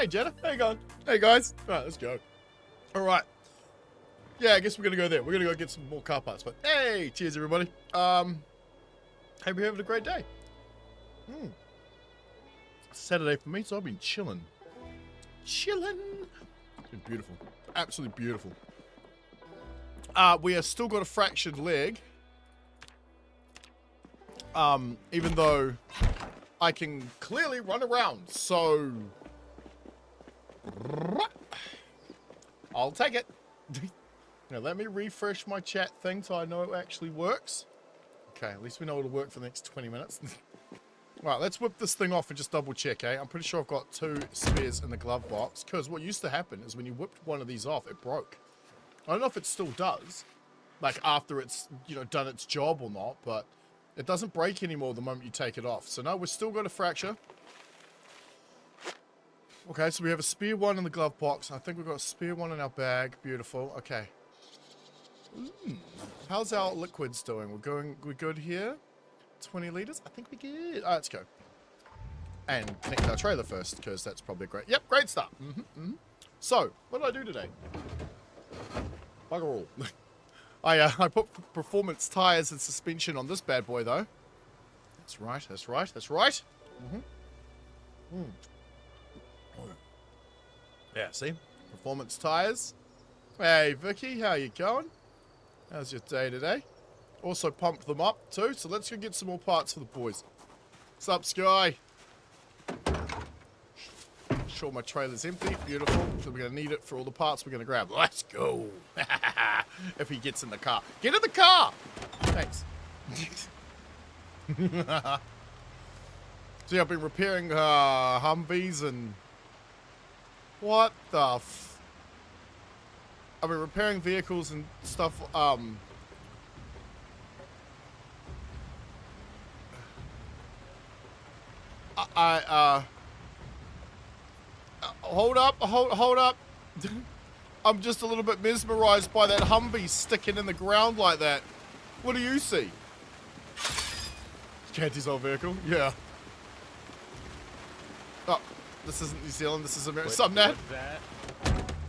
Hey, Jenna. How you going? Hey, guys. All right, let's go. All right. Yeah, I guess we're going to go there. We're going to go get some more car parts. But, hey, cheers, everybody. Hope you're having a great day. Saturday for me, so I've been chilling. Chilling. It's been beautiful. Absolutely beautiful. We have still got a fractured leg. Even though I can clearly run around, so I'll take it. Now let me refresh my chat thing so I know it actually works. Okay, at least we know it'll work for the next 20 minutes. Right, let's whip this thing off and just double check, eh? I'm pretty sure I've got 2 spares in the glove box, because what used to happen is when you whipped one of these off, it broke. I don't know if it still does, like after it's, you know, done its job or not, but it doesn't break anymore the moment you take it off. So no, we've still got a fracture. Okay, so we have a spare one in the glove box. I think we've got a spare one in our bag. Beautiful. Okay. How's our liquids doing? We're good here? 20 liters? I think we're good. All right, let's go. And connect our trailer first, because that's probably great. Yep, great start. So, what did I do today? Bugger all. I put performance tires and suspension on this bad boy, though. That's right, that's right, that's right. Yeah, see? Performance tires. Hey, Vicky, how you going? How's your day today? Also pumped them up, too, so let's go get some more parts for the boys. What's up, Sky? Sure, my trailer's empty. Beautiful. So we're going to need it for all the parts we're going to grab. Let's go. If he gets in the car. Get in the car! Thanks. See, I've been repairing Humvees and... What the f... I've been repairing vehicles and stuff, hold up. I'm just a little bit mesmerized by that Humvee sticking in the ground like that. What do you see? Canty's old vehicle? Yeah. Oh, this isn't New Zealand, this is America. What's that?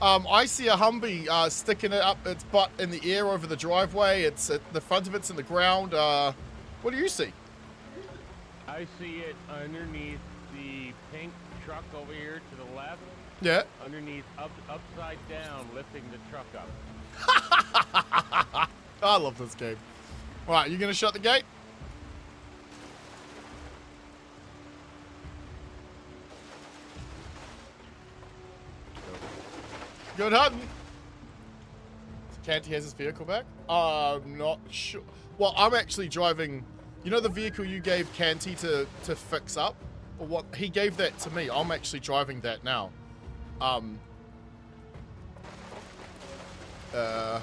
I see a Humvee sticking it up its butt in the air over the driveway. It's at the front of it's in the ground. What do you see? I see it underneath the pink truck over here to the left. Yeah. Underneath, upside down, lifting the truck up. I love this game. All right, you gonna shut the gate? Good hunting. Canty has his vehicle back? I'm not sure. Well, I'm actually driving. You know the vehicle you gave Canty to fix up? Or what? He gave that to me. I'm actually driving that now. The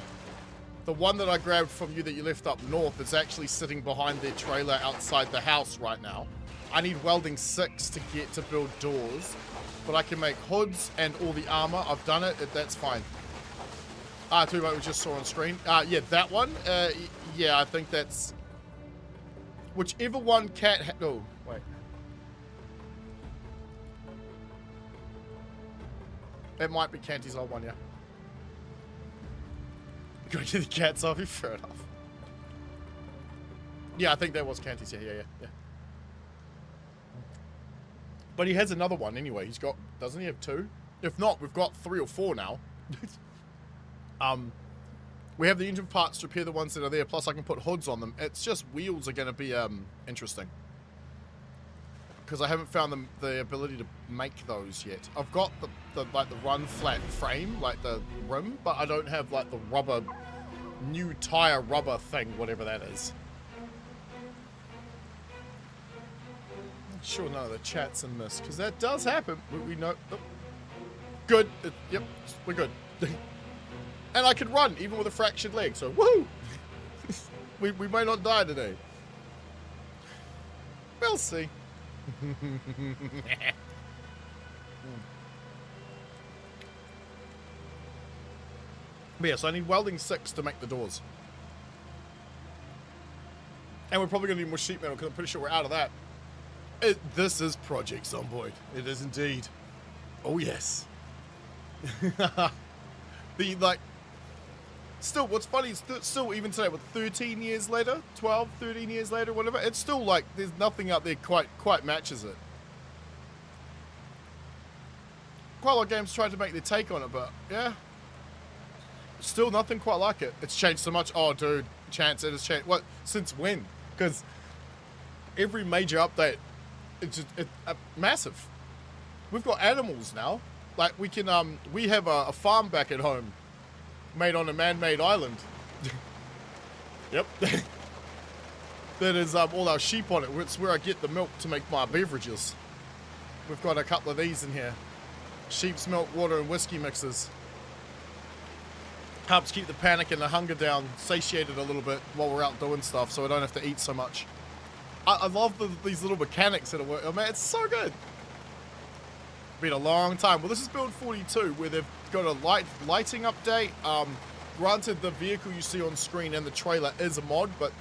one that I grabbed from you that you left up north is actually sitting behind their trailer outside the house right now. I need welding 6 to get to build doors, but I can make hoods and all the armor. I've done it. That's fine. Tell you what we just saw on screen. Yeah, that one. Yeah, I think that's whichever one Cat. Oh, wait. It might be Canty's old one, yeah. Go to the cat's off you, fair enough. Yeah, I think that was Canty's, yeah. But he has another one anyway. He's got, doesn't he have 2? If not, we've got 3 or 4 now. We have the engine parts to repair the ones that are there, plus I can put hoods on them. It's just wheels are going to be interesting. Because I haven't found the ability to make those yet. I've got the run flat frame, like the rim, but I don't have like the rubber, new tire rubber thing, whatever that is. Not sure none of the chat's in this, because that does happen. We know. Oh. Good. Yep, we're good. And I can run, even with a fractured leg, so woohoo! we may not die today. We'll see. But yeah, so I need welding 6 to make the doors. And we're probably going to need more sheet metal, because I'm pretty sure we're out of that. This is Project Zomboid. It is indeed. Oh yes. The like. Still, what's funny is still even today, what, 13 years later, 12, 13 years later, whatever. It's still like there's nothing out there quite matches it. Quite a lot of games tried to make their take on it, but yeah, still nothing quite like it. It's changed so much. Oh, dude, Chance, it has changed. What? Since when? Because every major update, it's just massive. We've got animals now. Like we can, we have a farm back at home, made on a man-made island. Yep. That is all our sheep on it. It's where I get the milk to make my beverages. We've got a couple of these in here. Sheep's milk, water, and whiskey mixes. Helps keep the panic and the hunger down, satiated a little bit while we're out doing stuff, so I don't have to eat so much. I love these little mechanics that are working. Oh man, it's so good. Been a long time. Well, this is build 42, where they've got a lighting update. Granted, the vehicle you see on screen and the trailer is a mod, but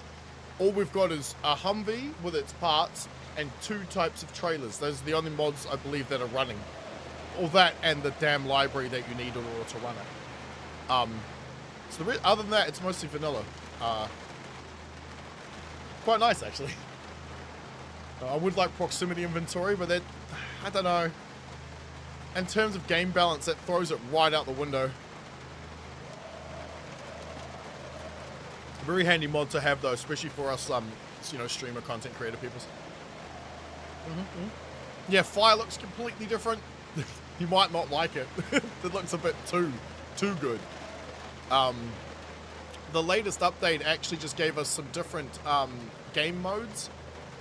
all we've got is a Humvee with its parts and 2 types of trailers. Those are the only mods I believe that are running. All that and the damn library that you need in order to run it. So other than that, it's mostly vanilla. Quite nice, actually. I would like proximity inventory, but that, I don't know. In terms of game balance, that throws it right out the window. Very handy mod to have, though, especially for us, you know, streamer content creator peoples. Yeah, fire looks completely different. You might not like it. It looks a bit too good. The latest update actually just gave us some different game modes.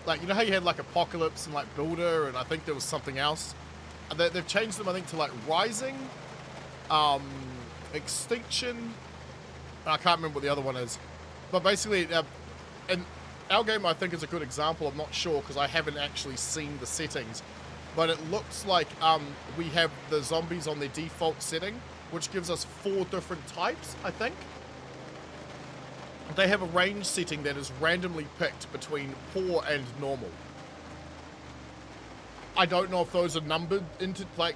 Like, you know how you had like Apocalypse and like Builder, and I think there was something else. They've changed them, I think, to like Rising, Extinction. I can't remember what the other one is. But basically, and our game, I think, is a good example. I'm not sure because I haven't actually seen the settings. But it looks like we have the zombies on their default setting, which gives us 4 different types, I think. They have a range setting that is randomly picked between poor and normal. I don't know if those are numbered into, like,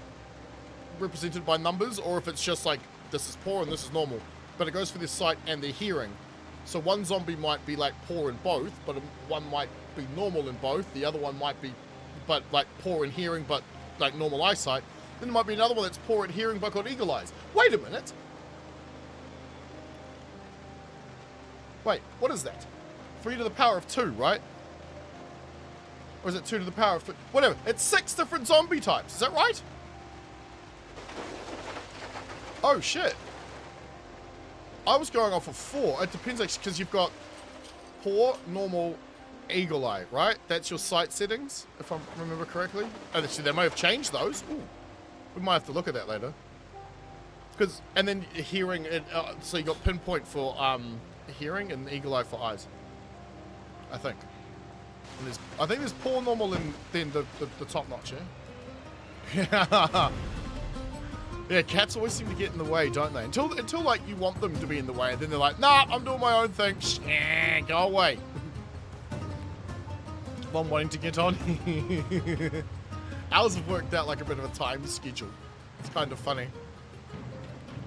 represented by numbers, or if it's just like, this is poor and this is normal. But it goes for their sight and their hearing. So one zombie might be, like, poor in both, but one might be normal in both. The other one might be, but, like, poor in hearing, but, like, normal eyesight. Then there might be another one that's poor at hearing, but got eagle eyes. Wait a minute. Wait, what is that? 3 to the power of 2, right? Or is it 2 to the power of 3? Whatever. It's 6 different zombie types. Is that right? Oh, shit. I was going off of 4. It depends, actually, because you've got poor, normal, eagle eye, right? That's your sight settings, if I remember correctly. Oh, actually, they may have changed those. Ooh. We might have to look at that later. And then hearing, so you got pinpoint for hearing and eagle eye for eyes, I think. And I think there's poor, normal, and then the top notch, yeah? Yeah, cats always seem to get in the way, don't they? Until like you want them to be in the way, and then they're like, nah, I'm doing my own thing. Go away. I'm wanting to get on. Ours have worked out like a bit of a time schedule. It's kind of funny.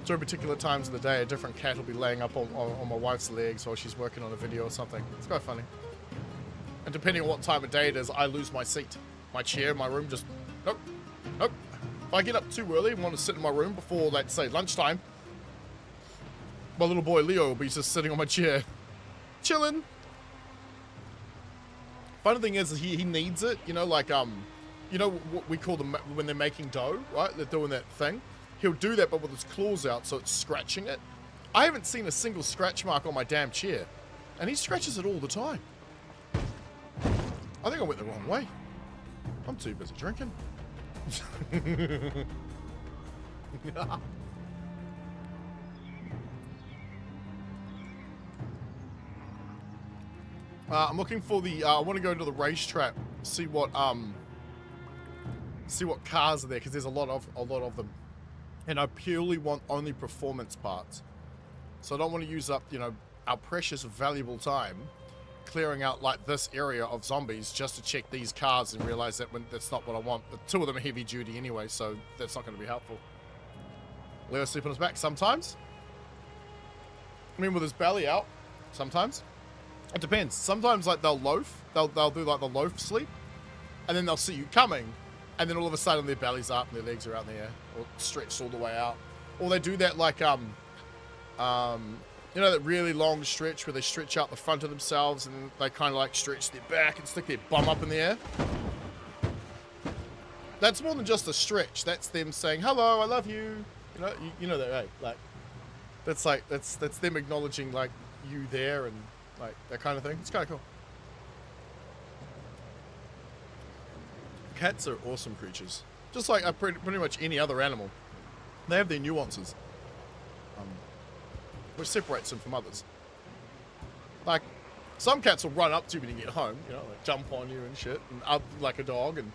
During particular times of the day, a different cat will be laying up on my wife's legs while she's working on a video or something. It's quite funny. And depending on what time of day it is, I lose my seat. My chair, my room, just, nope, nope. If I get up too early and want to sit in my room before, let's say, lunchtime, my little boy Leo will be just sitting on my chair, chilling. Funny thing is, he needs it, you know, like, you know what we call them when they're making dough, right? They're doing that thing. He'll do that, but with his claws out, so it's scratching it. I haven't seen a single scratch mark on my damn chair, and he scratches it all the time. I think I went the wrong way. I'm too busy drinking. I'm looking for the. I want to go to the racetrack, see what cars are there, because there's a lot of them, and I purely want only performance parts. So I don't want to use up, you know, our precious valuable time clearing out like this area of zombies just to check these cars and realize that that's not what I want. But 2 of them are heavy duty anyway, so that's not going to be helpful. Leo sleep on his back sometimes. I mean, with his belly out, sometimes. It depends. Sometimes like they'll loaf. They'll do like the loaf sleep, and then they'll see you coming, and then all of a sudden their belly's up and their legs are out in the air or stretched all the way out. Or they do that like you know, that really long stretch where they stretch out the front of themselves and they kind of like stretch their back and stick their bum up in the air. That's more than just a stretch. That's them saying, hello, I love you. You know that, right? Like, that's them acknowledging like you there and like that kind of thing. It's kind of cool. Cats are awesome creatures. Just like pretty much any other animal. They have their nuances. Which separates them from others. Like, some cats will run up to you when you get home, you know, like jump on you and shit, and like a dog, and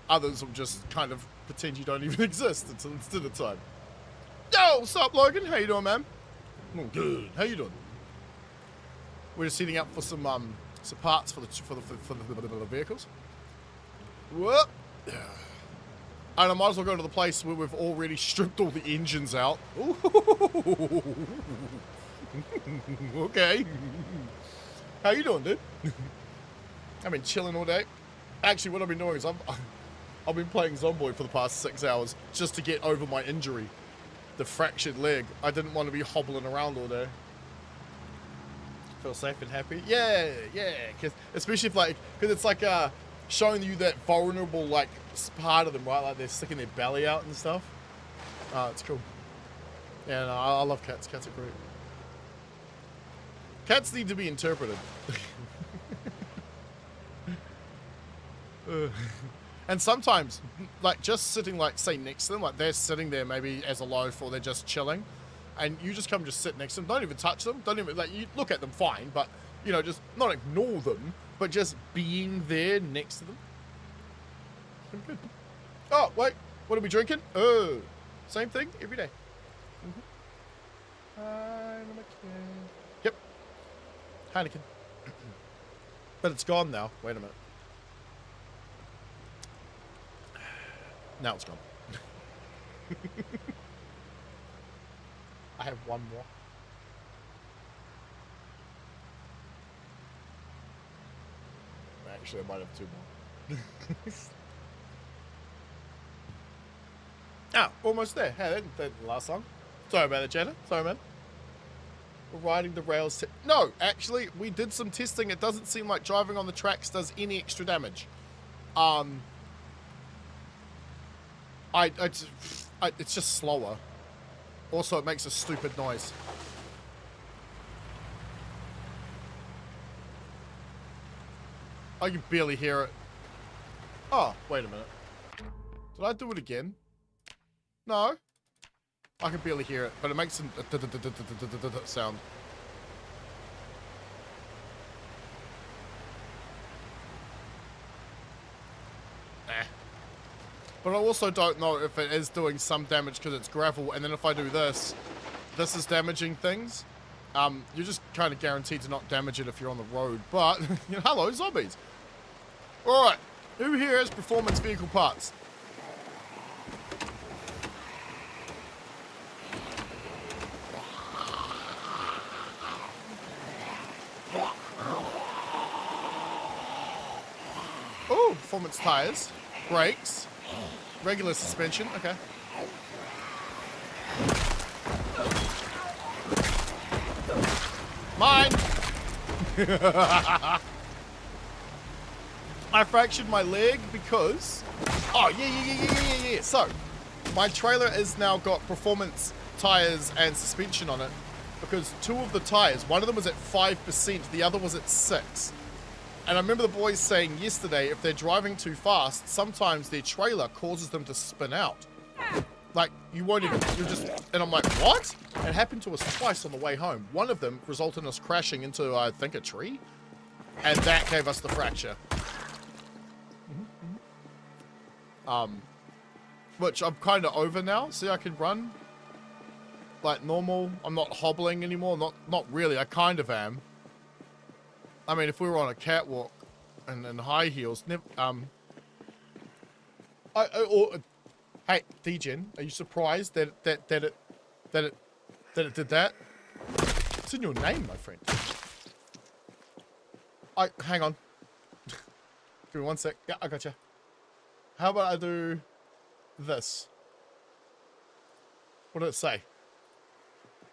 others will just kind of pretend you don't even exist until it's dinner time. Yo, what's up, Logan? How you doing, man? Oh, good. How you doing? We're just heating up for some parts for the vehicles. Whoop. And I might as well go to the place where we've already stripped all the engines out. Okay. How you doing, dude? I've been chilling all day. Actually, what I've been doing is I've been playing Zomboid for the past 6 hours just to get over my injury. The fractured leg. I didn't want to be hobbling around all day. Feel safe and happy? Yeah. Especially if because it's like showing you that vulnerable like part of them, right? Like they're sticking their belly out and stuff. It's cool. Yeah, no, I love cats. Cats are great. Cats need to be interpreted. And sometimes, like just sitting, like say next to them, like they're sitting there maybe as a loaf or they're just chilling, and you just come just sit next to them. Don't even touch them. Don't even like you look at them fine, but you know just not ignore them, but just being there next to them. Good. Oh wait, what are we drinking? Oh, same thing every day. Yep, Heineken. But it's gone now. Wait a minute. Now it's gone. I have one more. Actually, I might have 2 more. Ah, almost there. Hey, that didn't last long. Sorry about that, Jenna. Sorry, man. We're riding the rails. No, actually, we did some testing. It doesn't seem like driving on the tracks does any extra damage. It's just slower. Also, it makes a stupid noise. I can barely hear it. Oh, wait a minute. Did I do it again? No. I can barely hear it, but it makes a sound. But I also don't know if it is doing some damage because it's gravel, and then if I do this is damaging things. You're just kind of guaranteed to not damage it if you're on the road. But, you know, hello, zombies. Alright, who here has performance vehicle parts? Oh, performance tires, brakes, regular suspension, okay. Mine! I fractured my leg because... Oh, yeah. So, my trailer has now got performance tires and suspension on it because 2 of the tires, one of them was at 5%, the other was at 6%. And I remember the boys saying yesterday, if they're driving too fast, sometimes their trailer causes them to spin out. Like, you won't even, you're just, and I'm like, what? It happened to us twice on the way home. One of them resulted in us crashing into, I think, a tree. And that gave us the fracture. Which I'm kind of over now. See, I can run like normal. I'm not hobbling anymore. Not really. I kind of am. I mean, if we were on a catwalk and high heels, hey, D-Gen, are you surprised that it did that? It's in your name, my friend. Hang on. Give me 1 sec. Yeah, I gotcha. How about I do this? What did it say?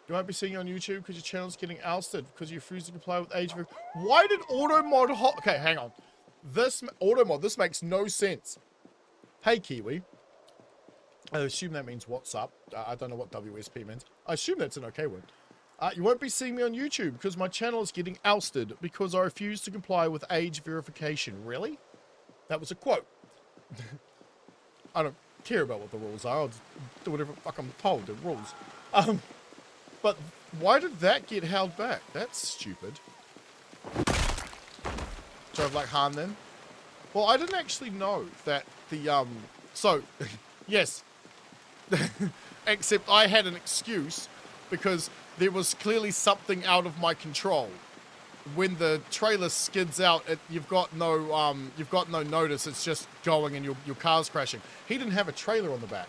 You won't be seeing you on YouTube because your channel's getting ousted because you refuse to comply with age. Why did auto mod? Okay, hang on. This auto mod. This makes no sense. Hey, Kiwi. I assume that means what's up. I don't know what WSP means. I assume that's an okay word. You won't be seeing me on YouTube because my channel is getting ousted because I refuse to comply with age verification. Really? That was a quote. I don't care about what the rules are. I'll just do whatever the fuck I'm told. The rules. But why did that get held back? That's stupid. Drove like Han then? Well, I didn't actually know that the, so, yes. Except I had an excuse because there was clearly something out of my control. When the trailer skids out, you've got no notice. It's just going and your car's crashing. He didn't have a trailer on the back.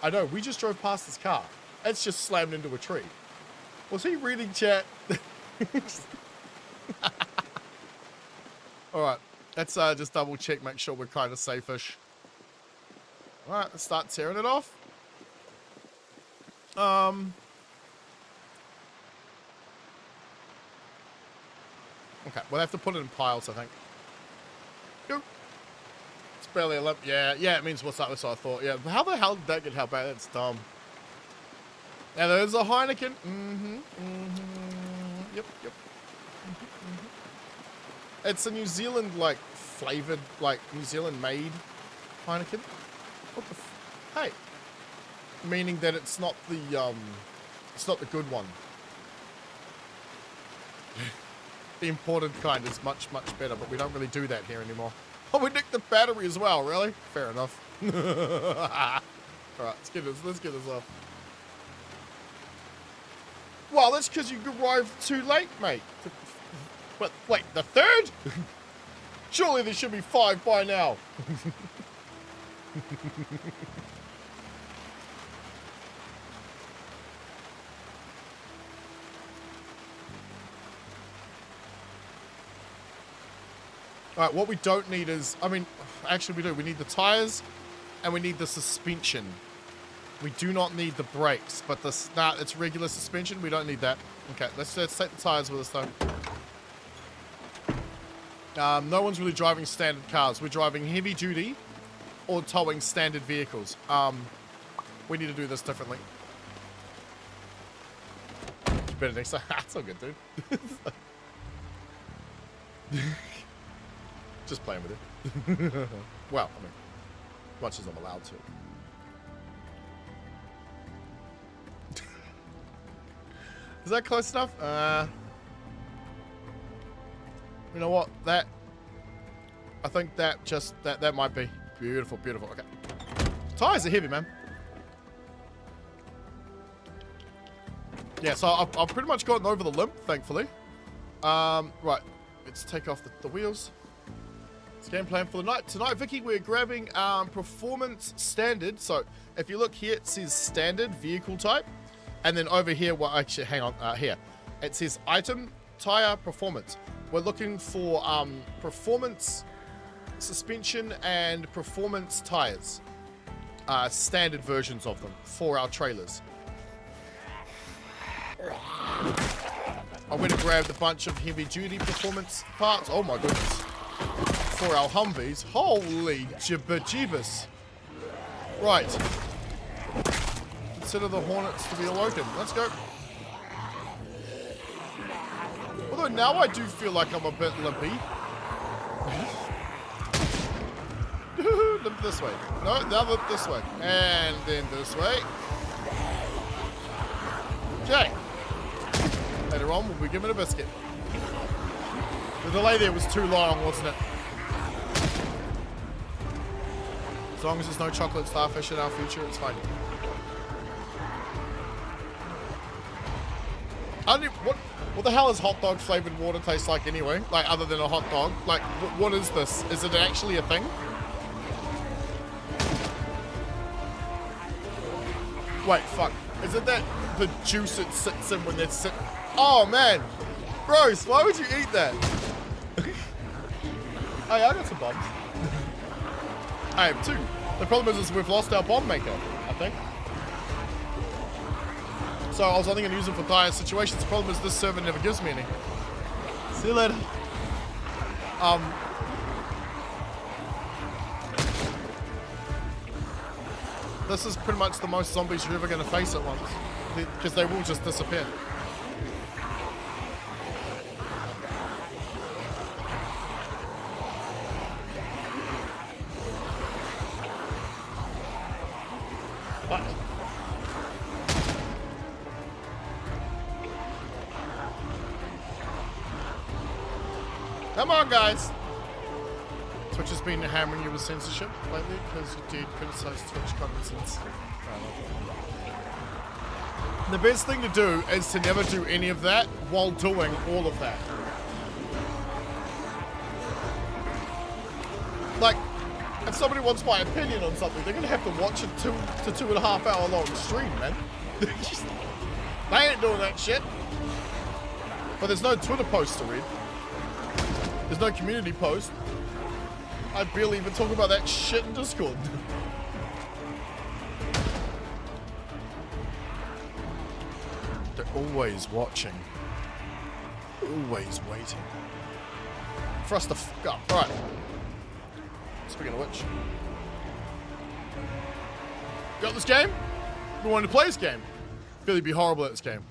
I know, we just drove past his car. It's just slammed into a tree. Was he reading chat? Alright, let's just double check, make sure we're kind of safe-ish. Alright, let's start tearing it off. Okay, we'll have to put it in piles, I think. Go. It's barely a limp. Yeah, it means what's up, that's what I thought. Yeah, how the hell did that get held back? That's dumb. Now there's a Heineken. Yep. It's a New Zealand, like, flavored, like, New Zealand made Heineken. What the hey. Meaning that it's not the good one. The imported kind is much, much better, but we don't really do that here anymore. Oh, we nicked the battery as well, really? Fair enough. Alright, let's get this off. Well, that's because you arrived too late, mate. What, wait, the third? Surely there should be 5 by now. Alright, what we don't need is, I mean, actually we do. We need the tires and we need the suspension. We do not need the brakes, but it's regular suspension. We don't need that. Okay, let's take the tires with us though. No one's really driving standard cars. We're driving heavy duty or towing standard vehicles. We need to do this differently. Better next time. That's all good, dude. Just playing with it. Well, I mean, as much as I'm allowed to. Is that close enough? You know what? I think that might be. Beautiful, beautiful. Okay. Tires are heavy, man. Yeah, so I've pretty much gotten over the limp, thankfully. Right. Let's take off the wheels. It's game plan for the night. Tonight, Vicky, we're grabbing performance standard. So if you look here, it says standard vehicle type. And then over here, well, actually, hang on, here. It says item, tire, performance. We're looking for performance suspension and performance tires. Standard versions of them for our trailers. I went and grabbed a bunch of heavy duty performance parts. Oh my goodness. For our Humvees. Holy jibba-jeebus. Right. Consider the Hornets to be awoken. Let's go. Although now I do feel like I'm a bit limpy. Limp this way. No, now limp this way. And then this way. Okay. Later on, we'll be given a biscuit. The delay there was too long, wasn't it? As long as there's no chocolate starfish in our future, it's fine. What the hell is hot dog flavored water taste like anyway? Like, other than a hot dog? Like, what is this? Is it actually a thing? Wait, fuck. Is it that the juice it sits in when they're sitting? Oh, man. Gross. Why would you eat that? Hey, I got some bombs. I have 2. The problem is we've lost our bomb maker, I think. So I was only going to use them for dire situations. The problem is this server never gives me any. See you later. This is pretty much the most zombies you're ever going to face at once. Because they will just disappear. But come on, guys. Twitch has been hammering you with censorship lately because you did criticize Twitch common sense. The best thing to do is to never do any of that while doing all of that. Like, if somebody wants my opinion on something, they're gonna have to watch a 2 to 2.5 hour long stream, man. They ain't doing that shit. But there's no Twitter post to read. There's no community post. I barely even talk about that shit in Discord. They're always watching. Always waiting. For us to fuck up. Alright. Speaking of which. Got this game? We wanted to play this game. I feel you'd be horrible at this game.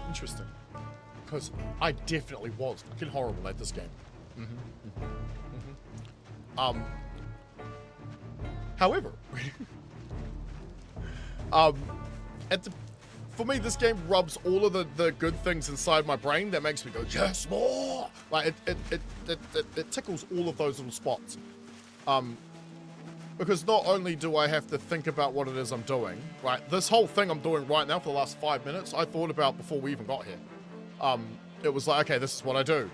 Interesting. Because I definitely was fucking horrible at this game. However, for me, this game rubs all of the good things inside my brain that makes me go, yes, more! Like, it tickles all of those little spots. Because not only do I have to think about what it is I'm doing, right? This whole thing I'm doing right now for the last 5 minutes, I thought about before we even got here. It was like, okay, this is what I do.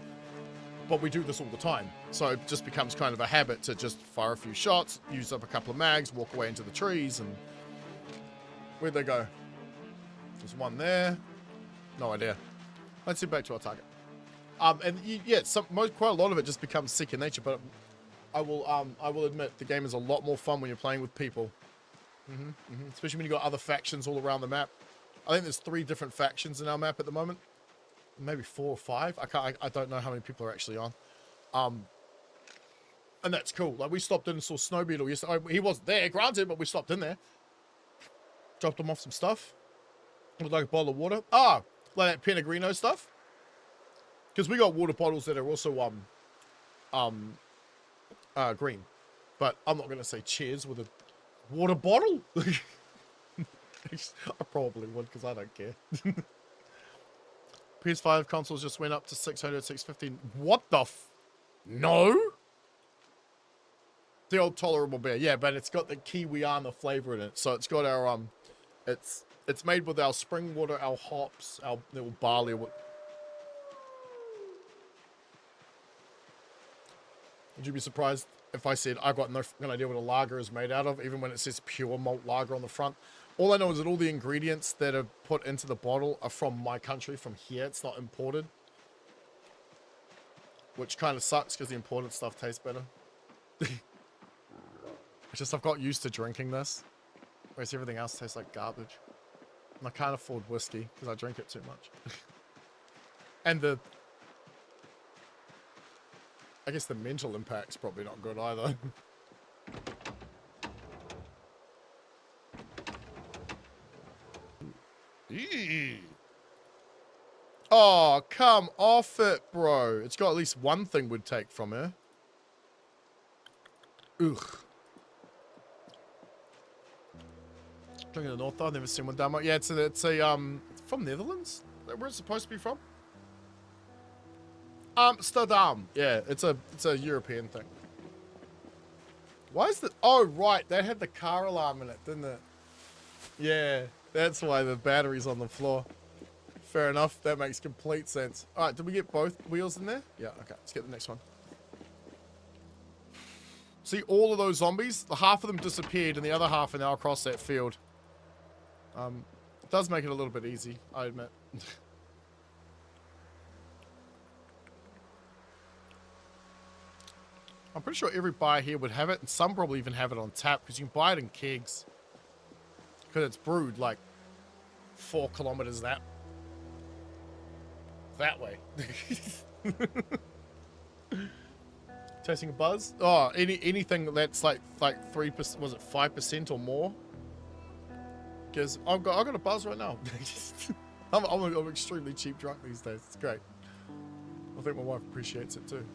But we do this all the time. So it just becomes kind of a habit to just fire a few shots, use up a couple of mags, walk away into the trees, and where'd they go? There's one there. No idea. Let's head back to our target. Yeah, quite a lot of it just becomes second nature, but I will admit the game is a lot more fun when you're playing with people. Especially when you got other factions all around the map. I think there's 3 different factions in our map at the moment. Maybe 4 or 5. I don't know how many people are actually on. And that's cool. Like, we stopped in and saw Snow Beetle yesterday. He wasn't there, granted, but we stopped in there. Dropped him off some stuff. With like a bottle of water. Ah, like that Pellegrino stuff. Because we got water bottles that are also green. But I'm not gonna say cheers with a water bottle. I probably would because I don't care. PS5 consoles just went up to 600, 650. What the No? The old tolerable beer. Yeah, but it's got the Kiwiana flavor in it. So it's got our, it's made with our spring water, our hops, our little barley. Would you be surprised if I said I've got no idea what a lager is made out of, even when it says pure malt lager on the front? All I know is that all the ingredients that are put into the bottle are from my country, from here. It's not imported. Which kind of sucks because the imported stuff tastes better. It's just I've got used to drinking this. Whereas everything else tastes like garbage. And I can't afford whiskey because I drink it too much. And I guess the mental impact's probably not good either. Eee. Oh, come off it, bro. It's got at least one thing we'd take from her. Ugh. Drinking the North, I've never seen one down. Yeah, it's from Netherlands. Is that where it's supposed to be from? Amsterdam. Yeah, it's a European thing. Why is the? Oh, right. That had the car alarm in it, didn't it? Yeah. That's why the battery's on the floor. Fair enough. That makes complete sense. All right, did we get both wheels in there? Yeah, okay. Let's get the next one. See, all of those zombies, the half of them disappeared and the other half are now across that field. It does make it a little bit easy, I admit. I'm pretty sure every buyer here would have it, and some probably even have it on tap, because you can buy it in kegs. Because it's brewed like 4 kilometers that way. Tasting a buzz? Oh, anything that's like 3%, was it 5% or more? Because I got a buzz right now. I'm extremely cheap drunk these days. It's great. I think my wife appreciates it too.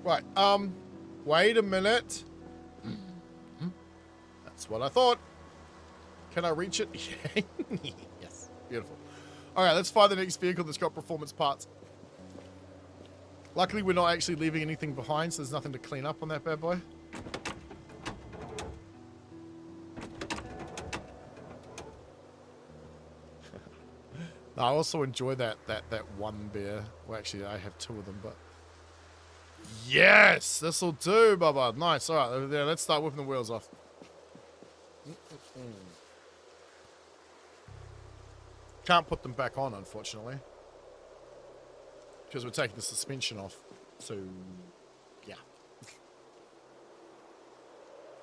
Right, wait a minute. That's what I thought. Can I reach it? Yes, beautiful. All right, let's find the next vehicle that's got performance parts. Luckily, we're not actually leaving anything behind, so there's nothing to clean up on that bad boy. I also enjoy that one beer. Well, actually, I have 2 of them, but... Yes! This'll do, Bubba. Nice. All right, yeah, let's start whipping the wheels off. Can't put them back on, unfortunately. Because we're taking the suspension off. So, yeah.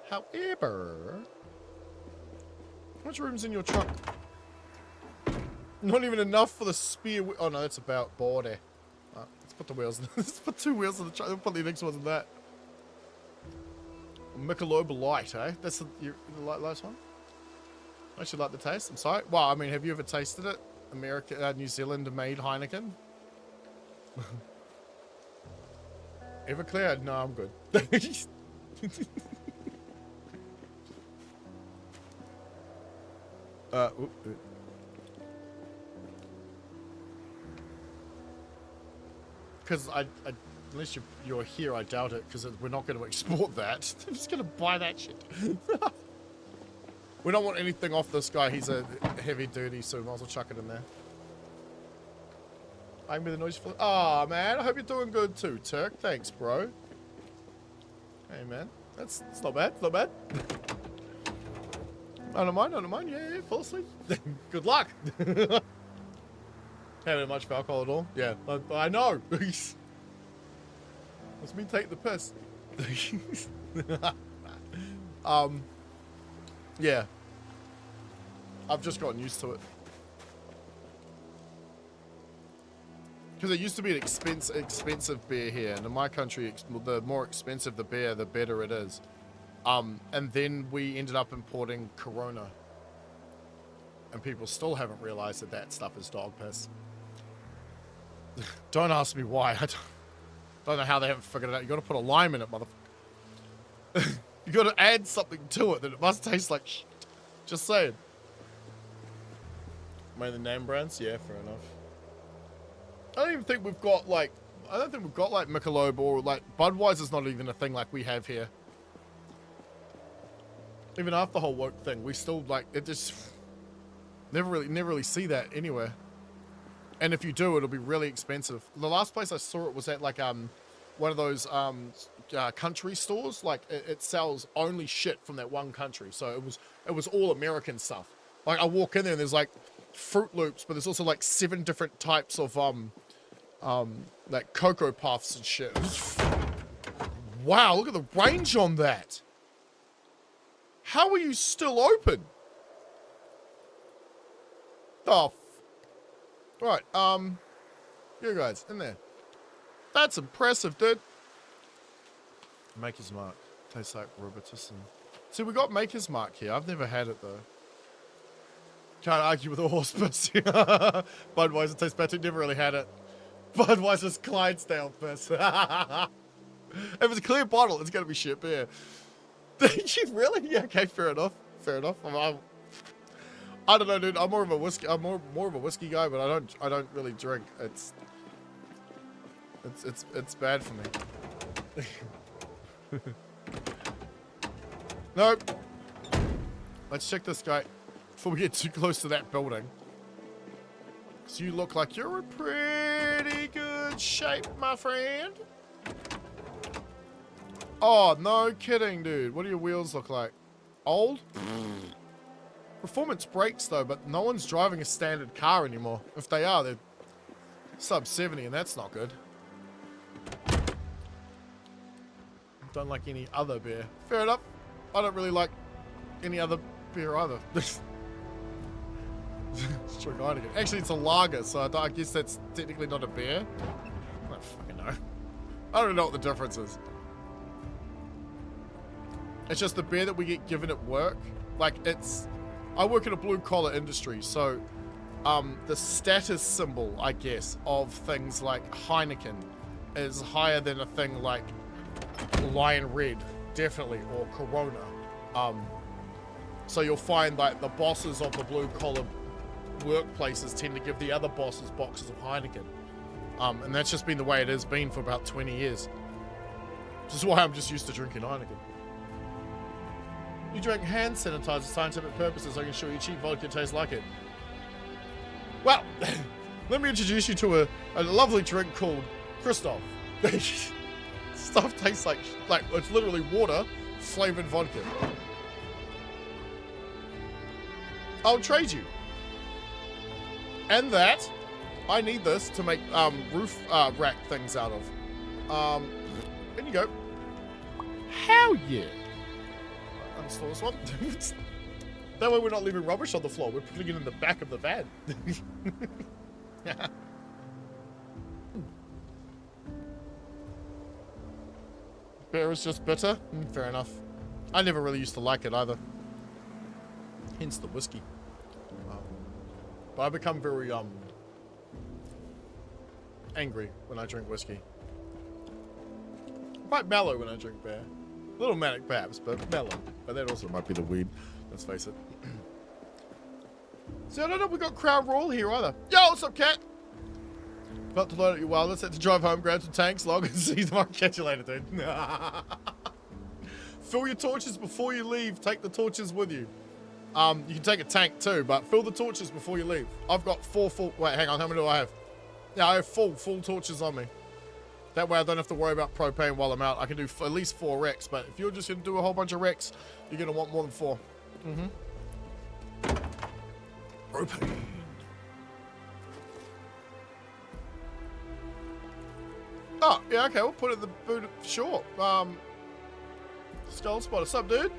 However... How much room's in your trunk? Not even enough for the spear. Oh no, that's about border. Let's put the wheels. Let's put 2 wheels in the truck. We'll put the next ones in that. Michelob Light, eh? That's the last one. I actually like the taste. I'm sorry. Well, I mean, have you ever tasted it? New Zealand made Heineken. Everclear? No, I'm good. Because unless you're here, I doubt it, because we're not going to export that. I'm just going to buy that shit. We don't want anything off this guy. He's a heavy duty, so we might as well chuck it in there. I can be the noise for... Oh, man. I hope you're doing good too, Turk. Thanks, bro. Hey, man. That's not bad. It's not bad. I don't mind. Yeah, fall asleep. Good luck. Haven't much of alcohol at all. Yeah, I know. Let's me take the piss. Yeah. I've just gotten used to it. Because it used to be an expensive beer here, and in my country, the more expensive the beer, the better it is. And then we ended up importing Corona. And people still haven't realized that stuff is dog piss. Don't ask me why. I don't know how they haven't figured it out. You got to put a lime in it, motherfucker. You got to add something to it that it must taste like shit. Just saying. Made the name brands? Yeah, fair enough. I don't even think we've got like... I don't think we've got like Michelob or like... Budweiser's not even a thing like we have here. Even after the whole woke thing, we still like... It just... Never really see that anywhere. And if you do, it'll be really expensive. The last place I saw it was at like one of those country stores. Like it sells only shit from that one country. So it was all American stuff. Like I walk in there and there's like Fruit Loops, but there's also like 7 different types of like Cocoa Puffs and shit. Wow, look at the range on that. How are you still open? Oh, right, you guys, in there. That's impressive, dude. Maker's Mark. Tastes like Robitussin. See, we got Maker's Mark here. I've never had it, though. Can't argue with a horse piss. Budweiser tastes better. Never really had it. Budweiser's Clydesdale piss. If it's a clear bottle, it's going to be shit beer. Did you really? Yeah, okay, fair enough. Fair enough. I don't know, dude. I'm more of a whiskey. I'm more of a whiskey guy, but I don't really drink. It's bad for me. Nope. Let's check this guy before we get too close to that building. So you look like you're in pretty good shape, my friend. Oh, no kidding, dude. What do your wheels look like? Old? Performance brakes, though, but no one's driving a standard car anymore. If they are, they're sub 70, and that's not good. Don't like any other beer. Fair enough. I don't really like any other beer either. Actually, it's a lager, so I guess that's technically not a beer. I don't fucking know. I don't know what the difference is. It's just the beer that we get given at work. Like, I work in a blue-collar industry, so the status symbol, I guess, of things like Heineken is higher than a thing like Lion Red, definitely, or Corona. So you'll find like the bosses of the blue-collar workplaces tend to give the other bosses boxes of Heineken. And that's just been the way it has been for about 20 years. Which is why I'm just used to drinking Heineken. You drink hand sanitizer for scientific purposes. I can show you cheap vodka tastes like it. Well, let me introduce you to a lovely drink called Christoph. Stuff tastes like it's literally water flavored vodka. I'll trade you. And that, I need this to make roof rack things out of. There you go. Hell yeah. Uninstall this one. That way we're not leaving rubbish on the floor. We're putting it in the back of the van. Beer is just bitter? Fair enough. I never really used to like it either. Hence the whiskey. But I become very angry when I drink whiskey. Quite mellow when I drink beer. A little manic perhaps, but mellow. But that also might be the weed, let's face it. So I don't know if we got Crown Royal here either. Yo, what's up, cat? About to load up your wilderness, had to drive home, grab some tanks, log and see tomorrow. Catch you later, dude. Fill your torches before you leave. Take the torches with you. You can take a tank too, but fill the torches before you leave. I've got 4 full... Wait, hang on. How many do I have? Yeah, I have full torches on me. That way I don't have to worry about propane while I'm out. I can do at least 4 wrecks, but if you're just going to do a whole bunch of wrecks, you're going to want more than 4. Propane. Oh, yeah, okay. We'll put it in the boot. Sure. Skull Spot. What's up, dude?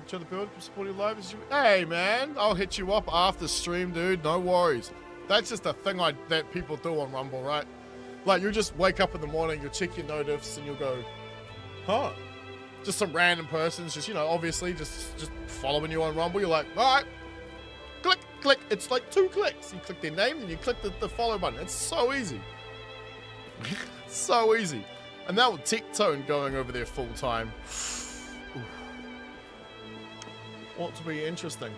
To the build, supporting live. Hey, man. I'll hit you up after stream, dude. No worries. That's just a thing that people do on Rumble, right? Like, you just wake up in the morning, you'll check your notifs, and you'll go, huh? Just some random person's just, you know, obviously just following you on Rumble. You're like, all right, click, click. It's like 2 clicks. You click their name, and you click the follow button. It's so easy. So easy. And that will Tectone going over there full time. Want to be interesting.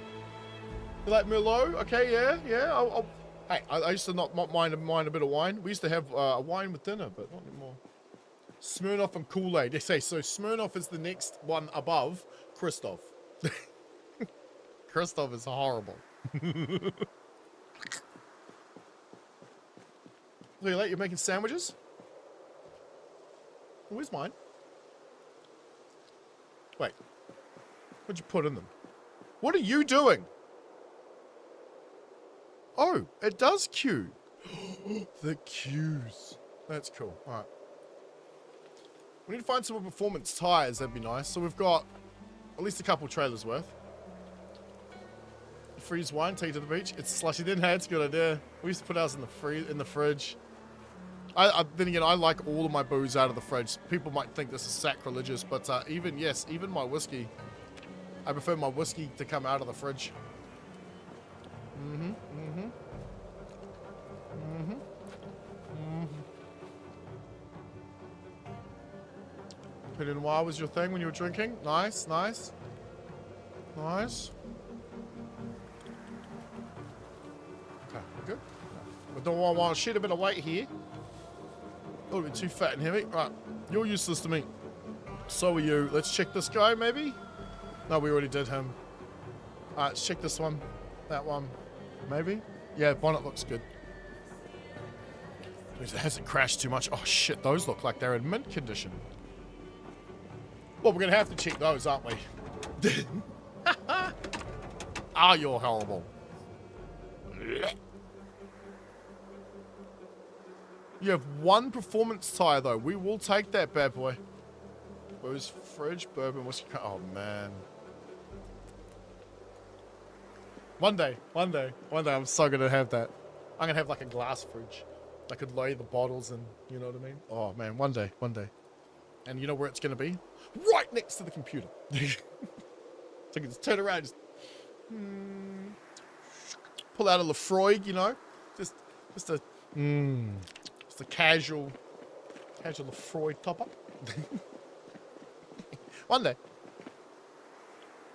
You like Merlot? Okay, yeah. Hey, I used to not mind a bit of wine. We used to have a wine with dinner, but not anymore. Smirnoff and Kool-Aid. They say so. Smirnoff is the next one above Christoph. Christoph is horrible. Look at that. You're making sandwiches? Where's mine? Wait. What'd you put in them? What are you doing? Oh, it does queue. The queues. That's cool. All right. We need to find some more performance tires. That'd be nice. So we've got at least a couple trailers worth. Freeze wine, take it to the beach. It's slushy. Then, hey, it's a good idea. We used to put ours in the fridge. Then again, I like all of my booze out of the fridge. People might think this is sacrilegious, but even my whiskey. I prefer my whiskey to come out of the fridge. Pinot Noir was your thing when you were drinking? Nice. Nice. Okay, good. I don't want to shed a bit of weight here. A little bit too fat and heavy. Alright, you're useless to me. So are you. Let's check this guy, maybe? No, we already did him. Alright, let's check this one. That one. Maybe? Yeah, bonnet looks good. Means it hasn't crashed too much. Oh shit, those look like they're in mint condition. Well, we're gonna have to check those, aren't we? Ah, you're horrible. You have one performance tire though. We will take that bad boy. Booze, fridge, bourbon, whiskey. Oh man. One day, I'm so gonna have that. I'm gonna have like a glass fridge. I could lay the bottles in, you know what I mean? Oh man, one day. And you know where it's gonna be? Right next to the computer. So I can just turn around, just pull out a Lefroy, you know? Just a casual Lefroy top up. One day.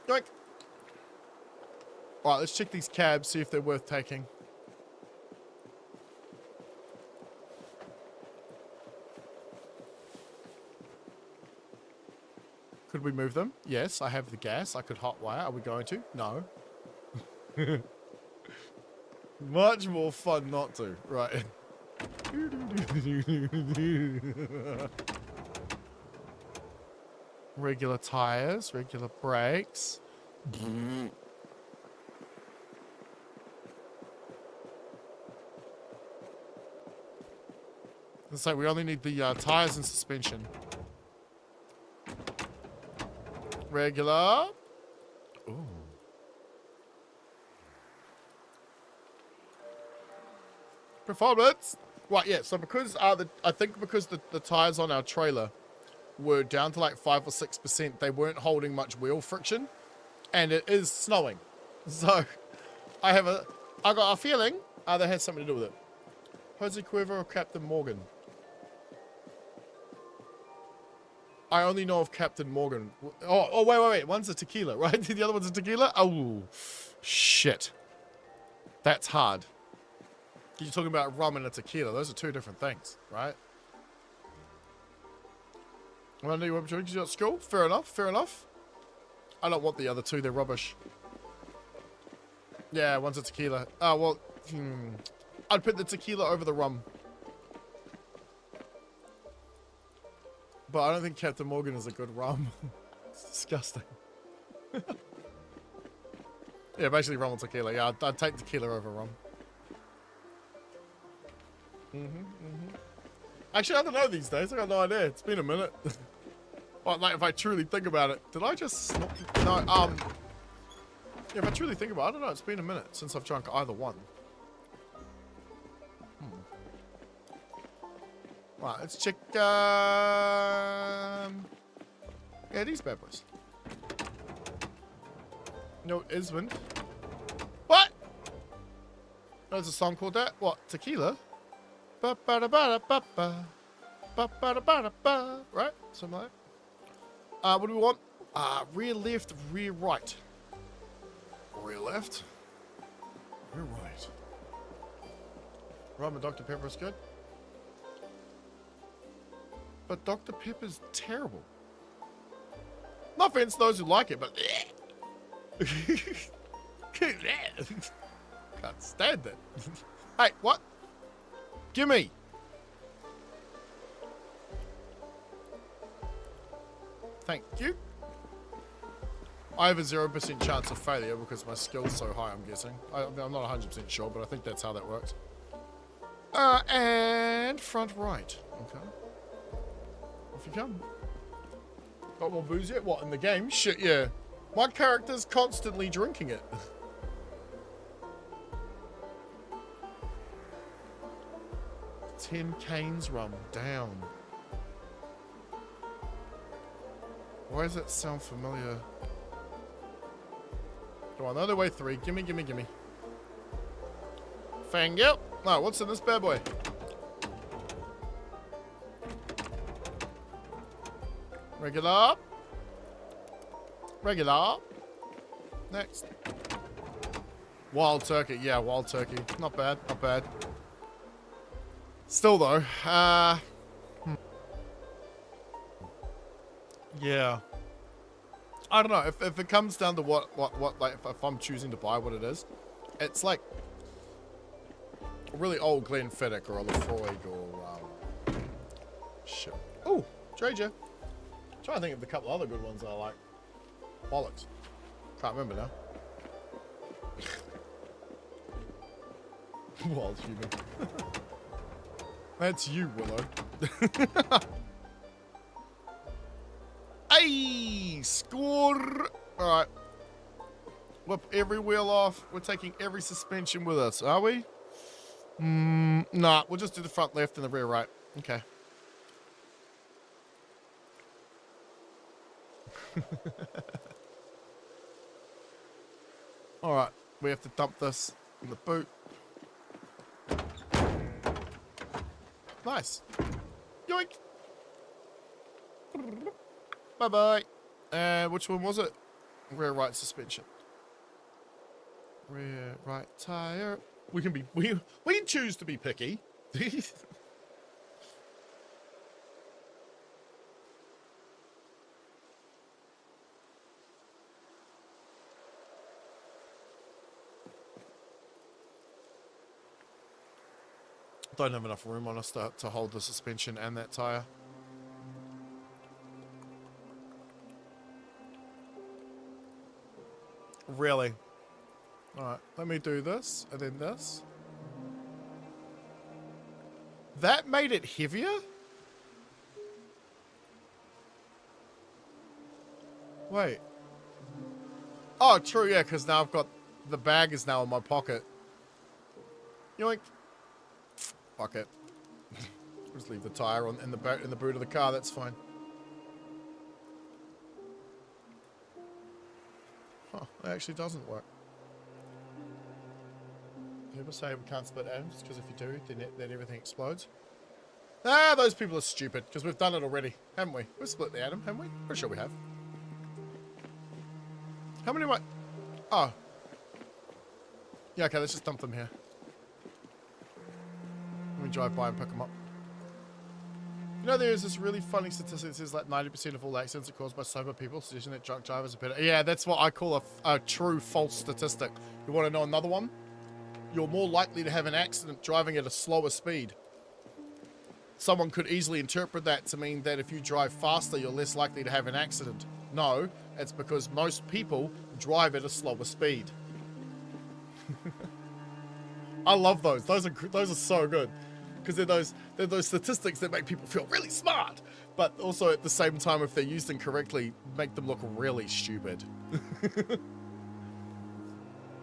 Yoink. Alright, let's check these cabs, see if they're worth taking. Could we move them? Yes, I have the gas. I could hotwire. Are we going to? No. Much more fun not to. Right. Regular tires, regular brakes. It's like we only need the tires and suspension. Regular. Ooh. Performance. Right, yeah. So because I think because the tires on our trailer were down to like 5 or 6%, they weren't holding much wheel friction, and it is snowing. So I got a feeling that had something to do with it. Jose Cuervo or Captain Morgan? I only know of Captain Morgan. Oh, wait. One's a tequila, right? The other one's a tequila? Oh, shit. That's hard. You're talking about rum and a tequila. Those are two different things, right? Well, I know you want to because you're at school. Fair enough. I don't want the other two. They're rubbish. Yeah, one's a tequila. Oh, well, I'd put the tequila over the rum. But I don't think Captain Morgan is a good rum. It's disgusting. Yeah, basically rum or tequila. Yeah, I'd take tequila over rum. Actually, I don't know these days. I got no idea. It's been a minute. Well, like, if I truly think about it. Did I just... No, yeah, if I truly think about it, I don't know. It's been a minute since I've drunk either one. Right, let's check, yeah, these bad boys. No, Iswind. What? There's a song called that? What? Tequila? Ba-ba-da-ba-da-ba-ba. Ba-ba-da-ba-da-ba. Right? Something like that. What do we want? Rear left, rear right. Rear left. Rear right. Rum and Dr. Pepper is good. But Dr. Pepper's terrible. No offense to those who like it, but... Can't stand it. Hey, what? Gimme! Thank you. I have a 0% chance of failure because my skill's so high, I'm guessing. I'm not 100% sure, but I think that's how that works. And front right. Okay. Off you come. Got more booze yet? What, in the game? Shit, yeah. My character's constantly drinking it. $10 Cane's rum. Down. Why does that sound familiar? Go on, the other way 3. Gimme. Fang, yep. No, what's in this bad boy? Regular. Next. Wild turkey. Yeah, wild turkey. Not bad. Still though, yeah. I don't know if it comes down to what like if I'm choosing to buy what it is, it's like a really old Glenfiddich or a Lefroy or shit. Oh, treasure. I'm trying to think of the couple other good ones I like. Bollocks. Can't remember now. Wild human. That's you, Willow. Hey, score! Alright. Whip every wheel off. We're taking every suspension with us, are we? Nah, we'll just do the front left and the rear right. Okay. Alright, we have to dump this in the boot. Nice. Yoink! Bye-bye. And which one was it? Rear right suspension. Rear right tire. We can choose to be picky. Don't have enough room on us to hold the suspension and that tire. Really? Alright, let me do this, and then this. That made it heavier? Wait. Oh, true, yeah, because now I've got... The bag is now in my pocket. Yoink. Fuck it. Just leave the tire in the boot of the car, that's fine. Huh, that actually doesn't work. People say we can't split atoms, because if you do, then everything explodes. Ah, those people are stupid, because we've done it already, haven't we? We've split the atom, haven't we? Pretty sure we have. How many am I... Oh. Yeah, okay, let's just dump them here. Let me drive by and pick them up. You know, there is this really funny statistic that says like 90% of all accidents are caused by sober people, suggesting that drunk drivers are better. Yeah, that's what I call a true false statistic. You want to know another one? You're more likely to have an accident driving at a slower speed. Someone could easily interpret that to mean that if you drive faster, you're less likely to have an accident. No, it's because most people drive at a slower speed. I love those. Those are so good. Because they're those statistics that make people feel really smart, but also at the same time, if they're used incorrectly, make them look really stupid.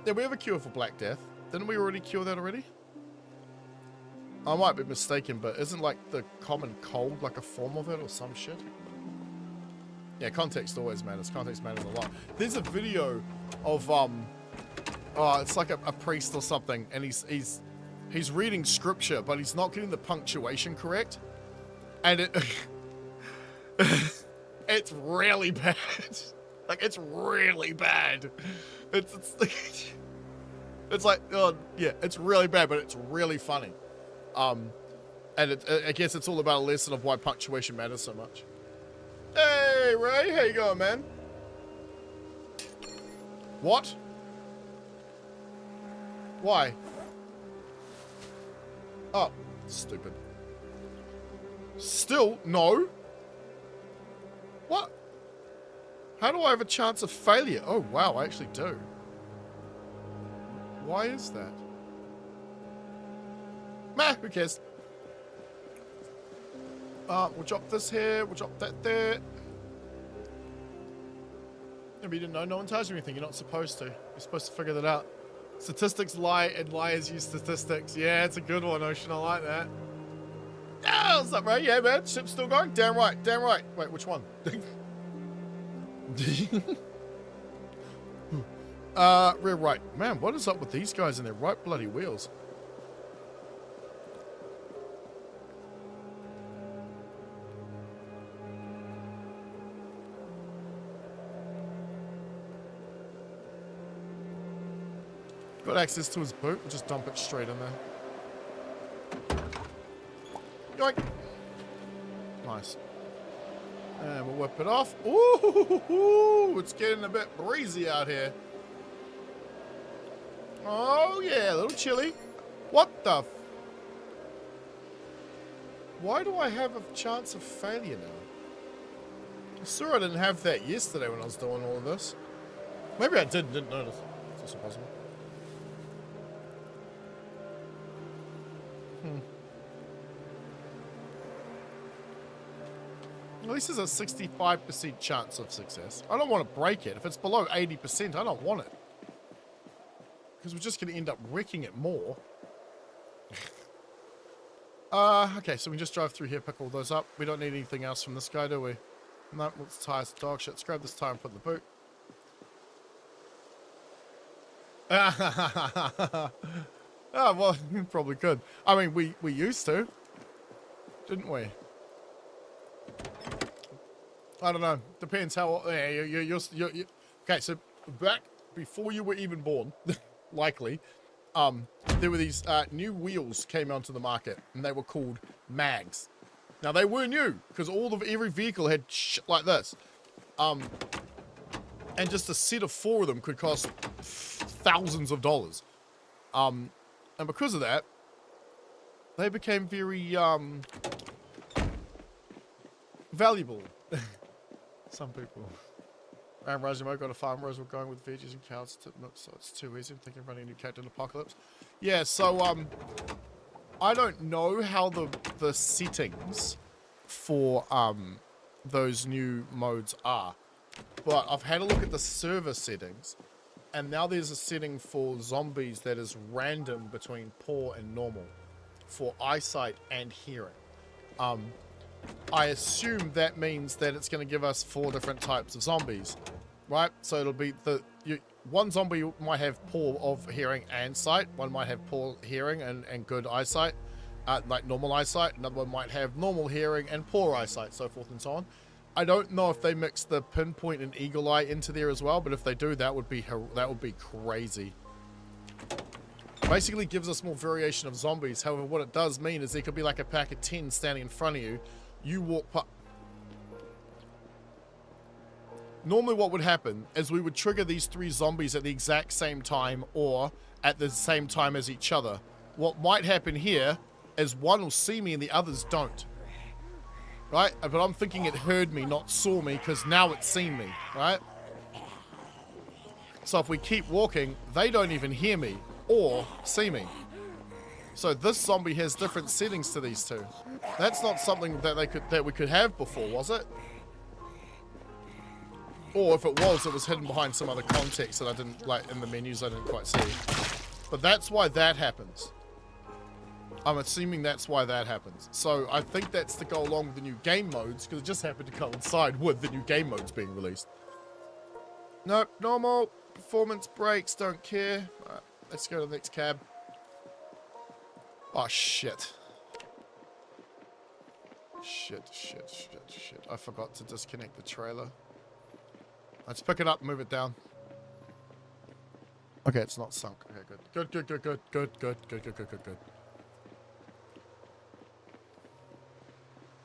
Did we have a cure for Black Death? Didn't we already cure that already? I might be mistaken, but isn't like the common cold like a form of it or some shit? Yeah, context always matters. Context matters a lot. There's a video of oh, it's like a priest or something, and he's reading scripture, but he's not getting the punctuation correct, and it's really bad. Like, it's really bad. It's like, oh yeah, it's really bad, but it's really funny. And I guess it's all about a lesson of why punctuation matters so much. Hey Ray, how you going, man? What? Why? Oh, stupid. Still, no. What? How do I have a chance of failure? Oh, wow, I actually do. Why is that? Meh, who cares? We'll drop this here, we'll drop that there. Maybe you didn't know, no one tells you anything, you're not supposed to. You're supposed to figure that out. Statistics lie and liars use statistics. Yeah, it's a good one, Ocean. I like that. Oh, what's up, Ray? Yeah, man. Ship's still going? Damn right. Damn right. Wait, which one? Rear right. Man, what is up with these guys and their right bloody wheels? Got access to his boot, we'll just dump it straight in there. Yoink! Nice. And we'll whip it off. Ooh, it's getting a bit breezy out here. Oh yeah, a little chilly. What the Why do I have a chance of failure now? I swear I didn't have that yesterday when I was doing all of this. Maybe I didn't notice. It's also possible. At least there's a 65% chance of success. I don't want to break it. If it's below 80%, I don't want it. Because we're just going to end up wrecking it more. Okay, so we just drive through here, pick all those up. We don't need anything else from this guy, do we? No, let's tires, dog shit. Let's grab this tire and put in the boot. Oh, well, probably could. I mean, we used to, didn't we? I don't know. Depends how. Yeah, you're, okay, so back before you were even born, likely, there were these new wheels came onto the market, and they were called mags. Now they were new because every vehicle had shit like this, and just a set of 4 of them could cost thousands of dollars, and because of that, they became very valuable. Some people. And Rosimo got a farm. Rose, we're going with veggies and cows, so it's too easy. I'm thinking of running a new cat in apocalypse. Yeah, so I don't know how the settings for those new modes are, but I've had a look at the server settings, and now there's a setting for zombies that is random between poor and normal for eyesight and hearing. I assume that means that it's going to give us 4 different types of zombies, right? So it'll be one zombie might have poor of hearing and sight, one might have poor hearing and good eyesight, like normal eyesight, another one might have normal hearing and poor eyesight, so forth and so on. I don't know if they mix the pinpoint and eagle eye into there as well, but if they do, that would be crazy. Basically gives us more variation of zombies. However, what it does mean is there could be like a pack of 10 standing in front of you. You walk past. Normally what would happen is we would trigger these 3 zombies at the exact same time or at the same time as each other. What might happen here is one will see me and the others don't. Right? But I'm thinking it heard me, not saw me, because now it's seen me. Right? So if we keep walking, they don't even hear me or see me. So this zombie has different settings to these 2. That's not something that we could have before, was it? Or if it was hidden behind some other context that I didn't, like in the menus I didn't quite see. But that's why that happens. I'm assuming that's why that happens. So I think that's to go along with the new game modes, because it just happened to coincide with the new game modes being released. Nope, normal. Performance brakes, don't care. Alright, let's go to the next cab. Oh, shit. Shit. I forgot to disconnect the trailer. Let's pick it up and move it down. Okay, it's not sunk. Okay, good.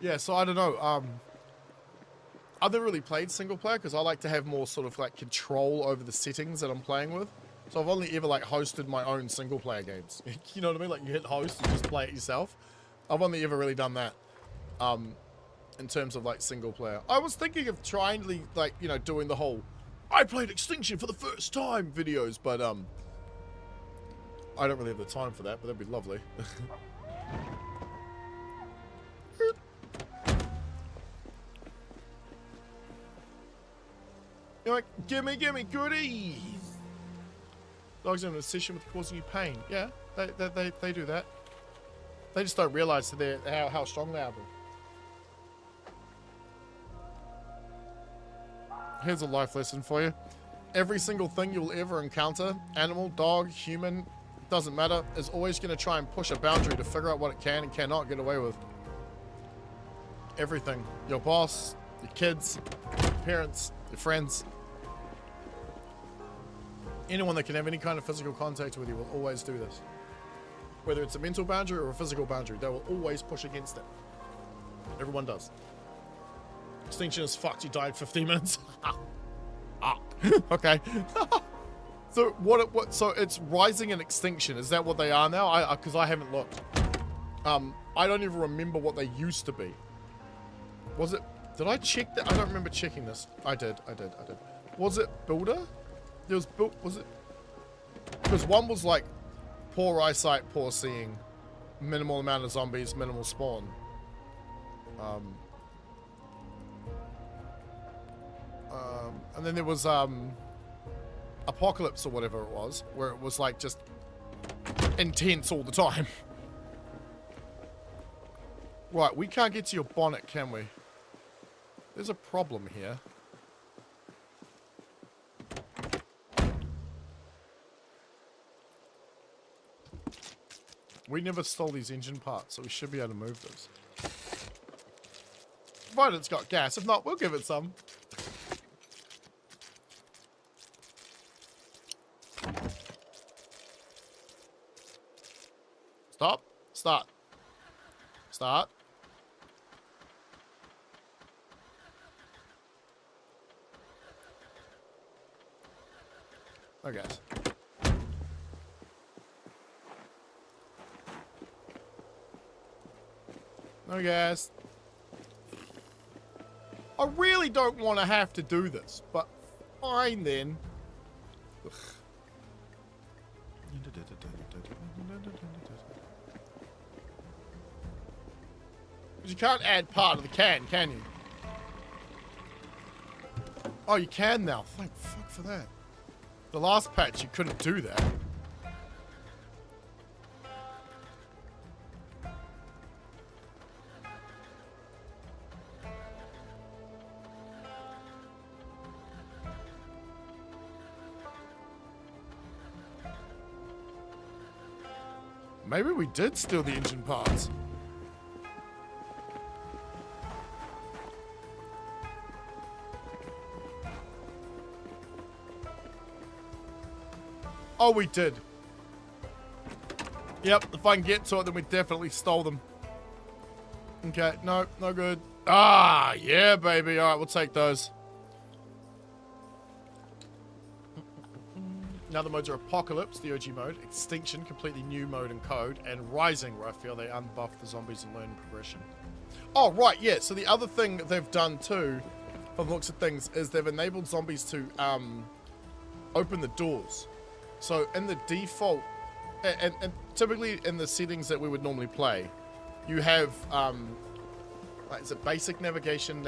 Yeah, so I don't know. I've never really played single player because I like to have more sort of like control over the settings that I'm playing with. So I've only ever like hosted my own single player games. You know what I mean? Like you hit host and just play it yourself. I've only ever really done that. In terms of like single player. I was thinking of trying to like, you know, doing the whole I played Extinction for the first time videos, but I don't really have the time for that, but that'd be lovely. You're like, gimme goodies. Dogs in an obsession with causing you pain. Yeah, they do that. They just don't realize that how strong they are. Here's a life lesson for you. Every single thing you'll ever encounter, animal, dog, human, doesn't matter, is always going to try and push a boundary to figure out what it can and cannot get away with. Everything. Your boss, your kids, your parents, your friends. Anyone that can have any kind of physical contact with you will always do this. Whether it's a mental boundary or a physical boundary, they will always push against it. Everyone does. Extinction is fucked. You died 15 minutes. Okay. So so it's rising and extinction. Is that what they are now? Because I haven't looked. I don't even remember what they used to be. Was it... Did I check that? I don't remember checking this. I did. Was it builder? There was built... Was it... Because one was like poor eyesight, poor seeing, minimal amount of zombies, minimal spawn. And then there was apocalypse or whatever it was, where it was like just intense all the time. Right, we can't get to your bonnet, can we? There's a problem here. We never stole these engine parts, so we should be able to move this. Provided it's got gas. If not, we'll give it some. Stop. Start. Start. No gas. No gas. I really don't want to have to do this, but fine then. Ugh. You can't add part of the can you? Oh, you can now. Thank fuck for that. The last patch, you couldn't do that. Maybe we did steal the engine parts. Oh, we did. Yep, if I can get to it, then we definitely stole them. Okay, no, no good. Ah, yeah, baby. All right, we'll take those. Now the modes are Apocalypse, the OG mode, Extinction, completely new mode and code, and Rising, where I feel they unbuff the zombies and learn progression. Oh, right, yeah. So the other thing they've done too, from the looks of things, is they've enabled zombies to open the doors. So in the default, and typically in the settings that we would normally play, you have, like, is it basic navigation,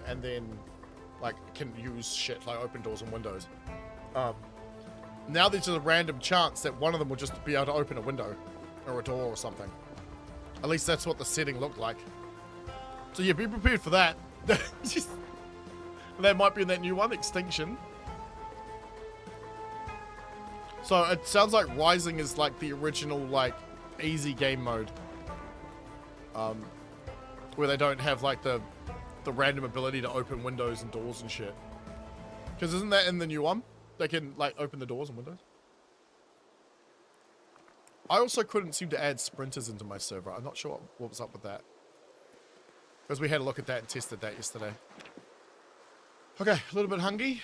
and then, like, can use shit like open doors and windows. Now there's just a random chance that one of them will just be able to open a window or a door or something. At least that's what the setting looked like. So yeah, be prepared for that. That might be in that new one, Extinction. So it sounds like Rising is like the original, like, easy game mode. Where they don't have like the random ability to open windows and doors and shit. Because isn't that in the new one? They can, like, open the doors and windows. I also couldn't seem to add sprinters into my server. I'm not sure what was up with that. Because we had a look at that and tested that yesterday. Okay, a little bit hungry.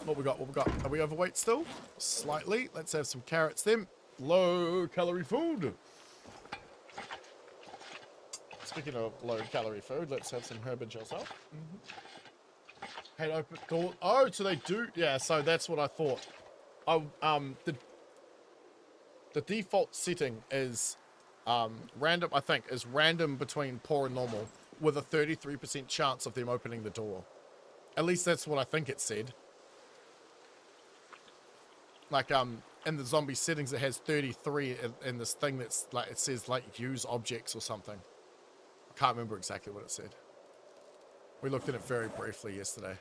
What we got? Are we overweight still? Slightly. Let's have some carrots then. Low calorie food. Speaking of low calorie food, let's have some herb and yourself. Had open door. Oh, so they do. Yeah, so that's what I thought. Oh, the default setting is random. I think is random between poor and normal, with a 33% chance of them opening the door. At least that's what I think it said. Like in the zombie settings, it has 33 in this thing that's like it says like use objects or something. I can't remember exactly what it said. We looked at it very briefly yesterday.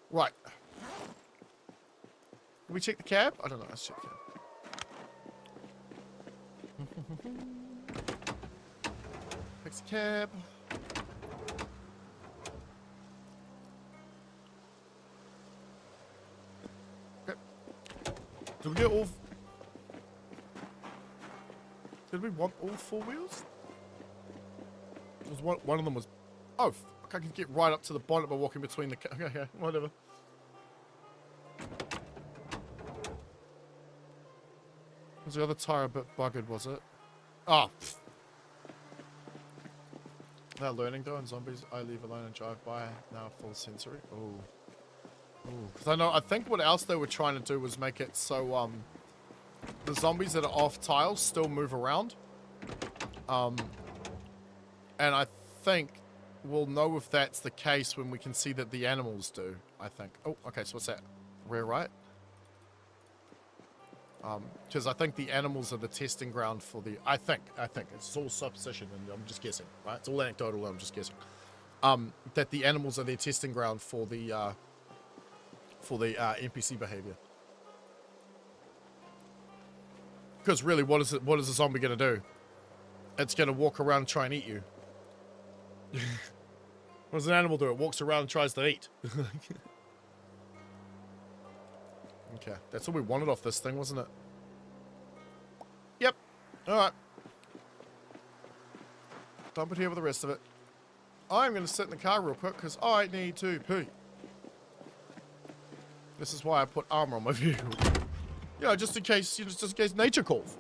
Right. Did we check the cab? I don't know. Let's check the cab. Fix the cab. Okay. Did we get all... Did we want all four wheels? Was one of them was... Oh, I can get right up to the bonnet by walking between the... Okay, whatever. Was the other tire a bit buggered, was it? Oh. They're learning though, and zombies I leave alone and drive by now full sensory. Oh. Because I think what else they were trying to do was make it so the zombies that are off tiles still move around. And I think we'll know if that's the case when we can see that the animals do, I think. Oh, okay, so what's that? Rear right? Because I think the animals are the testing ground for the... I think. It's all supposition, and I'm just guessing, right? It's all anecdotal, I'm just guessing. That the animals are their testing ground for the NPC behavior. Because really, what is a zombie going to do? It's going to walk around and try and eat you. What does an animal do? It walks around and tries to eat. Okay, that's all we wanted off this thing, wasn't it? Yep. Alright. Dump it here with the rest of it. I'm going to sit in the car real quick because I need to pee. This is why I put armor on my vehicle. Yeah, just in case nature calls.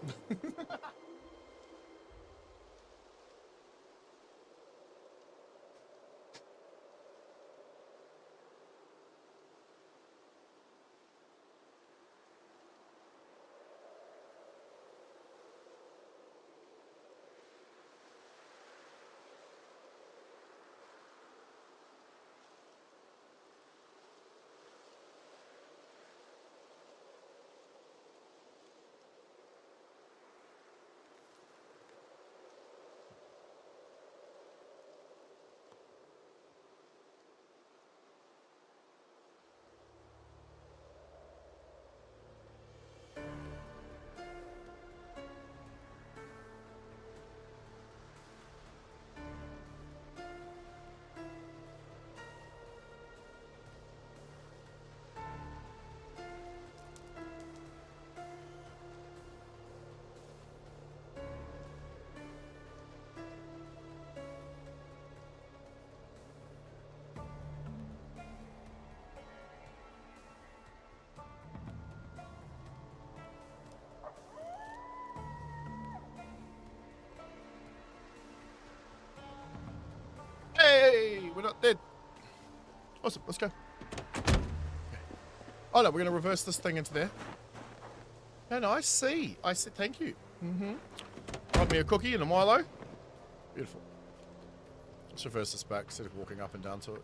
Hey, we're not dead. Awesome, let's go. Okay. Oh no, we're gonna reverse this thing into there. No, I see. Thank you. Want me a cookie and a Milo? Beautiful. Let's reverse this back instead of walking up and down to it.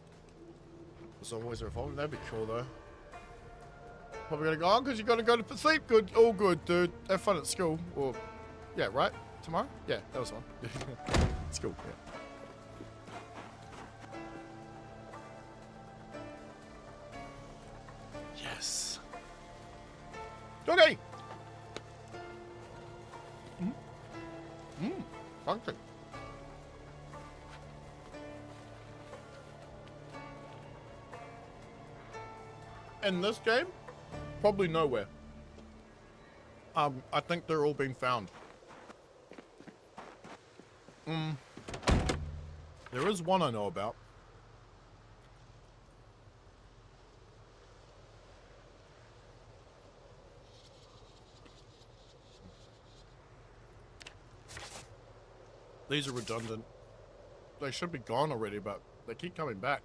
Zomboids are evolving. That'd be cool though. Probably gonna go on because you gotta go to sleep. Good, all good, dude. Have fun at school. Or, yeah, right? Tomorrow? Yeah, that was fun. It's cool. Yeah. Yes. Okay. Function. In this game, probably nowhere. I think they're all being found. There is one I know about. These are redundant. They should be gone already, but they keep coming back.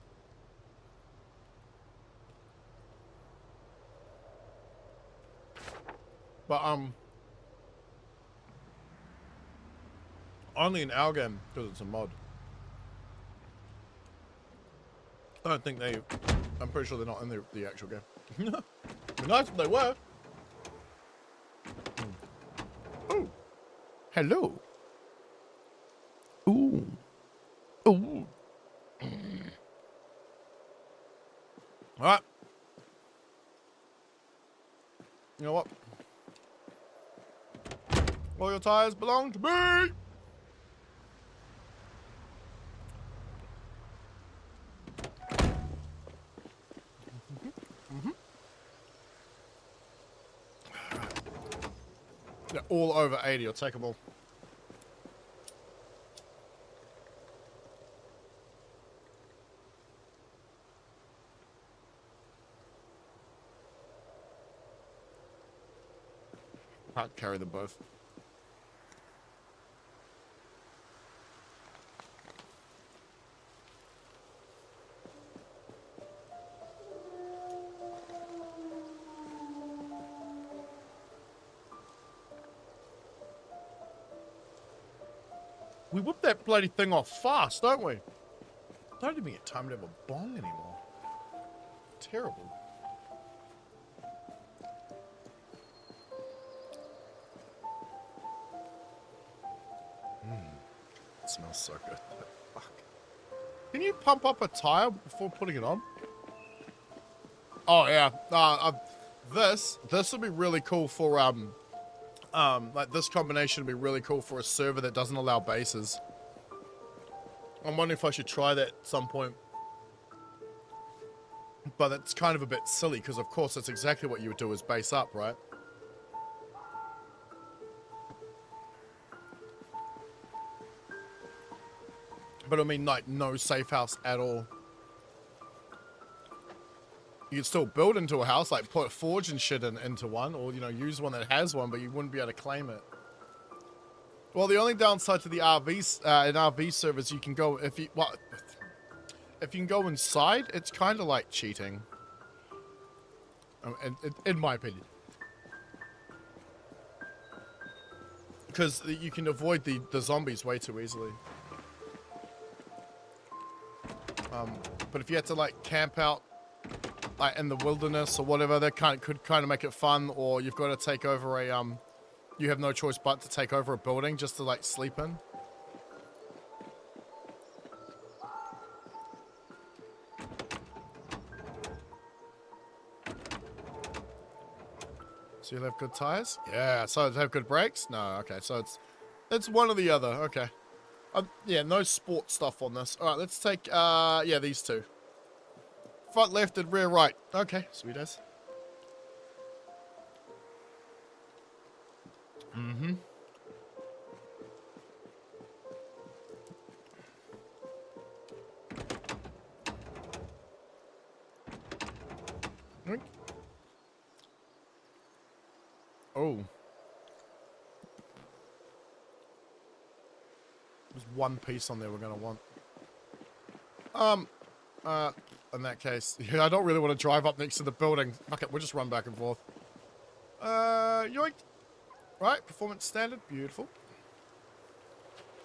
But, only in our game, because it's a mod. I don't think I'm pretty sure they're not in the actual game. Be nice if they were. Oh. Hello. Ooh. Ooh. Alright. You know what? All your tires belong to me! They're all over 80. I'll take them all. Can't carry them both. We whip that bloody thing off fast, don't we? Don't even get time to have a bong anymore. Terrible. It smells so good. Fuck. Can you pump up a tire before putting it on? Oh yeah. This would be really cool for like this combination would be really cool for a server that doesn't allow bases. I'm wondering if I should try that at some point. But it's kind of a bit silly because of course that's exactly what you would do is base up, right? But I mean, like, no safe house at all. You could still build into a house, like put a forge and shit into one, or, you know, use one that has one, but you wouldn't be able to claim it. Well, the only downside to the RVs, in RV servers, you can go, if you can go inside, it's kind of like cheating. In my opinion. Because you can avoid the zombies way too easily. But if you had to like camp out like in the wilderness or whatever, that could kind of make it fun. Or you've got to take over a you have no choice but to take over a building just to like sleep in. So you'll have good tires? Yeah. So it'll have good brakes? No. Okay. So it's one or the other. Okay. Yeah, no sport stuff on this. All right, let's take, yeah, these two. Front left and rear right. Okay, sweet as. Mm-hmm. Oh. There's one piece on there we're going to want. In that case, yeah, I don't really want to drive up next to the building. Fuck it, we'll just run back and forth. Yoink. Right, performance standard, beautiful.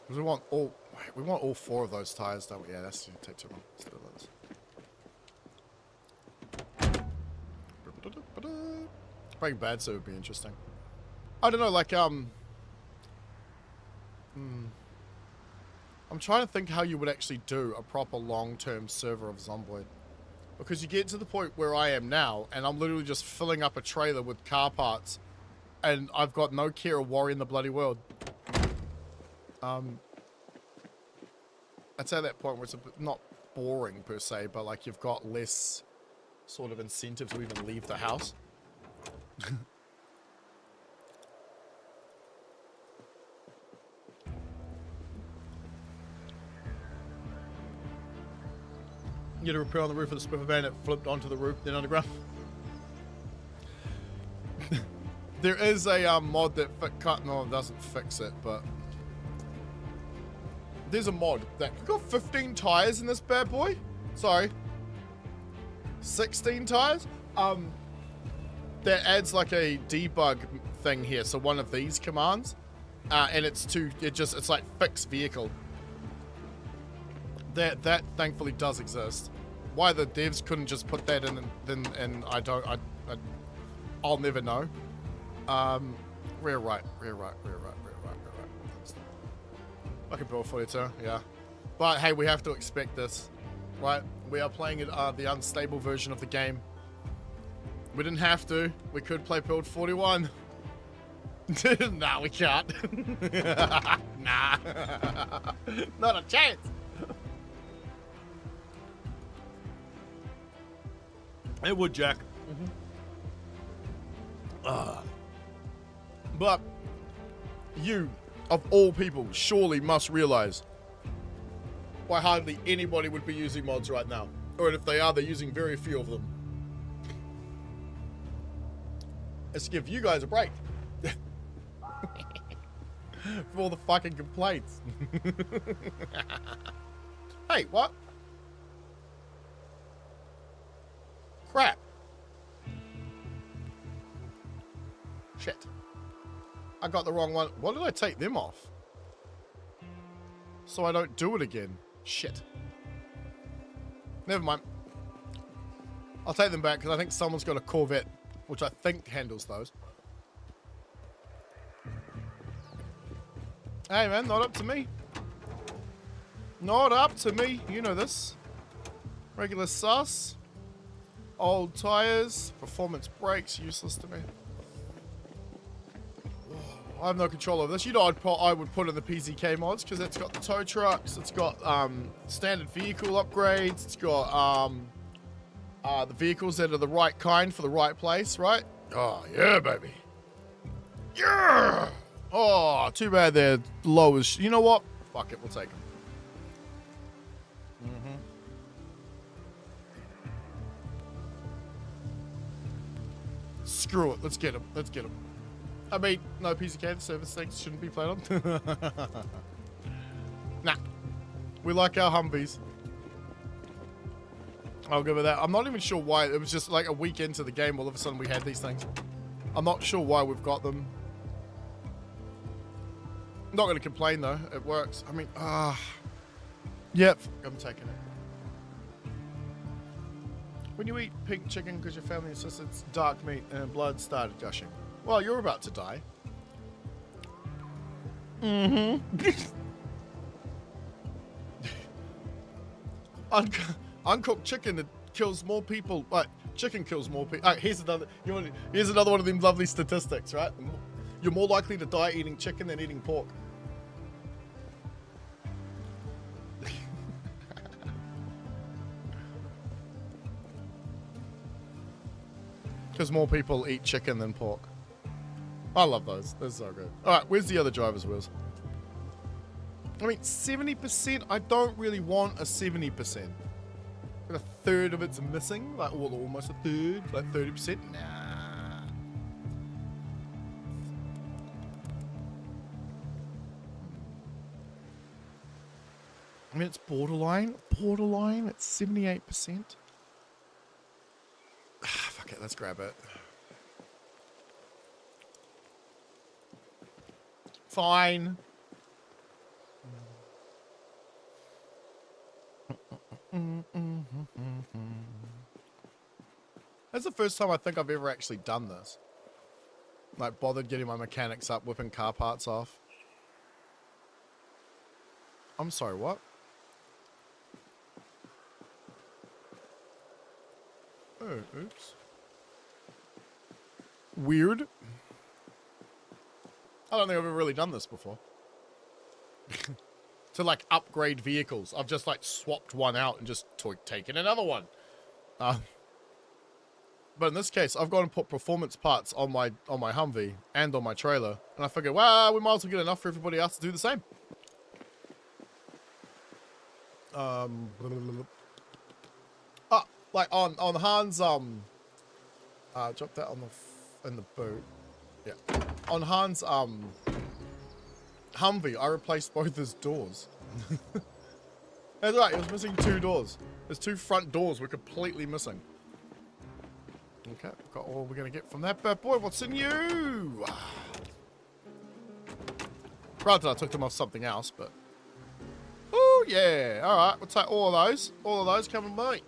Because we want all four of those tires, don't we? Yeah, that's going to take too long. Let's do this. Breaking Bad, so it would be interesting. I don't know, like, I'm trying to think how you would actually do a proper long-term server of Zomboid. Because you get to the point where I am now, and I'm literally just filling up a trailer with car parts, and I've got no care or worry in the bloody world. I'd say at that point where it's a bit, not boring per se, but like you've got less sort of incentive to even leave the house. You had a repair on the roof of the spiffer van, it flipped onto the roof, then underground. There is a mod that no, it doesn't fix it, but there's a mod that we've got 15 tires in this bad boy. Sorry, 16 tires. That adds like a debug thing here. So one of these commands, and it's like fix vehicle. That thankfully does exist. Why the devs couldn't just put that in, and I'll never know. Rear right. I can build 42, yeah. But hey, we have to expect this, right? We are playing it, the unstable version of the game. We didn't have to. We could play build 41. Nah, we can't. Nah. Not a chance. It would, Jack. But you, of all people, surely must realize why hardly anybody would be using mods right now. Or if they are, they're using very few of them. Let's give you guys a break. For all the fucking complaints. Hey, what? Crap. Shit. I got the wrong one. Why did I take them off? So I don't do it again. Shit. Never mind. I'll take them back because I think someone's got a Corvette, which I think handles those. Hey man, not up to me. Not up to me. You know this. Regular sus. Old tires. Performance brakes. Useless to me. I have no control over this. You know, I would put in the PZK mods because it's got the tow trucks. It's got standard vehicle upgrades. It's got the vehicles that are the right kind for the right place, right? Oh, yeah, baby. Yeah! Oh, too bad they're low as... You know what? Fuck it, we'll take them. Screw it, let's get them. Let's get them. I mean, no PZK, the service things shouldn't be played on. Nah. We like our Humvees. I'll give it that. I'm not even sure why. It was just like a week into the game, all of a sudden we had these things. I'm not sure why we've got them. I'm not going to complain though. It works. I mean, yep, I'm taking it. When you eat pink chicken because your family insists it's dark meat and blood started gushing. Well, you're about to die. Uncooked chicken, it kills more people. Chicken kills more people. Here's another. Here's another one of them lovely statistics, right? You're more likely to die eating chicken than eating pork. Because more people eat chicken than pork. I love those. They're so good. Alright, where's the other driver's wheels? I mean, 70%, I don't really want a 70%. But a third of it's missing. Like, well, almost a third. Like 30%. Nah. I mean, it's borderline. Borderline. It's 78%. Fuck it, let's grab it. Fine. That's the first time I think I've ever actually done this. Like, bothered getting my mechanics up, whipping car parts off. I'm sorry, what? Oh, oops. Weird. I don't think I've ever really done this before. To like upgrade vehicles. I've just like swapped one out and just taken another one. But in this case, I've gone and put performance parts on my Humvee and on my trailer. And I figured, well, we might as well get enough for everybody else to do the same. Like on Han's drop that on in the boot. Yeah. On Han's Humvee, I replaced both his doors. That's right, it was missing 2 doors. There's 2 front doors were completely missing. Okay, got all we're gonna get from that bad boy. What's in you? Granted, I took them off something else, but oh yeah. Alright, we'll take all of those. All of those come with me.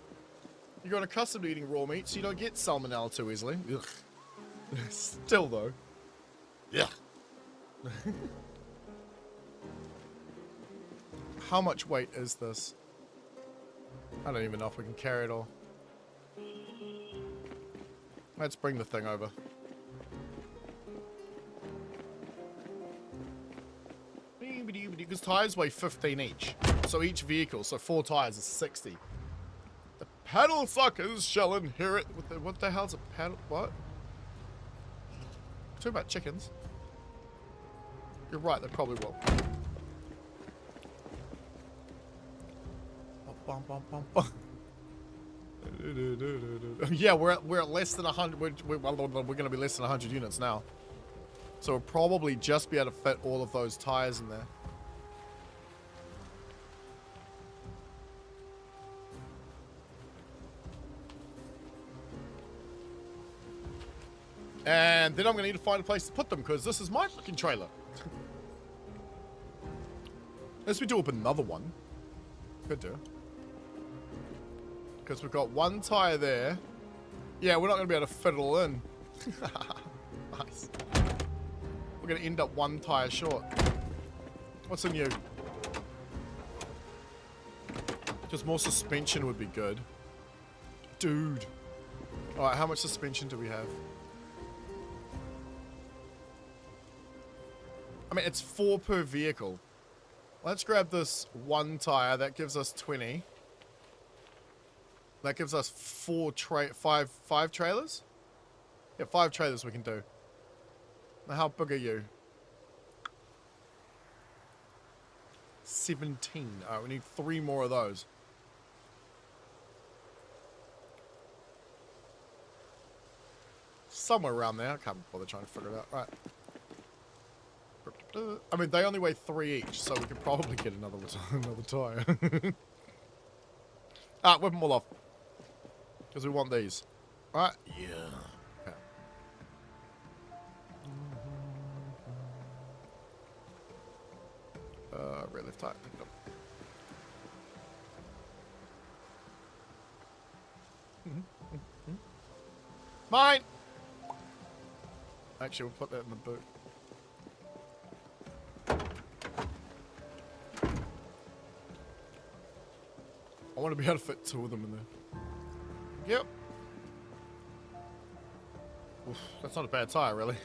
You got accustomed to eating raw meat, so you don't get salmonella too easily. Ugh. Still though. Yeah. How much weight is this? I don't even know if we can carry it all. Let's bring the thing over. Because tires weigh 15 each. So each vehicle, so 4 tires is 60. The paddle fuckers shall inherit with the, what the hell's a paddle? What? Talking about chickens. You're right, they probably will. Yeah, we're at less than 100. We're going to be less than 100 units now. So we'll probably just be able to fit all of those tires in there. And then I'm going to need to find a place to put them because this is my fucking trailer. Unless we do up another one. Could do. Because we've got one tire there. Yeah, we're not going to be able to fit it all in. Nice. We're going to end up one tire short. What's in you? Just more suspension would be good. Dude. Alright, how much suspension do we have? I mean, it's 4 per vehicle. Let's grab this one tire. That gives us 20. That gives us five trailers? Yeah, 5 trailers we can do. Now, how big are you? 17. Alright, we need 3 more of those. Somewhere around there. I can't bother trying to figure it out. Right. I mean, they only weigh 3 each, so we could probably get another tire. Whip them all off. Because we want these. Alright? Yeah. Okay. Right left tire. Pick it up. Mine! Actually, we'll put that in the boot. I want to be able to fit 2 of them in there. Yep. Oof, that's not a bad tire, really.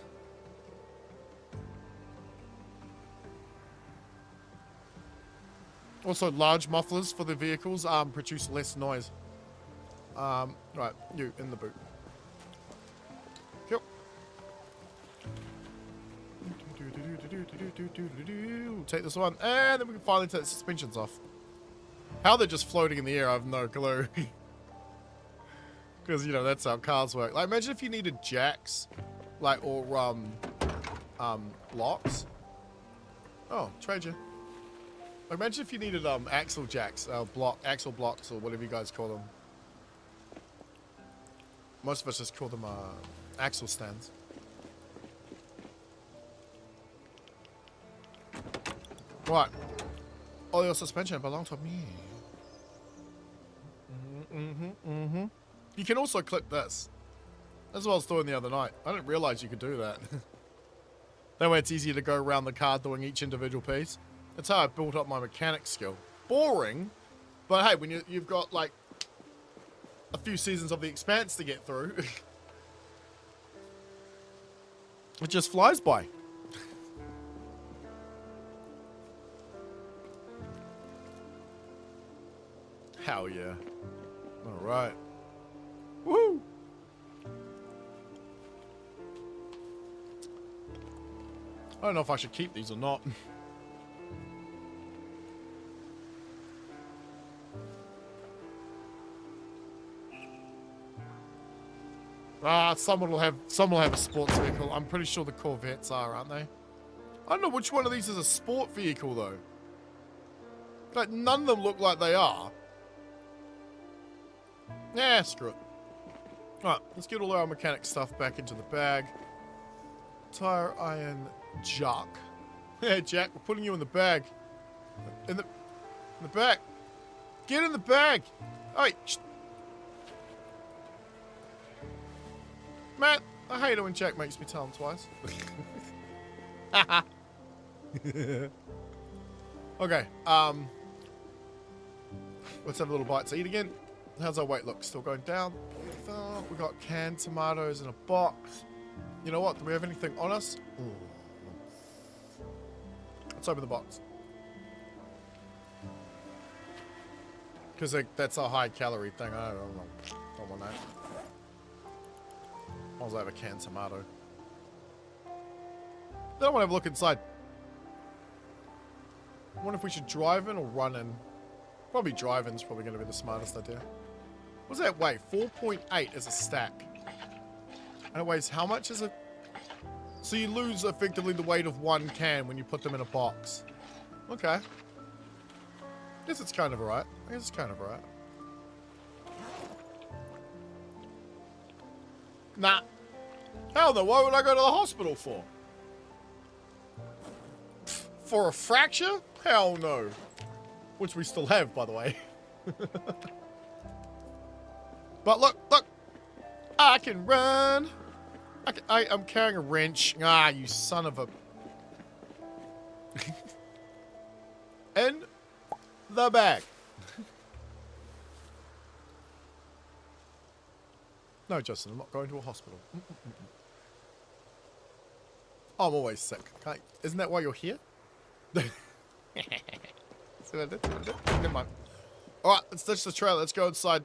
Also, large mufflers for the vehicles produce less noise. Right, you in the boot. Yep. Take this one, and then we can finally take the suspensions off. How they're just floating in the air, I have no clue. Because, you know, that's how cars work. Like, imagine if you needed jacks, like, or, blocks. Oh, trade you. Like, imagine if you needed, axle jacks, axle blocks, or whatever you guys call them. Most of us just call them, axle stands. Right. All your suspension belong to me. You can also clip this. That's what I was doing the other night. I didn't realize you could do that. That way it's easier to go around the car doing each individual piece. That's how I built up my mechanic skill. Boring, but hey, when you've got like a few seasons of The Expanse to get through, it just flies by. Hell yeah. Alright. Woo! I don't know if I should keep these or not. Someone will have a sports vehicle. I'm pretty sure the Corvettes are, aren't they? I don't know which one of these is a sport vehicle though. Like none of them look like they are. Yeah, screw it. Alright, let's get all our mechanic stuff back into the bag. Tire iron Jack. Yeah, Jack, we're putting you in the bag. In the bag. Get in the bag. Hey, Matt, I hate it when Jack makes me tell him twice. Okay, let's have a little bite to eat again. How's our weight look? Still going down. We got canned tomatoes in a box. You know what? Do we have anything on us? Ooh. Let's open the box. Because that's a high calorie thing. I don't know. Don't want that. As long as I have a canned tomato. Then I want to have a look inside. I wonder if we should drive in or run in. Probably drive in is probably going to be the smartest idea. What's that weigh? 4.8 is a stack. And it weighs how much as a So you lose effectively the weight of one can when you put them in a box. Okay. Guess it's kind of alright. I guess it's kind of alright. Nah. Hell no, what would I go to the hospital for? For a fracture? Hell no. Which we still have, by the way. But look, look. I can run. I'm carrying a wrench. Ah, you son of a... In the bag. No, Justin, I'm not going to a hospital. I'm always sick. Isn't that why you're here? Never mind. Alright, let's ditch the trailer. Let's go inside.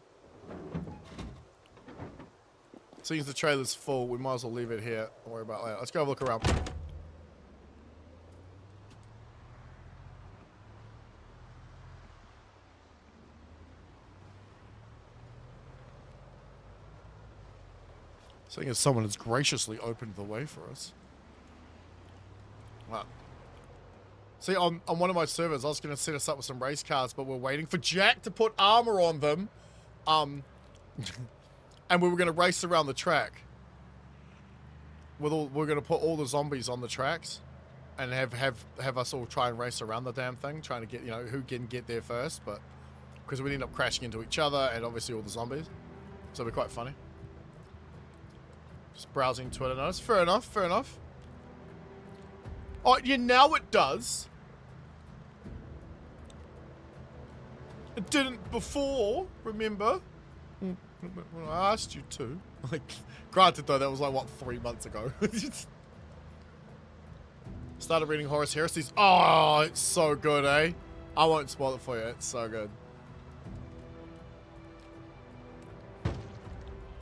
Seems the trailer's full, we might as well leave it here. Don't worry about that. Let's go have a look around. Seeing as someone has graciously opened the way for us. Wow. See, on one of my servers, I was going to set us up with some race cars, but we're waiting for Jack to put armor on them. And we were going to race around the track. We're going to put all the zombies on the tracks. And have us all try and race around the damn thing. Trying to get, you know, who can get there first. But because we'd end up crashing into each other and obviously all the zombies. So it'll be quite funny. Just browsing Twitter notes. Fair enough, fair enough. Oh, yeah, now it does. It didn't before, remember? When I asked you to. Like, granted though, that was like, what, 3 months ago? Started reading Horus Heresies. Oh, it's so good, eh? I won't spoil it for you, it's so good.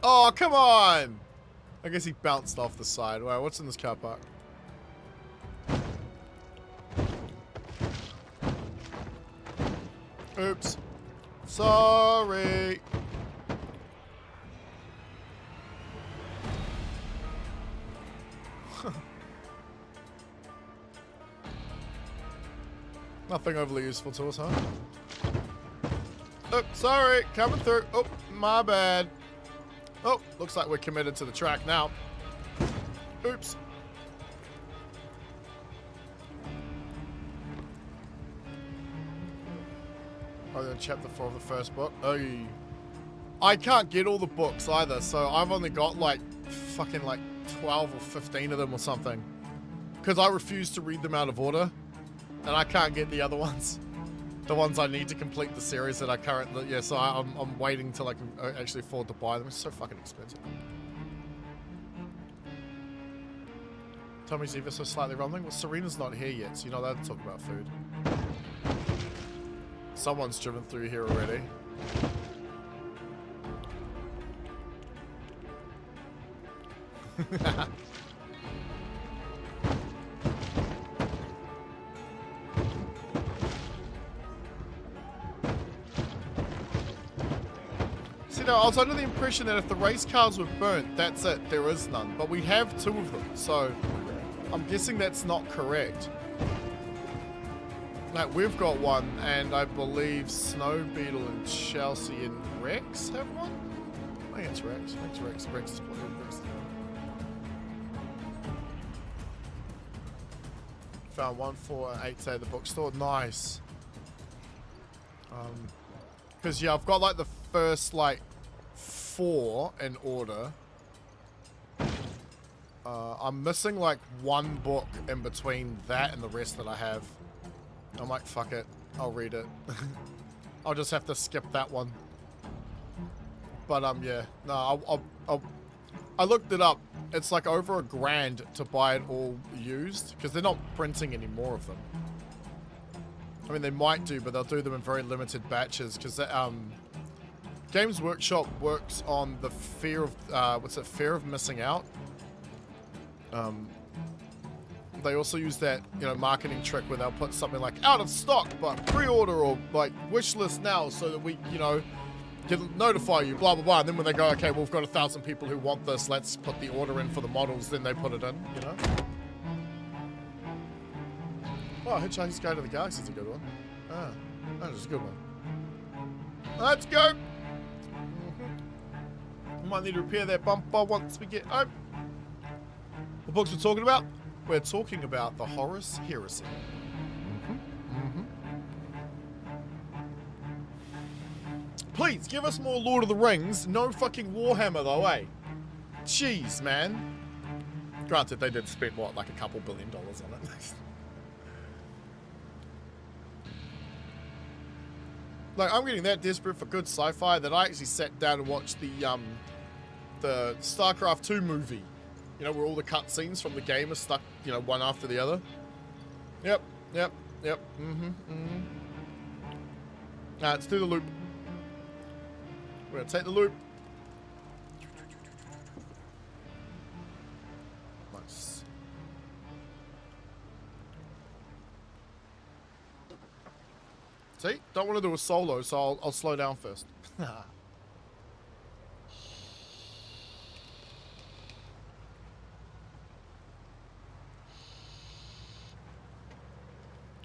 Oh, come on! I guess he bounced off the side. Wow, what's in this car park? Oops. Sorry. Nothing overly useful to us, huh? Oh, sorry. Coming through. Oh, my bad. Oh, looks like we're committed to the track now. Oops. Oh, then chapter 4 of the first book. Oh, I can't get all the books either, so I've only got like fucking like 12 or 15 of them or something. Because I refuse to read them out of order. And I can't get the other ones. The ones I need to complete the series that I currently... Yeah, so I'm waiting till I can actually afford to buy them. It's so fucking expensive. Tommy's ever so slightly rumbling. Well, Serena's not here yet, so you're not allowed to talk about food. Someone's driven through here already. See, no, I was under the impression that if the race cars were burnt, that's it. There is none. But we have 2 of them, so I'm guessing that's not correct. Like, we've got one, and I believe Snow Beetle and Chelsea and Rex have one? I think it's Rex. I think it's Rex. Rex is probably Rex. Found 1, 4, and 8 at the bookstore. Nice. Because, yeah, I've got, like, the first, like, 4 in order. I'm missing, like, 1 book in between that and the rest that I have. I'm like, fuck it. I'll read it. I'll just have to skip that one. But, yeah. No, I looked it up. It's like over $1,000 to buy it all used. Because they're not printing any more of them. I mean, they might do, but they'll do them in very limited batches. Because, Games Workshop works on the fear of, fear of missing out. They also use that, you know, marketing trick where they'll put something like out of stock, but pre-order or like wish list now so that we, you know, can notify you, blah, blah, blah. And then when they go, okay, well, we've got 1,000 people who want this, let's put the order in for the models, then they put it in, you know? Oh, Hitchhiker's Guide to the Galaxy is a good one. Ah, that is a good one. Let's go! Might need to repair that bumper once we get home. The books we're talking about? We're talking about the Horus Heresy. Please, give us more Lord of the Rings. No fucking Warhammer though, eh? Jeez, man. Granted, they did spend, what, like a couple $1 billion on it. Like, I'm getting that desperate for good sci-fi that I actually sat down and watched the StarCraft 2 movie. You know, where all the cutscenes from the game are stuck, you know, one after the other. Yep. Let's do the loop. We're gonna take the loop. Nice. See? Don't want to do a solo, so I'll slow down first.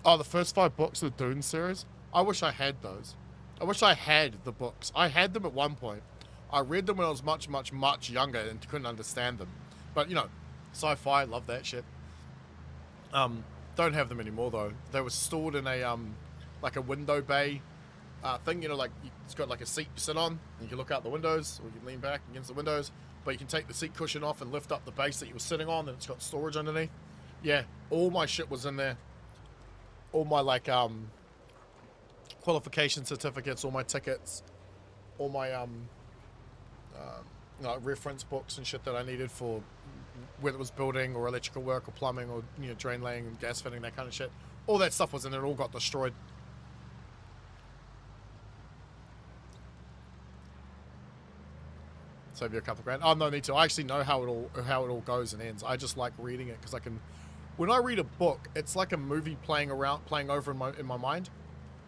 Oh, the first 5 books of the Dune series? I wish I had those. I wish I had the books. I had them at one point. I read them when I was much younger and couldn't understand them. But, you know, sci-fi, love that shit. Don't have them anymore, though. They were stored in a, like a window bay thing, you know, like, it's got like a seat you sit on, and you can look out the windows, or you can lean back against the windows, but you can take the seat cushion off and lift up the base that you were sitting on, and it's got storage underneath. Yeah, all my shit was in there. All my, like, qualification certificates, all my tickets, all my, you know, reference books and shit that I needed for whether it was building or electrical work or plumbing or, you know, drain laying and gas fitting, that kind of shit. All that stuff was in there, it all got destroyed. Save you a couple grand. Oh, no need to. I actually know how it all goes and ends. I just like reading it because I can. When I read a book, it's like a movie playing over in my mind.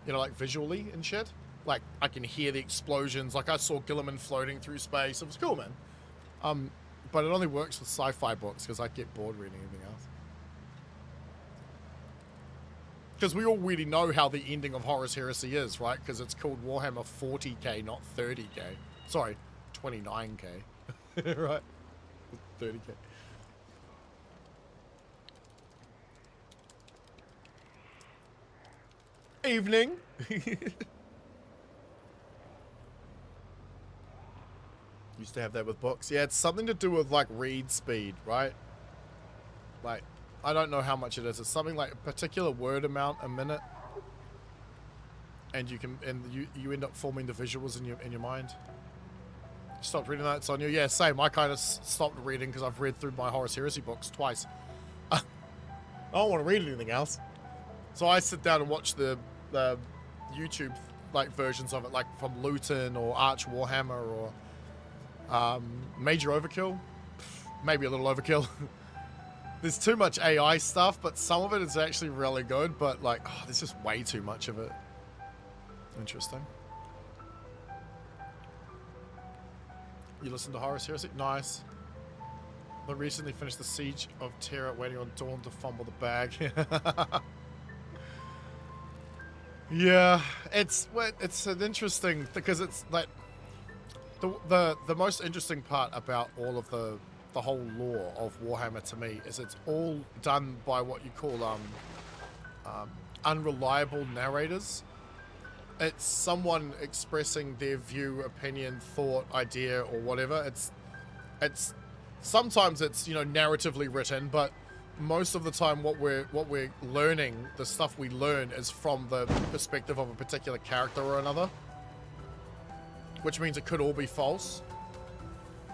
You know, like visually and shit. Like I can hear the explosions. Like I saw Gilliman floating through space. It was cool, man. But it only works with sci-fi books because I get bored reading anything else. Because we already know how the ending of Horus Heresy is, right? Because it's called Warhammer 40k, not 30k. Sorry, 29k. Right? 30k. Evening. Used to have that with books. Yeah, it's something to do with like read speed, right? Like, I don't know how much it is. It's something like a particular word amount a minute, and you end up forming the visuals in your mind. Stopped reading that, it's on you. Yeah, same. I kind of stopped reading because I've read through my Horus Heresy books twice. I don't want to read anything else, so I sit down and watch the YouTube like versions of it, like from Luton or Arch Warhammer or Major Overkill. Maybe a little overkill. There's too much AI stuff, but some of it is actually really good. But like, oh, there's just way too much of it. Interesting. You listen to Horus Heresy? Nice. I recently finished the Siege of Terra, waiting on Dawn to fumble the bag. Yeah, it's an interesting, because it's like the most interesting part about all of the whole lore of Warhammer to me is it's all done by what you call unreliable narrators. It's someone expressing their view, opinion, thought, idea, or whatever. It's sometimes it's, you know, narratively written, but most of the time what we're learning, the stuff we learn, is from the perspective of a particular character or another, which means it could all be false.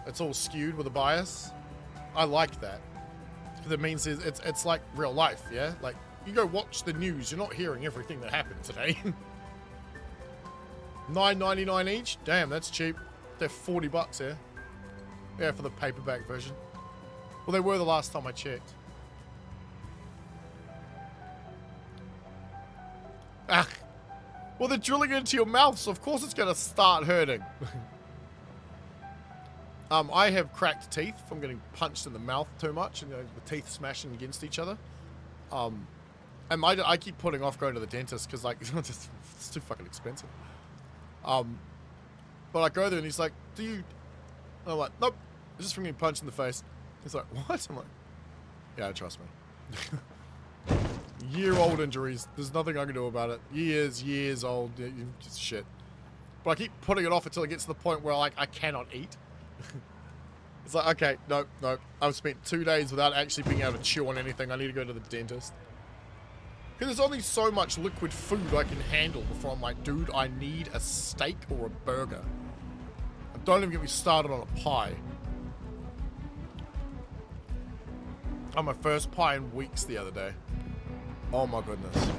It's all skewed with a bias. I like that because it means it's like real life. Yeah, like you go watch the news, you're not hearing everything that happened today. $9.99 each. Damn, that's cheap. They're $40 here. Yeah, for the paperback version. Well, they were the last time I checked. Ah. Well, they're drilling into your mouth, so of course it's going to start hurting. I have cracked teeth from getting punched in the mouth too much, and, you know, the teeth smashing against each other. And I keep putting off going to the dentist because, like, it's too fucking expensive. But I go there and he's like, do you... And I'm like, nope. It's just ringing me a punch in the face. He's like, what? I'm like, yeah, trust me. Year-old injuries. There's nothing I can do about it. Years old. Just shit. But I keep putting it off until it gets to the point where, like, I cannot eat. It's like, okay, nope. I've spent 2 days without actually being able to chew on anything. I need to go to the dentist. Because there's only so much liquid food I can handle before I'm like, dude, I need a steak or a burger. And don't even get me started on a pie. I had my first pie in weeks the other day. Oh my goodness.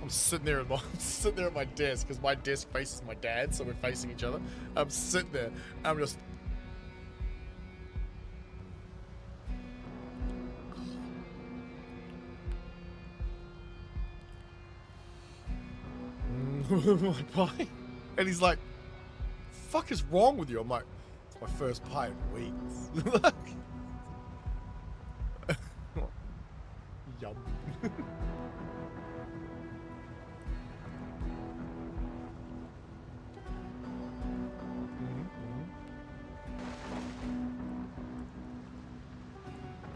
I'm sitting there at my desk because my desk faces my dad, so we're facing each other. I'm sitting there. I'm just... my pie. And he's like, fuck is wrong with you? I'm like, it's my first pie in weeks. Yum.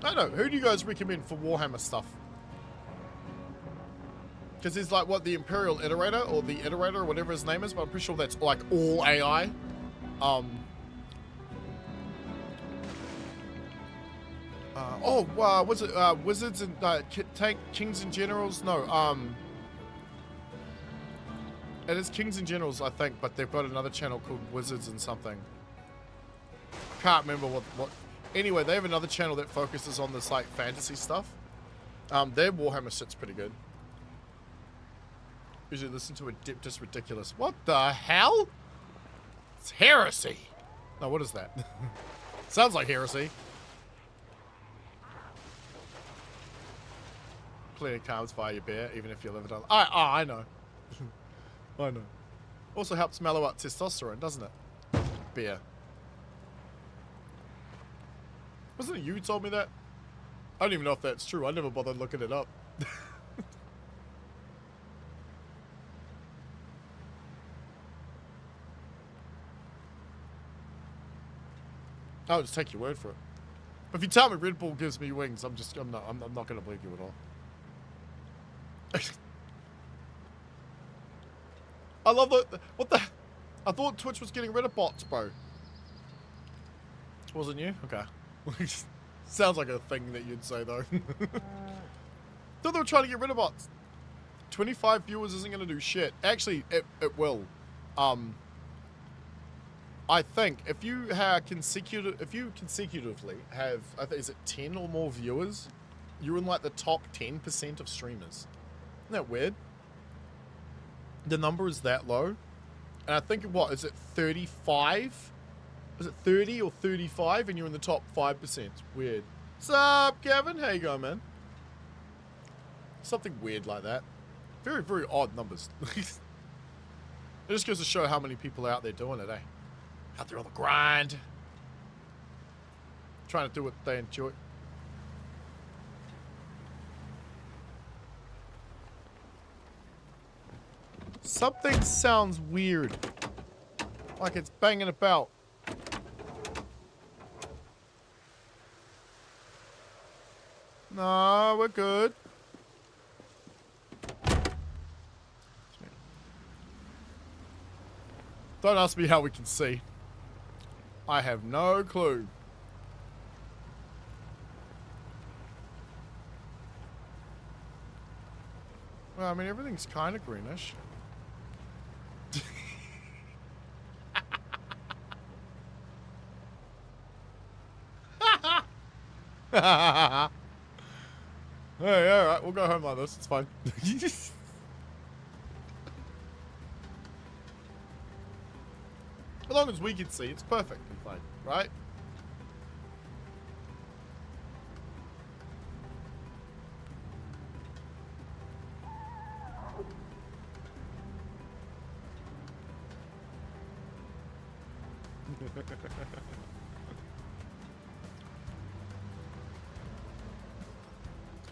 I don't know, who do you guys recommend for Warhammer stuff? Because there's like, what, the Imperial Iterator, or the Iterator, or whatever his name is, but I'm pretty sure that's like all AI. Was it Wizards and Kings and Generals? No, it is Kings and Generals, I think, but they've got another channel called Wizards and something. Can't remember what. Anyway, they have another channel that focuses on this like fantasy stuff. Their Warhammer shit's pretty good. Usually listen to Adeptus Ridiculous. What the hell? It's heresy. No, what is that? Sounds like heresy. Plenty of carbs via your beer, even if you live it on. I know. I know. Also helps mellow out testosterone, doesn't it? Beer. Wasn't it you who told me that? I don't even know if that's true. I never bothered looking it up. I'll just take your word for it. But if you tell me Red Bull gives me wings, I'm not gonna believe you at all. I love the what the. I thought Twitch was getting rid of bots, bro. Wasn't you? Okay. Sounds like a thing that you'd say though. Thought they were trying to get rid of bots. 25 viewers isn't gonna do shit. Actually, it will. I think if you have consecutively have, I think, is it 10 or more viewers, you're in like the top 10% of streamers. Isn't that weird? The number is that low. And I think, what, is it 35? Is it 30 or 35 and you're in the top 5%? Weird. What's up, Gavin? How you going, man? Something weird like that. Very, very odd numbers. It just goes to show how many people are out there doing it, eh? Out there on the grind. Trying to do what they enjoy. Something sounds weird. Like it's banging about. No, we're good. Don't ask me how we can see. I have no clue. Well, I mean, everything's kind of greenish. Hey, alright, we'll go home like this. It's fine. As long as we can see, it's perfect and fine, right?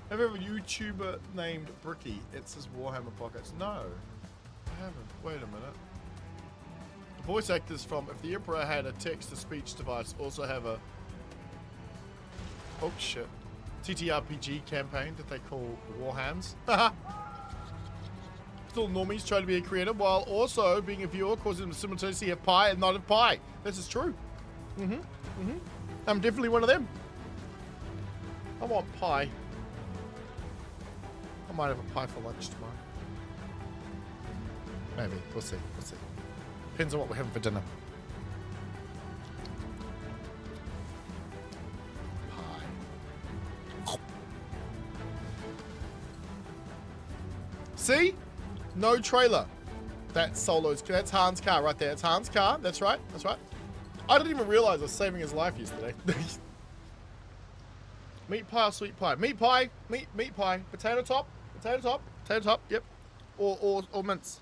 Have you ever a YouTuber named Bricky? It says Warhammer Pockets. No, I haven't. Wait a minute. The voice actors from If the Emperor had a text-to-speech device also have a... Oh shit. TTRPG campaign that they call Warhams. Haha. Still normies try to be a creator while also being a viewer, causing them to simultaneously have pie and not have pie. This is true. I'm definitely one of them. I want pie. I might have a pie for lunch tomorrow. Maybe. We'll see. We'll see. Depends on what we're having for dinner. Pie. See? No trailer. That's Solo's. That's Han's car right there. It's Han's car. That's right. That's right. I didn't even realize I was saving his life yesterday. Meat pie or sweet pie? Meat pie. Meat pie. Potato top. Potato top. Potato top. Yep. Or mince.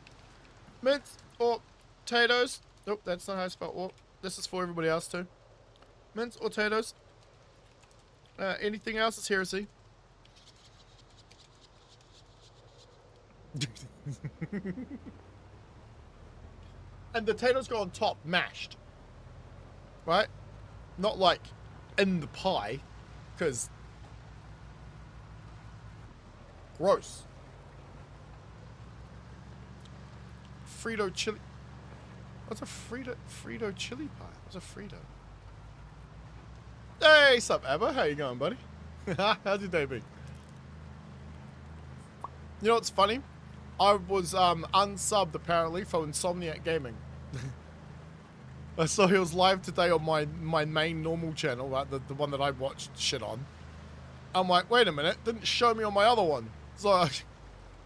Mince or potatoes. Nope, that's not how I spell. Or this is for everybody else too. Mince or potatoes. Anything else is heresy. And the potatoes go on top, mashed. Right? Not like in the pie, because gross. Frito chili. What's a Frito chili pie? What's a Frito? Hey, sup, Abba? How you going, buddy? How's your day been? You know what's funny? I was unsubbed apparently for Insomniac Gaming. I saw he was live today on my main normal channel, right? The one that I watched shit on. I'm like, wait a minute, didn't show me on my other one. So I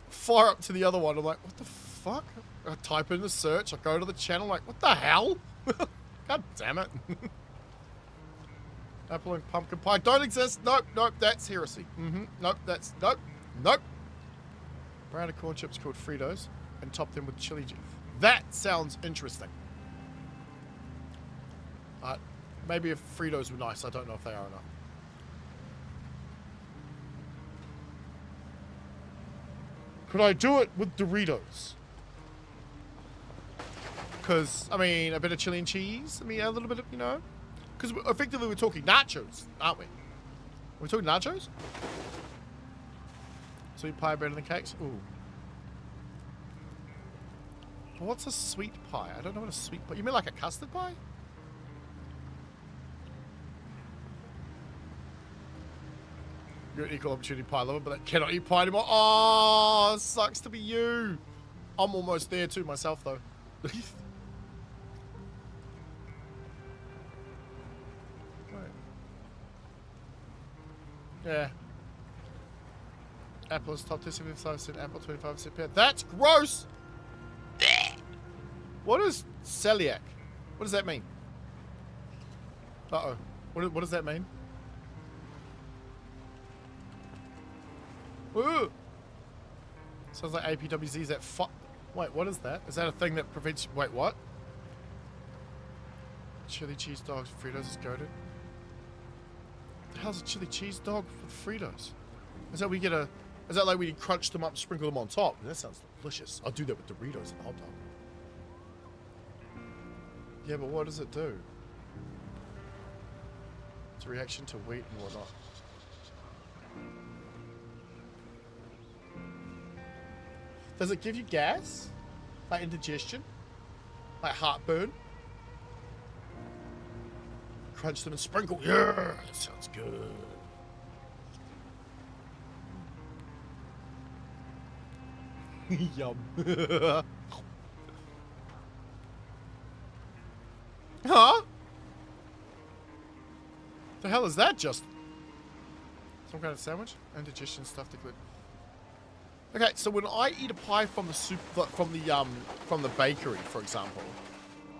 fire up to the other one. I'm like, what the fuck? I type in the search. I go to the channel. Like, what the hell? God damn it. Apple and pumpkin pie don't exist. Nope, nope, that's heresy. Nope, that's nope. Brand of corn chips called Fritos and top them with chili juice. That sounds interesting. Maybe if Fritos were nice, I don't know if they are or not. Could I do it with Doritos? Because, I mean, a bit of chili and cheese. I mean, a little bit of, you know. Because effectively we're talking nachos, aren't we? We're talking nachos? Sweet pie better than cakes? Ooh. What's a sweet pie? I don't know what a sweet pie... You mean like a custard pie? You're an equal opportunity pie lover, but I cannot eat pie anymore. Oh, sucks to be you. I'm almost there too myself, though. Yeah. Apple is top 75%, Apple 25% pear. That's gross! What is celiac? What does that mean? Uh-oh. What does that mean? Ooh! Sounds like APWZ. Is that Wait, what is that? Is that a thing that prevents... Wait, what? Chili cheese dogs, Fritos is goated. How's a chili cheese dog with Fritos? Is that we get a... Is that like we crunch them up, sprinkle them on top? That sounds delicious. I'll do that with Doritos and hot dog. Yeah, but what does it do? It's a reaction to wheat and whatnot. Does it give you gas? Like indigestion? Like heartburn? Crunch them and sprinkle. Yeah, that sounds good. Yum. Huh? The hell is that just? Some kind of sandwich? Indigestion stuff to clip. Okay, so when I eat a pie from the from the bakery, for example,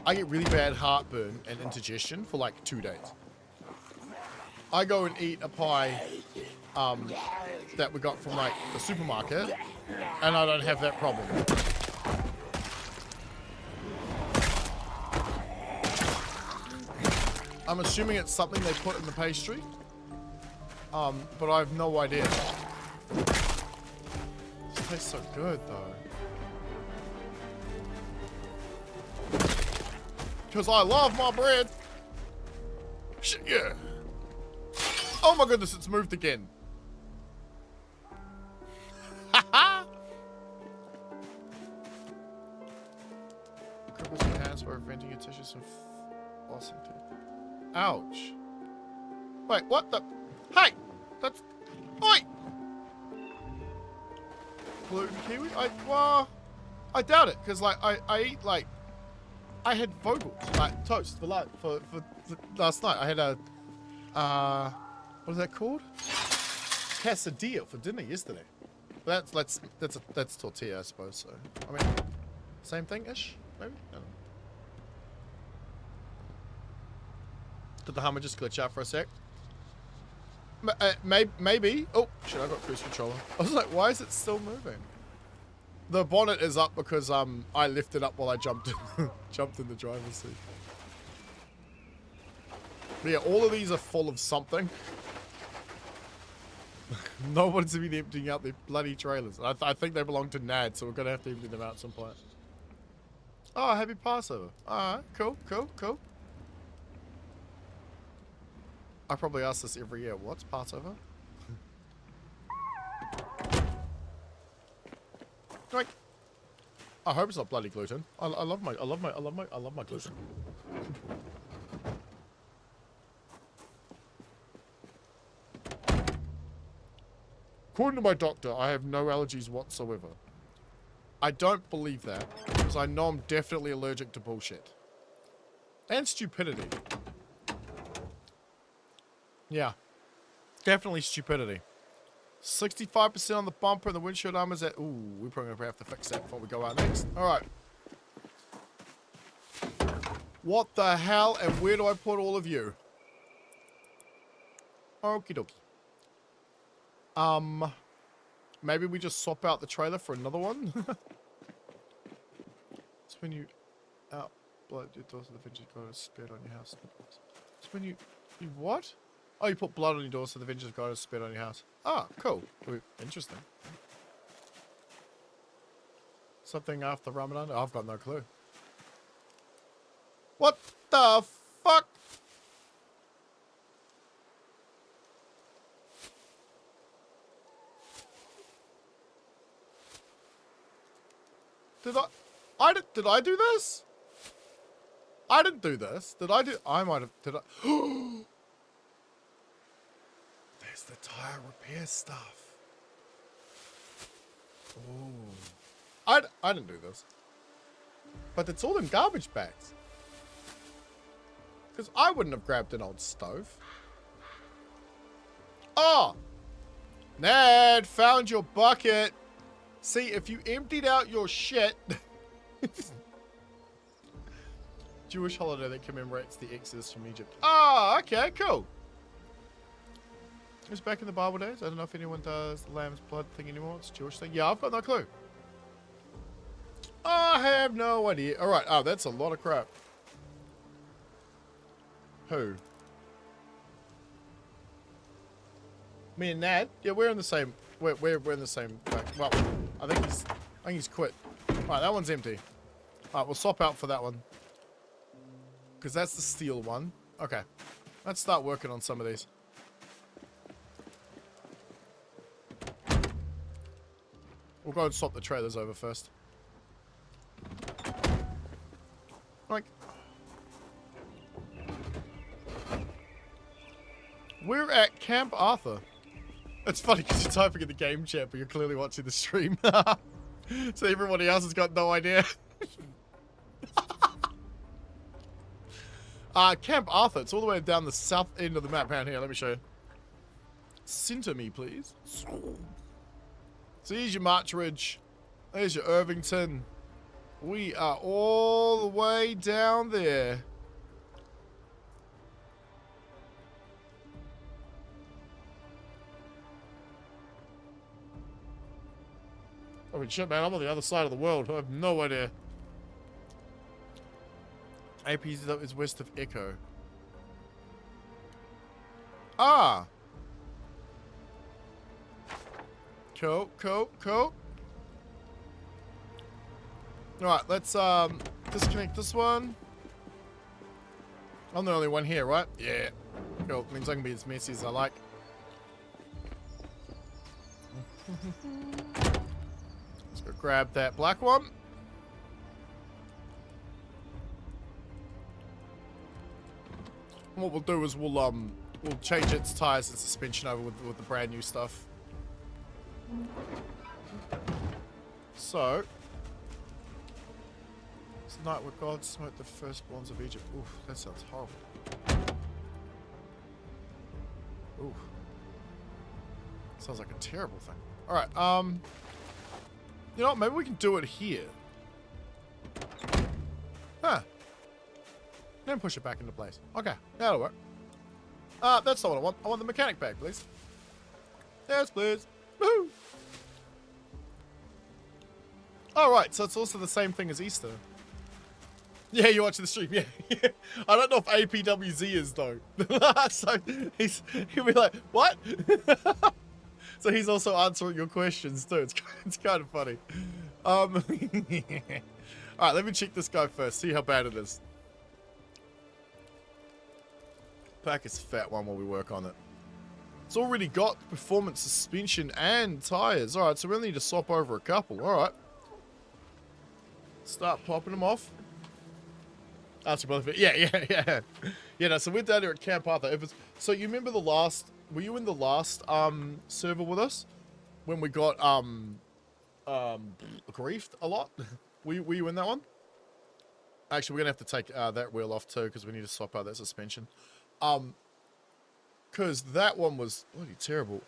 I get really bad heartburn and indigestion for like 2 days. I go and eat a pie that we got from like the supermarket, and I don't have that problem. I'm assuming it's something they put in the pastry, but I have no idea. tastes so good, though. Because I love my bread. Shit, yeah. Oh my goodness, it's moved again. Haha! Cripples your hands by preventing your tissues from flossing teeth. Ouch. Wait, what the? Hey! That's... Oi! Gluten kiwi? I doubt it, because, like, I eat, like... I had vogels, like, toast for last night. I had a... what is that called? Quesadilla for dinner yesterday. That's tortilla, I suppose, so... I mean, same thing-ish, maybe? I don't know. Did the Hummer just glitch out for a sec? Maybe. Oh, shit, I got cruise controller. I was like, why is it still moving? The bonnet is up because I lifted up while I jumped in, jumped in the driver's seat. But yeah, all of these are full of something. Nobody's been emptying out their bloody trailers. I think they belong to Nad, so we're gonna have to empty them out at some point. Oh, happy Passover. Alright, cool. I probably ask this every year. What's Passover? Like, I hope it's not bloody gluten. I love my gluten. According to my doctor, I have no allergies whatsoever. I don't believe that, because I know I'm definitely allergic to bullshit. And stupidity. Yeah. Definitely stupidity. 65% on the bumper and the windshield armor's at... Ooh, we're probably going to have to fix that before we go out next. Alright. What the hell and where do I put all of you? Okie dokie. Maybe we just swap out the trailer for another one? It's when you... out blood your doors of the vintage got a spared on your house. It's when you... You what? Oh, you put blood on your door so the vengeance god is spit on your house. Ah, cool. Ooh, interesting. Something after Ramadan? Oh, I've got no clue. What the fuck? Did I do this? I didn't do this. Did I do... I might have... Did I... There's the tire repair stuff. Ooh. I didn't do this. But it's all in garbage bags. Because I wouldn't have grabbed an old stove. Oh! Ned, found your bucket. See, if you emptied out your shit... Jewish holiday that commemorates the Exodus from Egypt. Ah, okay, cool. It was back in the Bible days. I don't know if anyone does the lamb's blood thing anymore. It's a Jewish thing. Yeah, I've got no clue. I have no idea. Alright, oh, that's a lot of crap. Who? Me and Nad? Yeah, we're in the same... We're in the same... Well, I think he's quit. Alright, that one's empty. Alright, we'll swap out for that one. Because that's the steel one. Okay. Let's start working on some of these. We'll go and swap the trailers over first. Like... We're at Camp Arthur. It's funny because you're typing in the game chat, but you're clearly watching the stream. So everybody else has got no idea. Camp Arthur. It's all the way down the south end of the map. Down here, let me show you. Center me, please. So here's your March Ridge. There's your Irvington. We are all the way down there. I mean, shit, man, I'm on the other side of the world. I have no idea. AP is west of Echo. Ah! Cool, cool, cool. Alright, let's disconnect this one. I'm the only one here, right? Yeah. Cool. Means I can be as messy as I like. Let's go grab that black one. And what we'll do is we'll change its tires and suspension over with the brand new stuff. So, it's the night where God smote the firstborns of Egypt. Oof, that sounds horrible. Oof. Sounds like a terrible thing. Alright, you know what, maybe we can do it here. Huh. Then push it back into place. Okay, that'll work. That's not what I want. I want the mechanic bag, please. Yes, please. Woohoo! Alright, so it's also the same thing as Easter. Yeah, you're watching the stream, yeah. I don't know if APWZ is, though. So, he'll be like, what? So he's also answering your questions, too. It's kind of funny. Alright, let me check this guy first, see how bad it is. Pack is fat one while we work on it. It's already got performance suspension and tires. Alright, so we only need to swap over a couple. Alright. Start popping them off. That's your brother. Yeah. Yeah, no, so we're down here at Camp Arthur. So you remember the last... Were you in the last server with us? When we got griefed a lot? Were you in that one? Actually, we're going to have to take that wheel off too, because we need to swap out that suspension. Because that one was bloody terrible.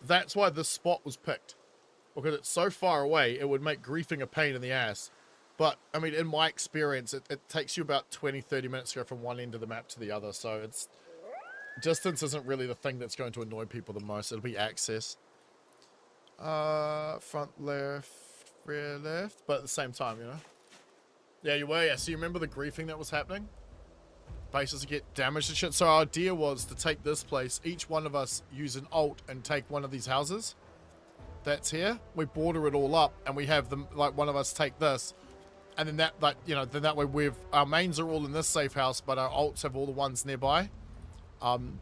That's why this spot was picked. Because it's so far away, it would make griefing a pain in the ass. But, I mean, in my experience, it takes you about 20-30 minutes to go from one end of the map to the other. So it's... Distance isn't really the thing that's going to annoy people the most. It'll be access. Front left, rear left. But at the same time, you know. Yeah, you were, yeah. So you remember the griefing that was happening? Bases get damaged and shit. So our idea was to take this place. Each one of us use an alt and take one of these houses. That's here. We border it all up and we have them, like one of us take this. And then that, like, you know, then that way our mains are all in this safe house, but our alts have all the ones nearby.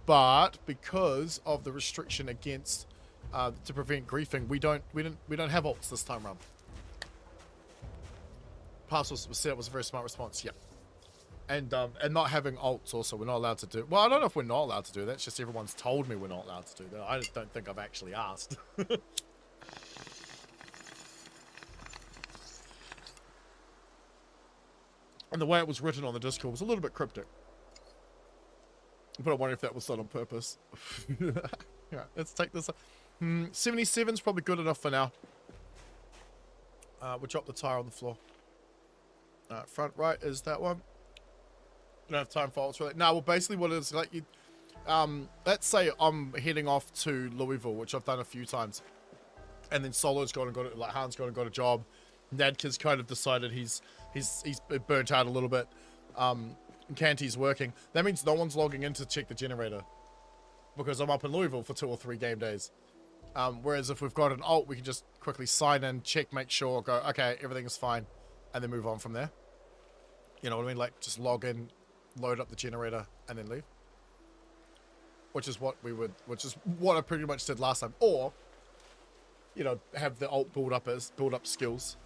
But because of the restriction against to prevent griefing, we don't have alts this time around. Pass was said it was a very smart response. Yeah, and not having alts also, we're not allowed to do. Well, I don't know if we're not allowed to do that. It's just everyone's told me we're not allowed to do that. I just don't think I've actually asked. And the way it was written on the Discord was a little bit cryptic. But I wonder if that was done on purpose. Yeah, let's take this. 77's probably good enough for now. We'll drop the tire on the floor. Front right is that one. Don't have time for ultra. No, well, basically what it is, like, you, let's say I'm heading off to Louisville, which I've done a few times. And then Solo's gone and got it, like, Han's gone and got a job. Nadka's kind of decided he's burnt out a little bit. Canty's working. That means no one's logging in to check the generator. Because I'm up in Louisville for 2 or 3 game days. Whereas if we've got an alt, we can just quickly sign in, check, make sure, go, okay, everything's fine. And then move on from there. You know what I mean? Like, just log in, load up the generator, and then leave. Which is what I pretty much did last time. Or, you know, have the alt build up skills.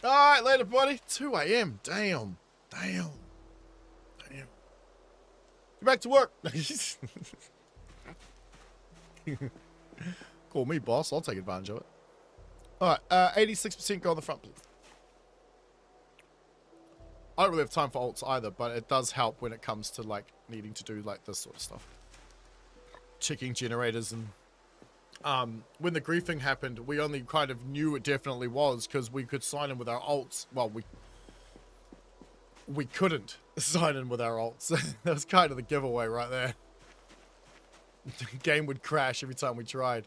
Alright, later, buddy. 2 AM. Damn. Get back to work. Call me, boss. I'll take advantage of it. Alright, 86% go on the front, please. I don't really have time for alts either, but it does help when it comes to, like, needing to do, like, this sort of stuff. Checking generators and... when the griefing happened, we only kind of knew it definitely was because we could sign in with our alts. Well, we couldn't sign in with our alts. That was kind of the giveaway right there. The game would crash every time we tried.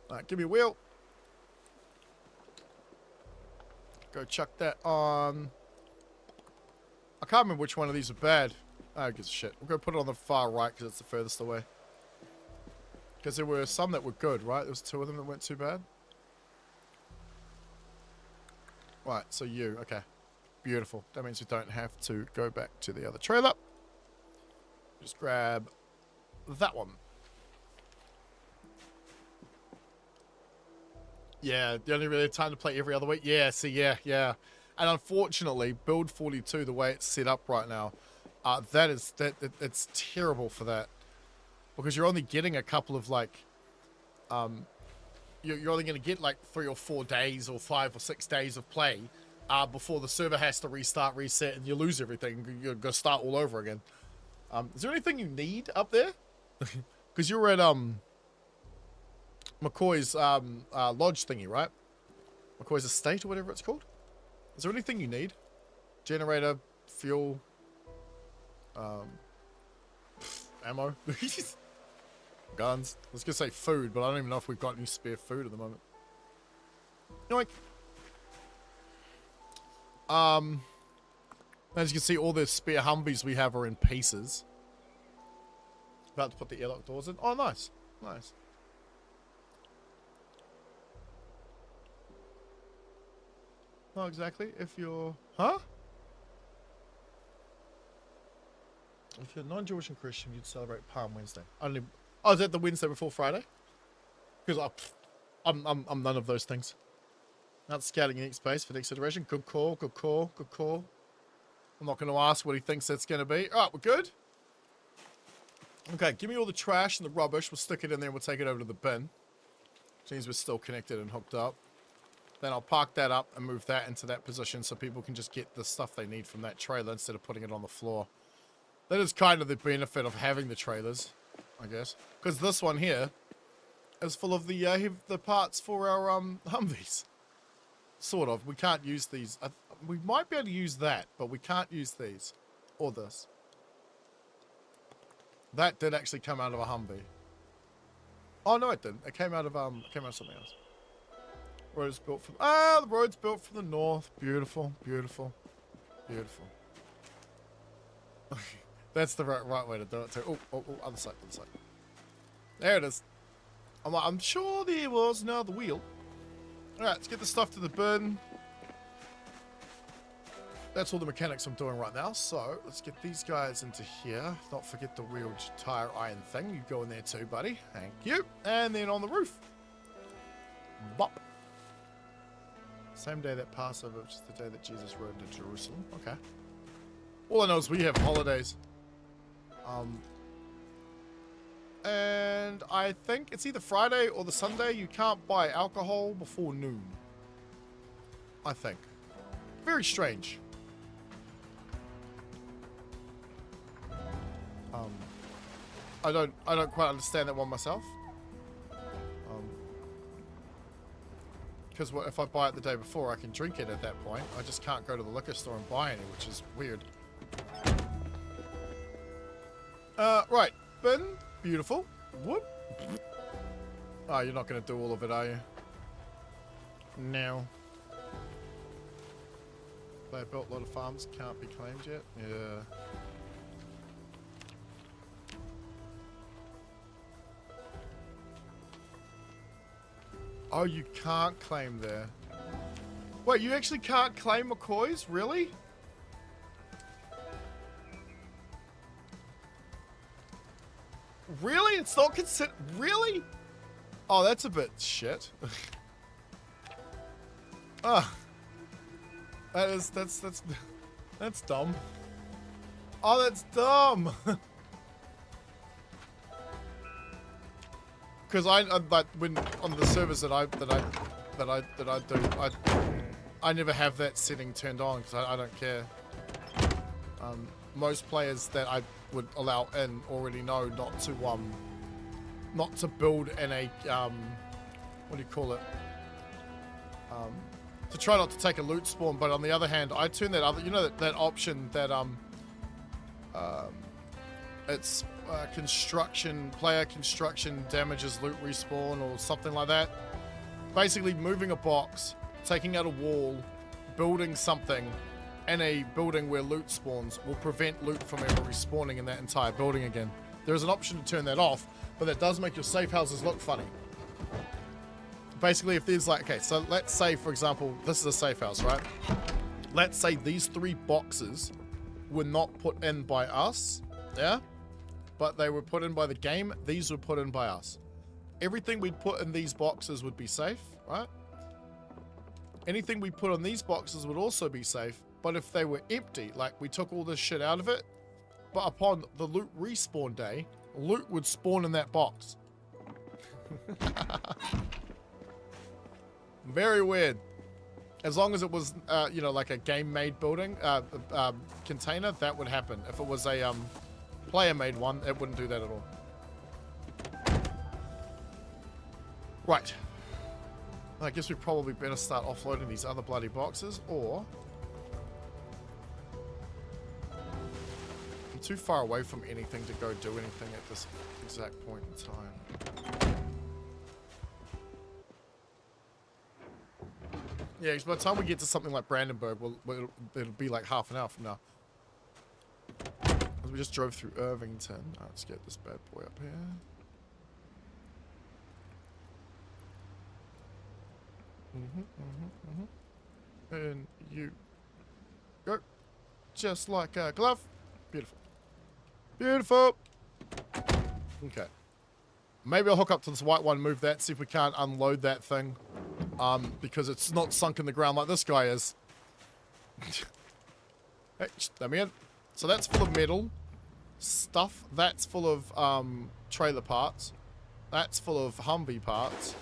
Alright, give me a wheel. Go chuck that on. I can't remember which one of these are bad. Oh, gives a shit. We'll go put it on the far right because it's the furthest away. Because there were some that were good, right? There was 2 of them that weren't too bad. Right, so you, okay. Beautiful. That means we don't have to go back to the other trailer. Just grab that one. Yeah, the only really time to play every other week. Yeah, see, yeah. And unfortunately, build 42, the way it's set up right now, it's terrible for that. Because you're only getting a couple of, like, you're only going to get, like, 3 or 4 days or 5 or 6 days of play before the server has to restart, reset, and you lose everything. You're going to start all over again. Is there anything you need up there? Because you're at, McCoy's lodge thingy, right? McCoy's estate or whatever it's called. Is there anything you need? Generator, fuel, ammo, guns. I was gonna say food, but I don't even know if we've got any spare food at the moment. Yoink. As you can see, all the spare Humvees we have are in pieces. About to put the airlock doors in. Oh, nice, nice. Not exactly. If you're... Huh? If you're non-Jewish and Christian, you'd celebrate Palm Wednesday. Only... Oh, is that the Wednesday before Friday? Because I'm none of those things. Not scouting any space for next iteration. Good call, good call, good call. I'm not going to ask what he thinks that's going to be. Alright, we're good. Okay, give me all the trash and the rubbish. We'll stick it in there and we'll take it over to the bin. Which means we're still connected and hooked up. Then I'll park that up and move that into that position so people can just get the stuff they need from that trailer instead of putting it on the floor. That is kind of the benefit of having the trailers, I guess. Because this one here is full of the parts for our Humvees. Sort of. We can't use these. We might be able to use that, but we can't use these. Or this. That did actually come out of a Humvee. Oh, no, it didn't. It came out of something else. Road is built from... Ah, the road's built from the north. Beautiful, beautiful, beautiful. That's the right way to do it too. Oh, other side, other side. There it is. I'm sure there was another wheel. Alright, let's get the stuff to the bin. That's all the mechanics I'm doing right now. So, let's get these guys into here. Not forget the wheel tire iron thing. You go in there too, buddy. Thank you. And then on the roof. Bop. Same day that Passover, which is the day that Jesus rode to Jerusalem. Okay. All I know is we have holidays. And I think it's either Friday or the Sunday. You can't buy alcohol before noon. I think. Very strange. I don't quite understand that one myself. Because if I buy it the day before, I can drink it at that point. I just can't go to the liquor store and buy any, which is weird. Right. Bin. Beautiful. Whoop. Oh, you're not going to do all of it, are you? No. They built a lot of farms, can't be claimed yet. Yeah. Oh, you can't claim there. Wait, you actually can't claim McCoy's? Really? Really? It's not considered... Really? Oh, that's a bit shit. Oh. That's dumb. Oh, that's dumb. Because like when on the servers that I do, I never have that setting turned on because I don't care. Most players that I would allow in already know not to build in a what do you call it? To try not to take a loot spawn, but on the other hand, I turn that other, you know, that option that it's player construction damages loot respawn or something like that. Basically moving a box, taking out a wall, building something in a building where loot spawns will prevent loot from ever respawning in that entire building again. There's an option to turn that off, but that does make your safe houses look funny. basically if there's like, okay, so let's say, for example, this is a safe house, right? Let's say these 3 boxes were not put in by us, yeah? But they were put in by the game. These were put in by us. Everything we'd put in these boxes would be safe, right? Anything we put on these boxes would also be safe, but if they were empty, like we took all this shit out of it, but upon the loot respawn day, loot would spawn in that box. Very weird. As long as it was, you know, like a game-made building, container, that would happen. If it was a player-made one, it wouldn't do that at all. Right. I guess we probably better start offloading these other bloody boxes, or... I'm too far away from anything to go do anything at this exact point in time. Yeah, because by the time we get to something like Brandenburg, it'll be like half an hour from now. As we just drove through Irvington. Let's get this bad boy up here. And you go. Just like a glove. Beautiful. Beautiful. Okay. Maybe I'll hook up to this white one, move that, see if we can't unload that thing. Because it's not sunk in the ground like this guy is. Hey, let me in. So that's full of metal stuff. That's full of trailer parts. That's full of Humvee parts.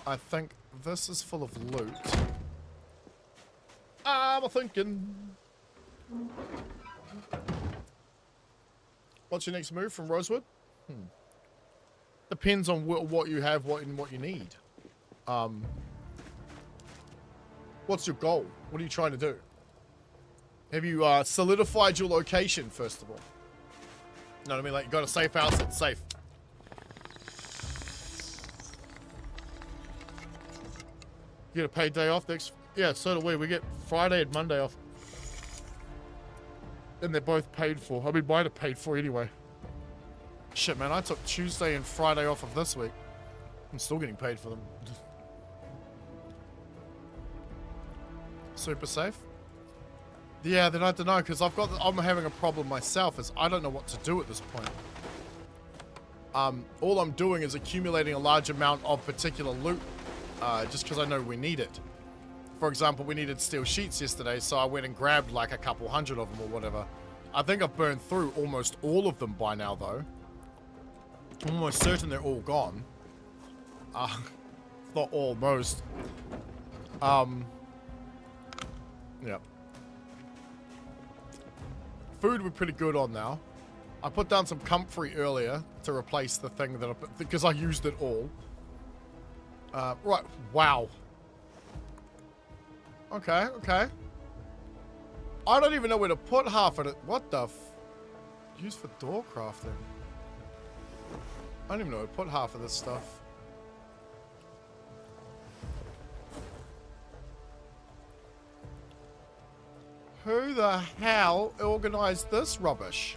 I think this is full of loot. I'm thinking. What's your next move from Rosewood? Depends on what you have, what you need. What's your goal? What are you trying to do? Have you solidified your location, first of all? You know what I mean? Like, you got a safe house, it's safe. You get a paid day off next... Yeah, so do we. We get Friday and Monday off. And they're both paid for. I mean, mine are paid for anyway. Shit, man, I took Tuesday and Friday off of this week. I'm still getting paid for them. Super safe? Yeah, then I don't know, because I'm having a problem myself, is I don't know what to do at this point. All I'm doing is accumulating a large amount of particular loot, just because I know we need it. For example, we needed steel sheets yesterday, so I went and grabbed like a couple hundred of them or whatever. I think I've burned through almost all of them by now, though. I'm almost certain they're all gone. Not almost. Yeah. Food we're pretty good on now. I put down some comfrey earlier to replace the thing that because I used it all. Right. Wow. Okay, okay. I don't even know where to put half of it. What the used for door crafting. I don't even know where to put half of this stuff. Who the hell organized this rubbish?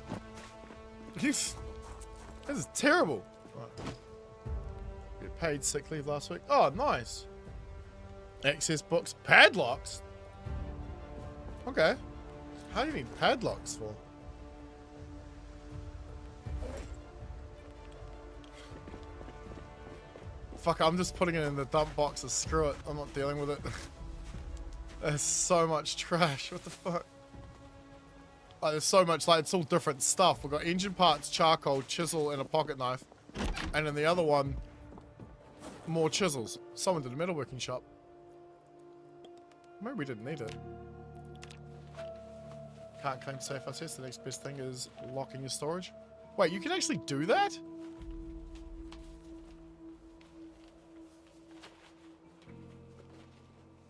This is terrible. Right. Get paid sick leave last week. Oh, nice. Access books. Padlocks? Okay. How do you need padlocks for? Fuck, I'm just putting it in the dump boxes. Screw it. I'm not dealing with it. There's so much trash. What the fuck? Like, there's so much, like, it's all different stuff. We've got engine parts, charcoal, chisel, and a pocket knife. And in the other one, more chisels. Someone did a metalworking shop. Maybe we didn't need it. Can't claim safe access. The next best thing is locking your storage. Wait, you can actually do that?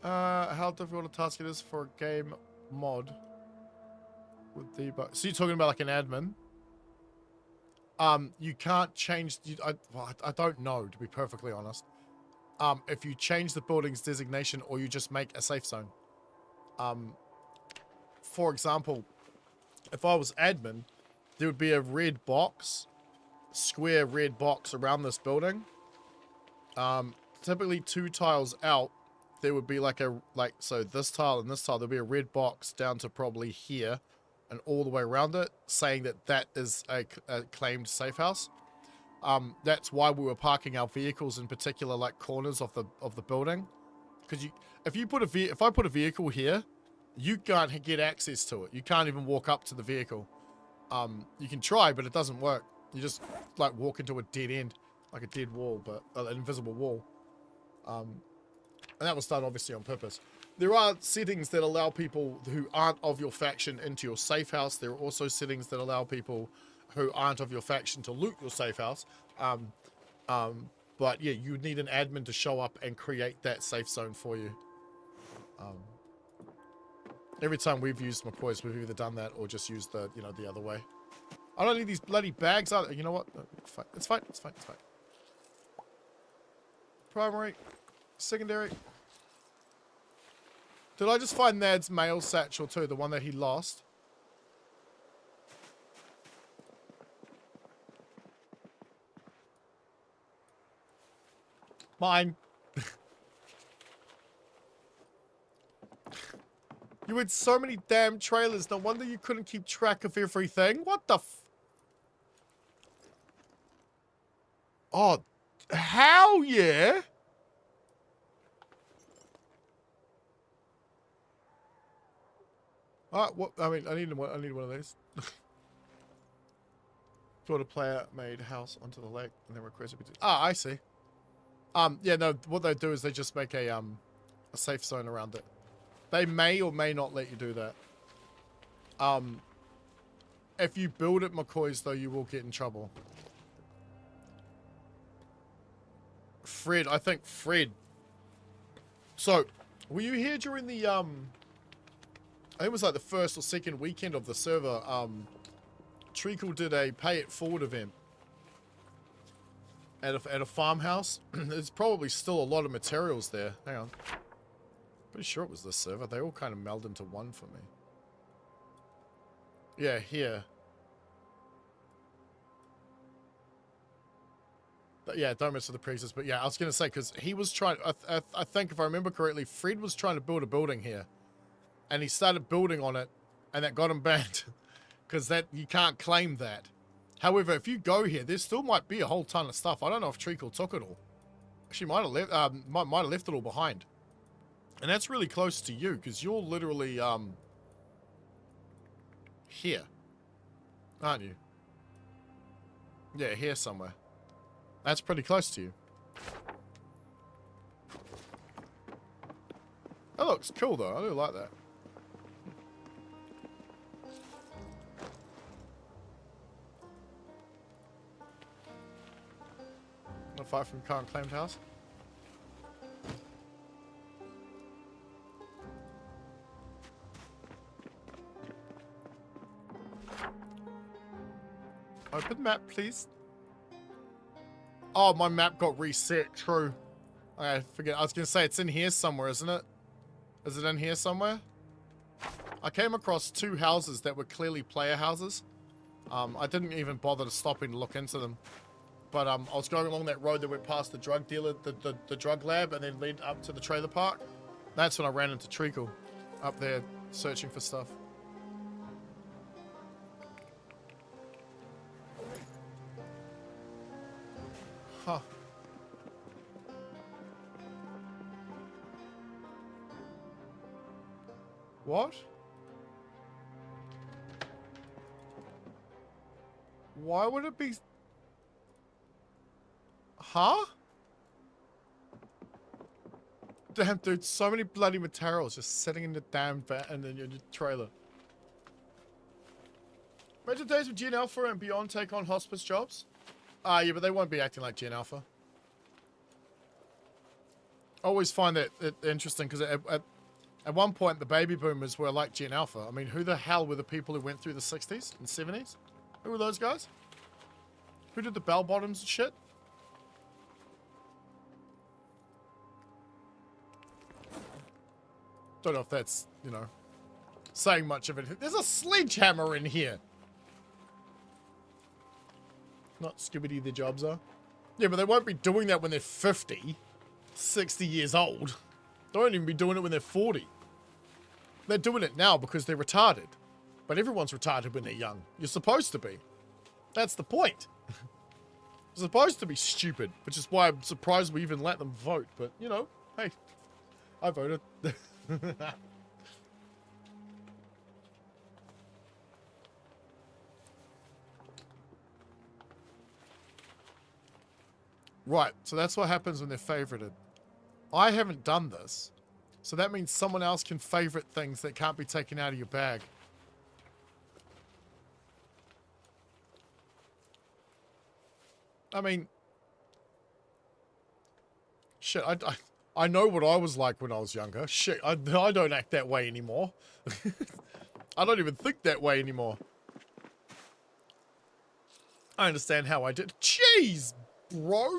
How difficult a task it is for a game mod with debug. So you're talking about like an admin? You can't change. I don't know, to be perfectly honest. If you change the building's designation or you just make a safe zone. For example, if I was admin, there would be a red box, square red box around this building. typically 2 tiles out, there would be like so this tile and this tile, there'll be a red box down to probably here and all the way around it, saying that that is a claimed safe house. That's why we were parking our vehicles in particular like corners of the building, because if I put a vehicle here, you can't get access to it. You can't even walk up to the vehicle. You can try, but it doesn't work. You just like walk into a dead end, like a dead wall, but an invisible wall. And that was done obviously on purpose. There are settings that allow people who aren't of your faction into your safe house. There are also settings that allow people who aren't of your faction to loot your safe house. But yeah, you need an admin to show up and create that safe zone for you. Every time we've used McCoy's, we've either done that or just used the, the other way. I don't need these bloody bags out. You know what? It's fine. It's fine. It's fine. Primary. Secondary. Did I just find Nad's mail satchel too? The one that he lost? Mine. You had so many damn trailers. No wonder you couldn't keep track of everything. What the f... Oh, hell yeah. What? I mean, I need one of these. Thought a player made house onto the lake and then requested. Ah, I see. Yeah, no. What they do is they just make a safe zone around it. They may or may not let you do that. If you build at McCoy's, though, you will get in trouble. Fred, I think Fred. So, were you here during the I think it was like the first or second weekend of the server. Treacle did a pay it forward event at a farmhouse. There's probably still a lot of materials there. Hang on. Pretty sure it was this server. They all kind of melded into one for me. Yeah, here. But yeah, don't mess with the priestess. But yeah, I was going to say, because he was trying... I think, if I remember correctly, Fred was trying to build a building here. And he started building on it, and that got him banned. Because that you can't claim that. However, if you go here, there still might be a whole ton of stuff. I don't know if Treacle took it all. Actually, might have left it all behind. And that's really close to you, because you're literally, here. Aren't you? Yeah, here somewhere. That's pretty close to you. That looks cool, though. I do like that. Not far from current claimed house. Open map, please. Oh, my map got reset. True. I forget. I was going to say it's in here somewhere, isn't it? Is it in here somewhere? I came across 2 houses that were clearly player houses. I didn't even bother to stop and look into them. But I was going along that road that went past the drug dealer, the drug lab, and then led up to the trailer park. That's when I ran into Treacle up there searching for stuff. Huh. What? Why would it be... Huh? Damn, dude, so many bloody materials just sitting in the damn van and then your trailer. Imagine days with Gen Alpha and beyond take on hospice jobs. Yeah, but they won't be acting like Gen Alpha. I always find that interesting because at one point the baby boomers were like Gen Alpha. I mean, who the hell were the people who went through the 60s and 70s? Who were those guys? Who did the bell bottoms and shit? Don't know if that's, you know, saying much of it. There's a sledgehammer in here. Not Scooby-Doo, the jobs are. Yeah, but they won't be doing that when they're 50. 60 years old. They won't even be doing it when they're 40. They're doing it now because they're retarded. But everyone's retarded when they're young. You're supposed to be. That's the point. You're supposed to be stupid, which is why I'm surprised we even let them vote. But, you know, hey, I voted. Right, so that's what happens when they're favorited. I haven't done this, so that means someone else can favorite things that can't be taken out of your bag. I mean, shit, I know what I was like when I was younger. Shit, I don't act that way anymore. I don't even think that way anymore. I understand how I did. Jeez, bro.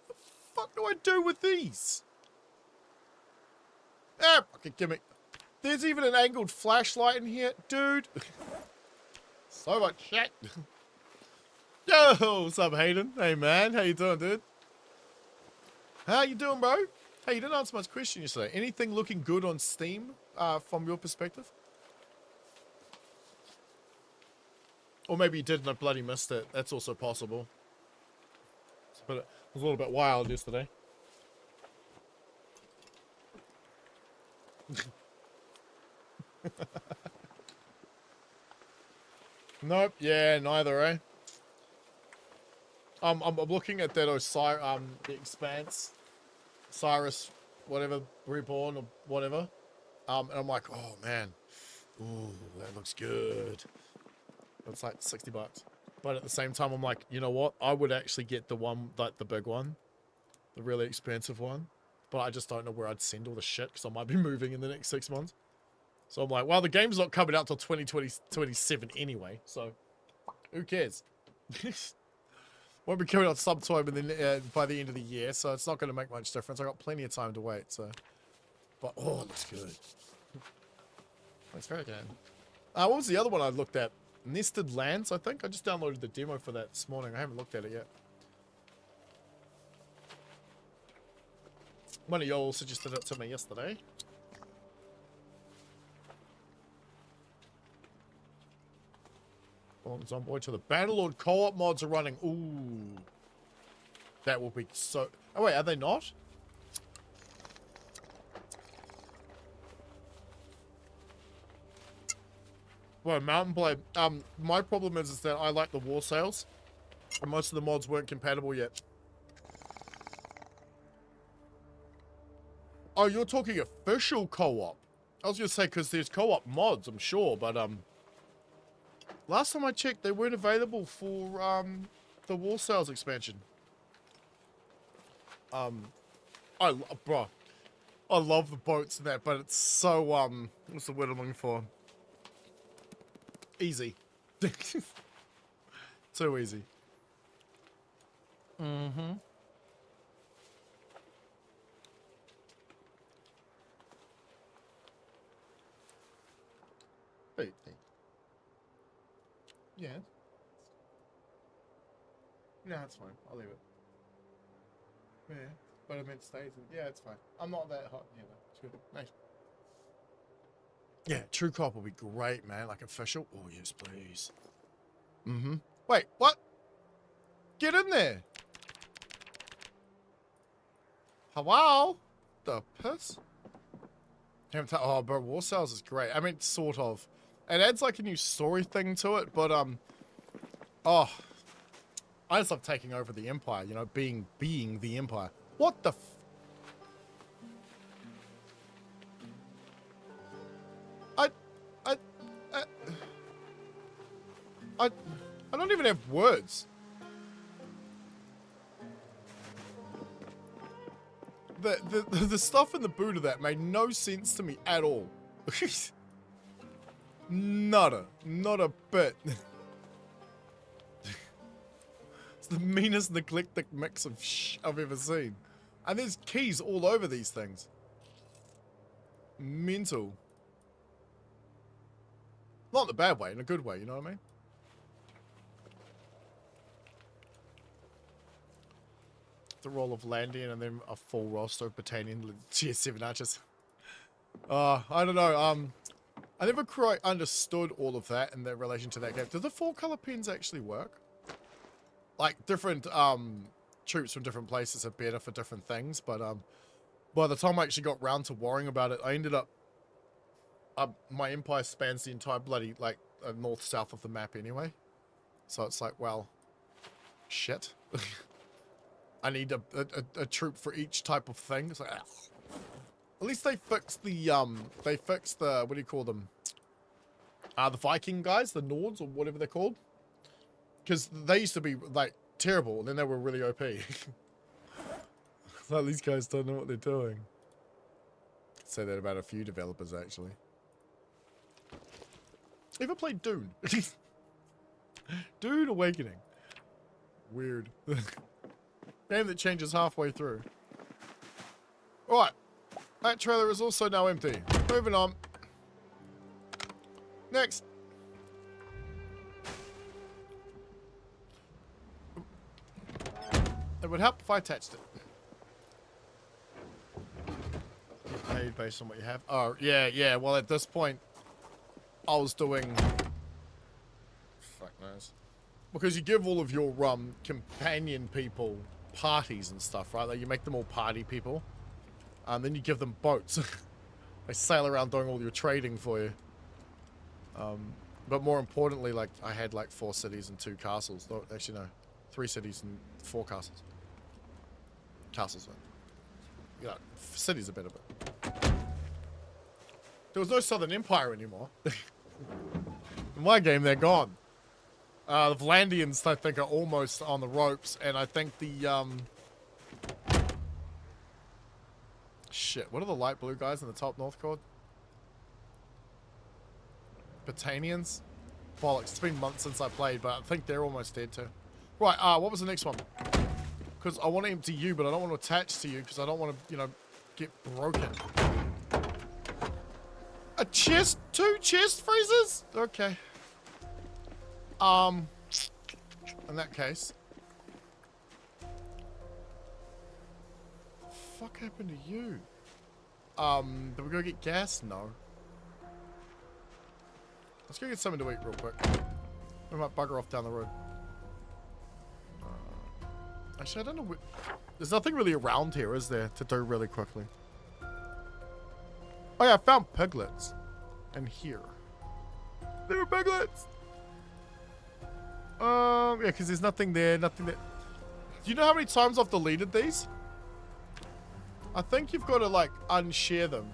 What the fuck do I do with these? Ah, fucking give me. There's even an angled flashlight in here, dude. So much shit. Yo, what's up, Hayden? Hey, man, how you doing, dude? How you doing, bro? Hey, you didn't answer my question yesterday. Anything looking good on Steam, from your perspective? Or maybe you did and I bloody missed it. That's also possible. But it was a little bit wild yesterday. Nope. Yeah, neither, eh? I'm looking at that the Expanse, Cyrus, whatever, Reborn or whatever. And I'm like, oh man, ooh, that looks good. It's like 60 bucks. But at the same time, I'm like, you know what? I would actually get the one, like the big one, the really expensive one. But I just don't know where I'd send all the shit because I might be moving in the next 6 months. So I'm like, well, the game's not coming out till 2027 anyway. So who cares? Won't be coming out sometime by the end of the year, so it's not going to make much difference. I got plenty of time to wait. So, but oh, it looks good. Looks very good. What was the other one I looked at? Nested Lands, I think. I just downloaded the demo for that this morning. I haven't looked at it yet. One of y'all suggested it to me yesterday. Oh, Zomboid to the Bannerlord co-op mods are running. Ooh. That will be so... Oh, wait, are they not? Well, Mountain Blade. My problem is that I like the war sales. And most of the mods weren't compatible yet. Oh, you're talking official co-op. I was going to say, because there's co-op mods, I'm sure, but, last time I checked, they weren't available for, the War Sales expansion. Bro, I love the boats and that, but it's so, what's the word I'm looking for? Easy. Too easy. Mm-hmm. Wait. Yeah. No, it's fine. I'll leave it. Yeah. But I meant stays. Yeah, it's fine. I'm not that hot. Yeah, no, it's good. Nice. Yeah, True Cop will be great, man. Like official. Oh, yes, please. Mm-hmm. Wait, what? Get in there. Hello? The piss? Oh, but War Sales is great. I mean, sort of. It adds like a new story thing to it, but, oh. I just love taking over the Empire, you know, being the Empire. What the f... I don't even have words. The stuff in the boot of that made no sense to me at all. Not a bit. It's the meanest neglected mix of I've ever seen. And there's keys all over these things. Mental. Not in a bad way, in a good way, you know what I mean? the role of Landian and then a full roster of Battanian tier 7 archers. I don't know. I never quite understood all of that in relation to that game. Do the 4-color pens actually work? Like, different troops from different places are better for different things, but by the time I actually got round to worrying about it, I ended up my empire spans the entire bloody, like, north-south of the map anyway. So it's like, well, shit. I need a troop for each type of thing. It's like, ugh. At least they fixed the, what do you call them? The Viking guys, the Nords, or whatever they're called. Because they used to be, like, terrible, and then they were really OP. Like, these guys don't know what they're doing. I'd say that about a few developers, actually. Ever played Dune? Dune Awakening. Weird. Game that changes halfway through. Alright. That trailer is also now empty. Moving on. Next. It would help if I attached it. Made based on what you have. Oh, yeah. Well, at this point, I was doing... Fuck knows. Because you give all of your companion people parties and stuff, right? Like, you make them all party people. And then you give them boats. They sail around doing all your trading for you. But more importantly, like, I had like 4 cities and 2 castles. No, actually, no. 3 cities and 4 castles. Castles, man. You know, cities are better, but... There was no Southern Empire anymore. In my game, they're gone. The Vlandians, I think, are almost on the ropes, and I think the, Shit, what are the light blue guys in the top north called? Battanians? Bollocks, it's been months since I played, but I think they're almost dead too. Right, what was the next one? Because I want to empty you, but I don't want to attach to you, because I don't want to, you know, get broken. A chest? 2 chest freezers? Okay. In that case. What the fuck happened to you? Did we go get gas? No. Let's go get something to eat real quick. We might bugger off down the road. Actually, I don't know. There's nothing really around here, is there, to do really quickly? Oh yeah, I found piglets. And here. There were piglets! Yeah, because there's nothing there, nothing there. Do you know how many times I've deleted these? I think you've got to, like, unshare them.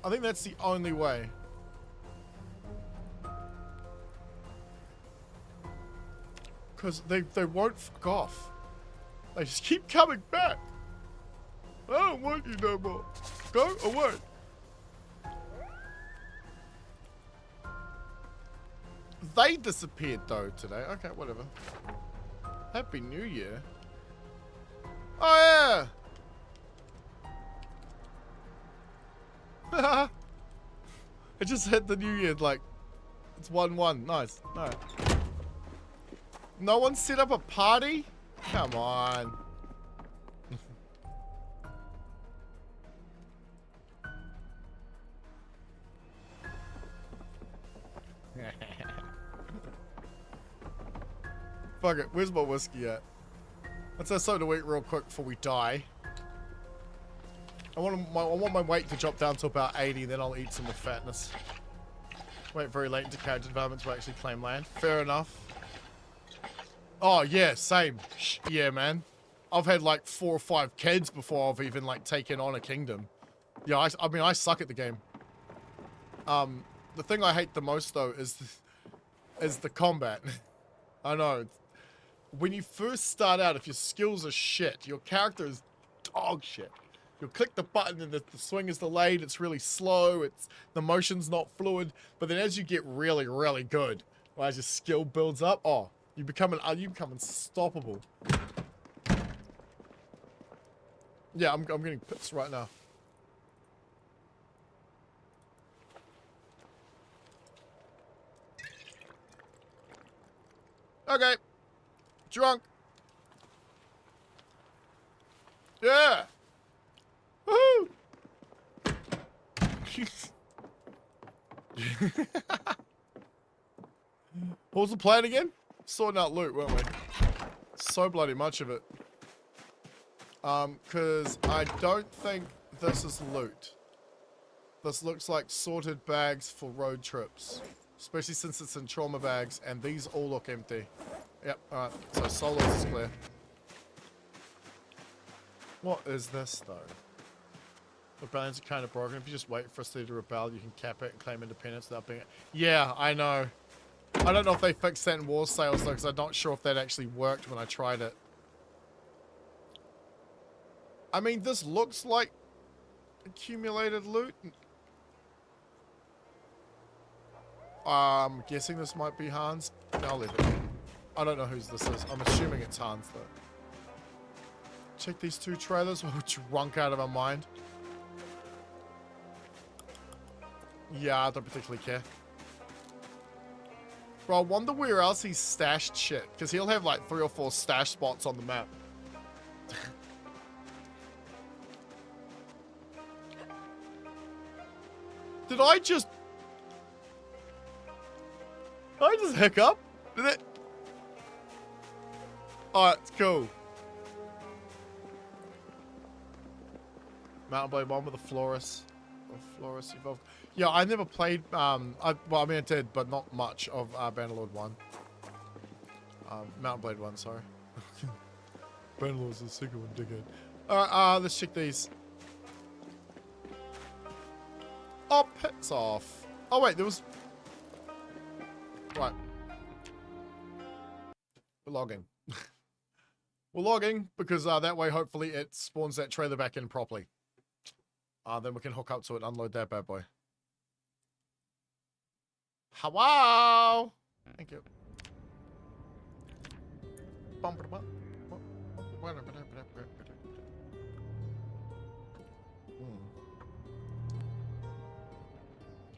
I think that's the only way. Because they won't fuck off. They just keep coming back. I don't want you no more. Go away. They disappeared though today. Okay, whatever. Happy New Year. Oh yeah. I just hit the New Year like it's 1-1. Nice. Alright. No one set up a party? Come on. Fuck it, where's my whiskey at? Let's have something to eat real quick before we die. I want my weight to drop down to about 80, then I'll eat some with fatness. Wait very late into character development to actually claim land. Fair enough. Oh yeah, same. Yeah, man. I've had like 4 or 5 kids before I've even like taken on a kingdom. Yeah, I mean, I suck at the game. The thing I hate the most though is the combat. I know. When you first start out, if your skills are shit, your character is dog shit. You'll click the button and the swing is delayed, it's really slow, the motion's not fluid, but then as you get really, really good, or as your skill builds up, oh, you become unstoppable. Yeah, I'm getting pissed right now. Okay. Drunk. Yeah. Woohoo. What was the plan again? Sorting out loot, weren't we? So bloody much of it. Because I don't think this is loot. This looks like sorted bags for road trips. Especially since it's in trauma bags, and these all look empty. Yep, alright. So solos is clear. What is this, though? Rebellions are kind of broken. If you just wait for a city to rebel, you can cap it and claim independence without being... Yeah, I know. I don't know if they fixed that in war sales, though, because I'm not sure if that actually worked when I tried it. I mean, this looks like accumulated loot. I'm guessing this might be Hans. I'll leave it. I don't know whose this is. I'm assuming it's Hans, though. Check these two trailers. We're drunk out of our mind. Yeah, I don't particularly care. Bro, I wonder where else he's stashed shit. Because he'll have like 3 or 4 stash spots on the map. Did I just hiccup? Did it? Alright, it's cool. Mountain Blade 1 with a Florus. Florus evolved. Yeah, I never played, well, I mean I did, but not much of Bannerlord 1. Mountain Blade 1, sorry. Bannerlord's the second one, dickhead. Alright, let's check these. Oh, pits off. Oh wait, there was... Right. We're logging. We're logging because that way hopefully it spawns that trailer back in properly. Then we can hook up to it and unload that bad boy. Hello! Thank you.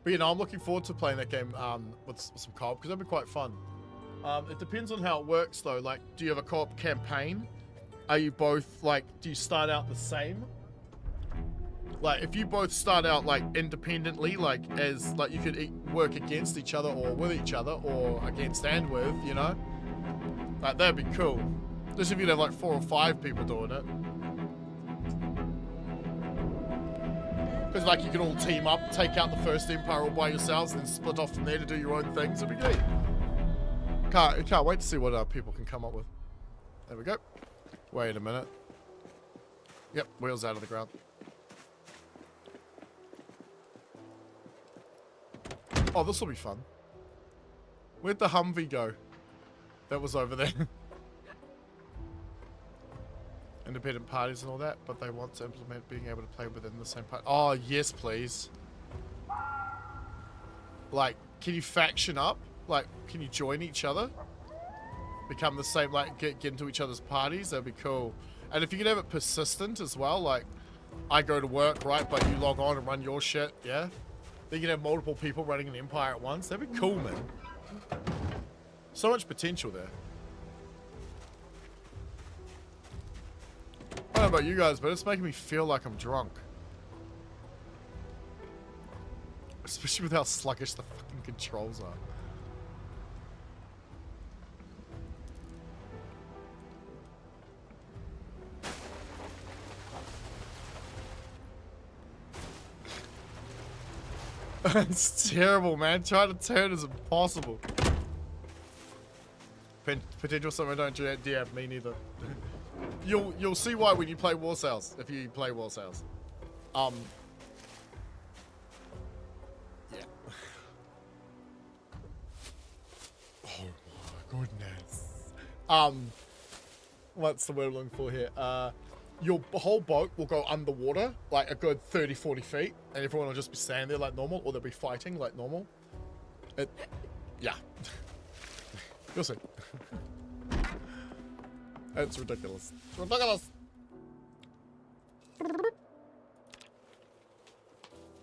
But you know, I'm looking forward to playing that game with some co-op because that'd be quite fun. It depends on how it works though. Like, do you have a co-op campaign? Are you both like, do you start out the same? Like, if you both start out like independently, like as like you could work against each other or with each other or against and with, you know, like that'd be cool. Just if you'd have like 4 or 5 people doing it. Because like you can all team up, take out the first empire all by yourselves, and then split off from there to do your own things. It'd be great. Can't wait to see what people can come up with. There we go. Wait a minute. Yep, wheels out of the ground. Oh, this will be fun. Where'd the Humvee go? That was over there. Independent parties and all that, but they want to implement being able to play within the same party. Oh, yes, please. Like, can you faction up? Like, can you join each other? Become the same, like, get into each other's parties? That'd be cool. And if you could have it persistent as well, like, I go to work, right, but you log on and run your shit, yeah? Then you can have multiple people running an empire at once. That'd be cool, man. So much potential there. I don't know about you guys, but it's making me feel like I'm drunk. Especially with how sluggish the fucking controls are. It's terrible, man. Trying to turn is impossible. Potential something I don't DM, me neither. You'll see why when you play War Sales, if you play War Sales. Yeah. Oh my goodness. What's the word I'm looking for here? Your whole boat will go underwater, like a good 30, 40 feet, and everyone will just be standing there like normal, or they'll be fighting like normal. Yeah. You'll see. It's ridiculous. It's ridiculous.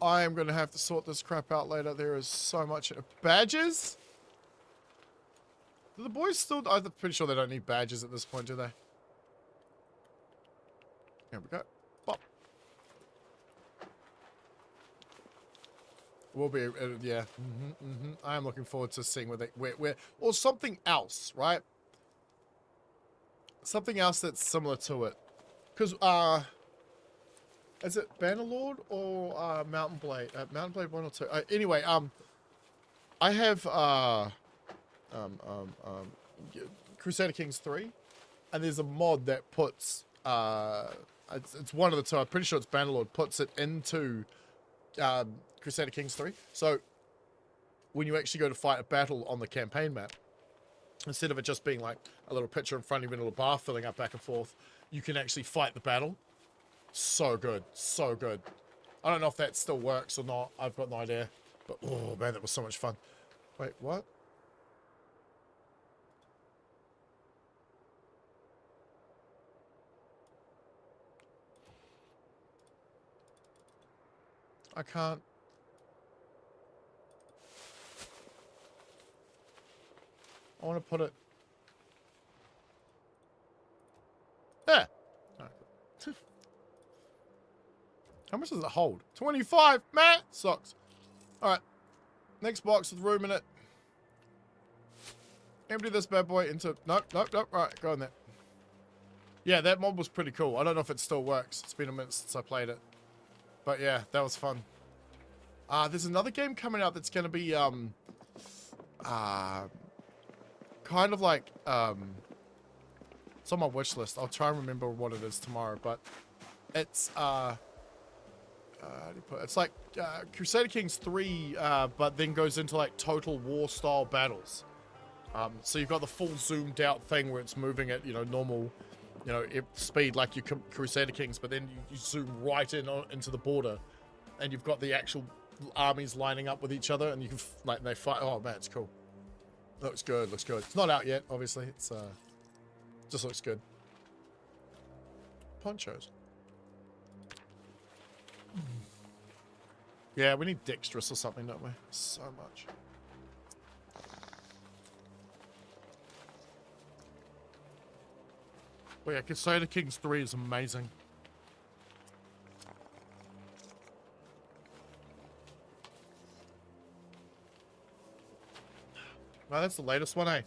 I am going to have to sort this crap out later. There is so much. Badges? Do the boys still... I'm pretty sure they don't need badges at this point, do they? Here we go. Bop. Will be, yeah. I am looking forward to seeing where, or something else, right? Something else that's similar to it. Because, is it Bannerlord or, Mountain Blade? Mountain Blade 1 or 2? Anyway, I have, Crusader Kings 3, and there's a mod that puts, it's one of the two, I'm pretty sure it's Bannerlord, puts it into, Crusader Kings 3. So when you actually go to fight a battle on the campaign map, instead of it just being like a little picture in front of you and a little bar filling up back and forth, you can actually fight the battle. So good. So good. I don't know if that still works or not. I've got no idea. But oh man, that was so much fun. Wait, what? I can't. I want to put it. There. Right. How much does it hold? 25, man. Sucks. All right. Next box with room in it. Empty this bad boy into. Nope. Right, go in there. Yeah, that mod was pretty cool. I don't know if it still works. It's been a minute since I played it. But yeah, that was fun. There's another game coming out that's going to be kind of like it's on my wish list. I'll try and remember what it is tomorrow, but it's how do you put it? It's like Crusader Kings 3 but then goes into like total war style battles. So you've got the full zoomed out thing where it's moving at, you know, normal, you know, speed like your Crusader Kings, but then you zoom right into the border, and you've got the actual armies lining up with each other, and you can like they fight. Oh man, it's cool. Looks good. Looks good. It's not out yet, obviously. It's just looks good. Ponchos. Yeah, we need dexterous or something, don't we? So much. But yeah, Crusader Kings 3 is amazing. No, that's the latest one, eh?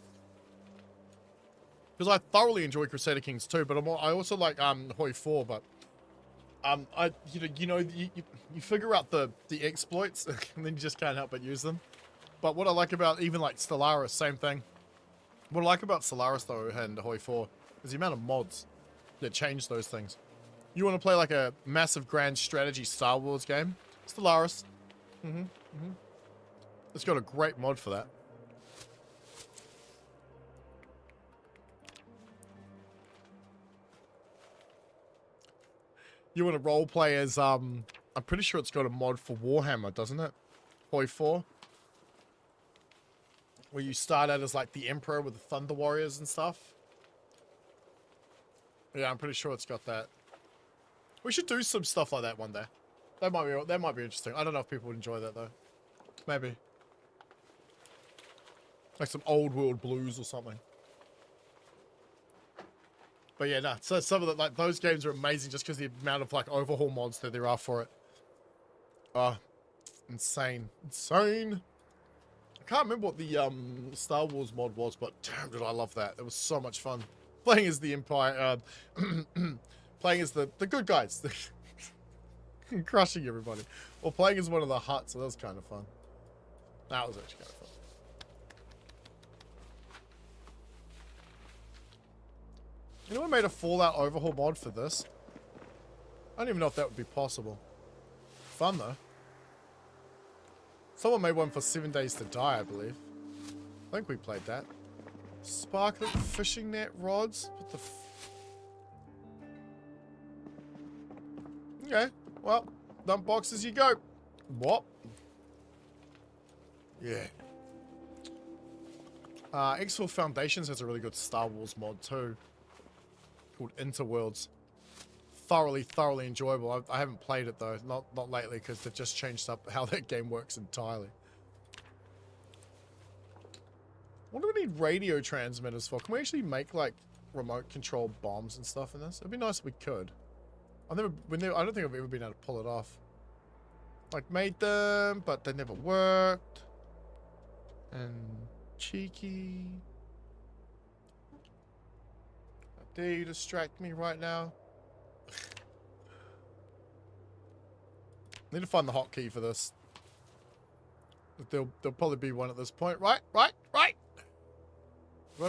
Because I thoroughly enjoy Crusader Kings 2, but I also like Hoi 4, but you figure out the exploits and then you just can't help but use them. But what I like about even like Stellaris, same thing. What I like about Stellaris though and Hoi 4 is the amount of mods that change those things. You want to play like a massive grand strategy Star Wars game? Stellaris. It's got a great mod for that. You want to role play as, I'm pretty sure it's got a mod for Warhammer, doesn't it? Hoi 4. Where you start out as like the Emperor with the Thunder Warriors and stuff. Yeah, I'm pretty sure it's got that. We should do some stuff like that one day. That might be interesting. I don't know if people would enjoy that though. Maybe. Like some old world blues or something. But yeah, no. So some of the, like those games are amazing just because the amount of like overhaul mods that there are for it. Insane. Insane. I can't remember what the Star Wars mod was, but damn did I love that. It was so much fun. Playing as the Empire, playing as the good guys. Crushing everybody. Or playing as one of the Hutts, so that was kind of fun. That was actually kind of fun. Anyone made a Fallout overhaul mod for this? I don't even know if that would be possible. Fun though. Someone made one for 7 Days to Die, I believe. I think we played that. Sparkling fishing net rods? What the Okay, well, dump boxes you go. What? Yeah. X4 Foundations has a really good Star Wars mod too. Called Interworlds. Thoroughly enjoyable. I haven't played it though, not lately, because they've just changed up how that game works entirely. What do we need radio transmitters for? Can we actually make like remote control bombs and stuff in this? It'd be nice if we could. I don't think I've ever been able to pull it off. Like made them, but they never worked. And cheeky. How dare you distract me right now? Need to find the hotkey for this. There'll probably be one at this point. Right. Got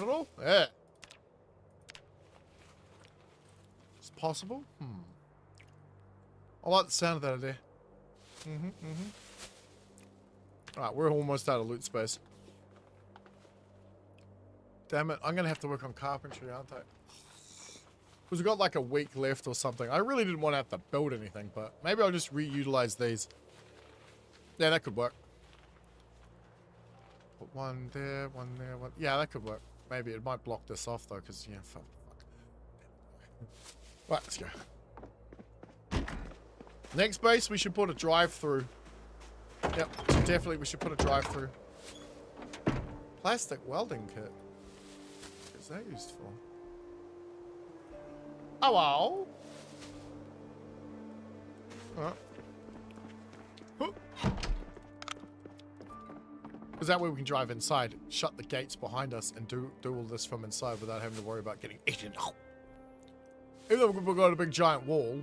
it all? Yeah. It's possible. I like the sound of that idea. Alright, we're almost out of loot space. Damn it, I'm gonna have to work on carpentry, aren't I? Because we've got like a week left or something. I really didn't want to have to build anything, but maybe I'll just reutilize these. Yeah, that could work. Put one there, one there, one... Yeah, that could work. Maybe it might block this off though, because, yeah, fuck. Right, let's go. Next base, we should put a drive-through. Yep, definitely we should put a drive-through. Plastic welding kit. What is that used for? Oh, wow. Is that way we can drive inside, shut the gates behind us, and do all this from inside without having to worry about getting eaten? Even though we've got a big giant wall,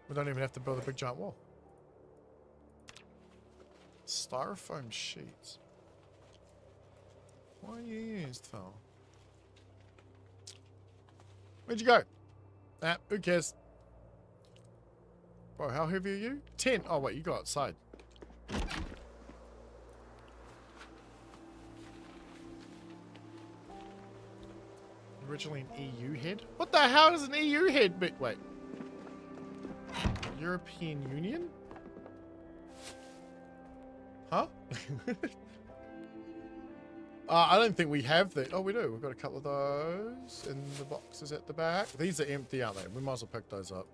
we don't even have to build a big giant wall. Styrofoam sheets. What are you used for? Where'd you go? Ah, who cares? Bro, how heavy are you? 10. Oh, wait, you go outside. Originally an EU head? What the hell is an EU head? But wait. European Union? Huh? I don't think we have that. Oh, we do. We've got a couple of those in the boxes at the back. These are empty, aren't they? We might as well pick those up.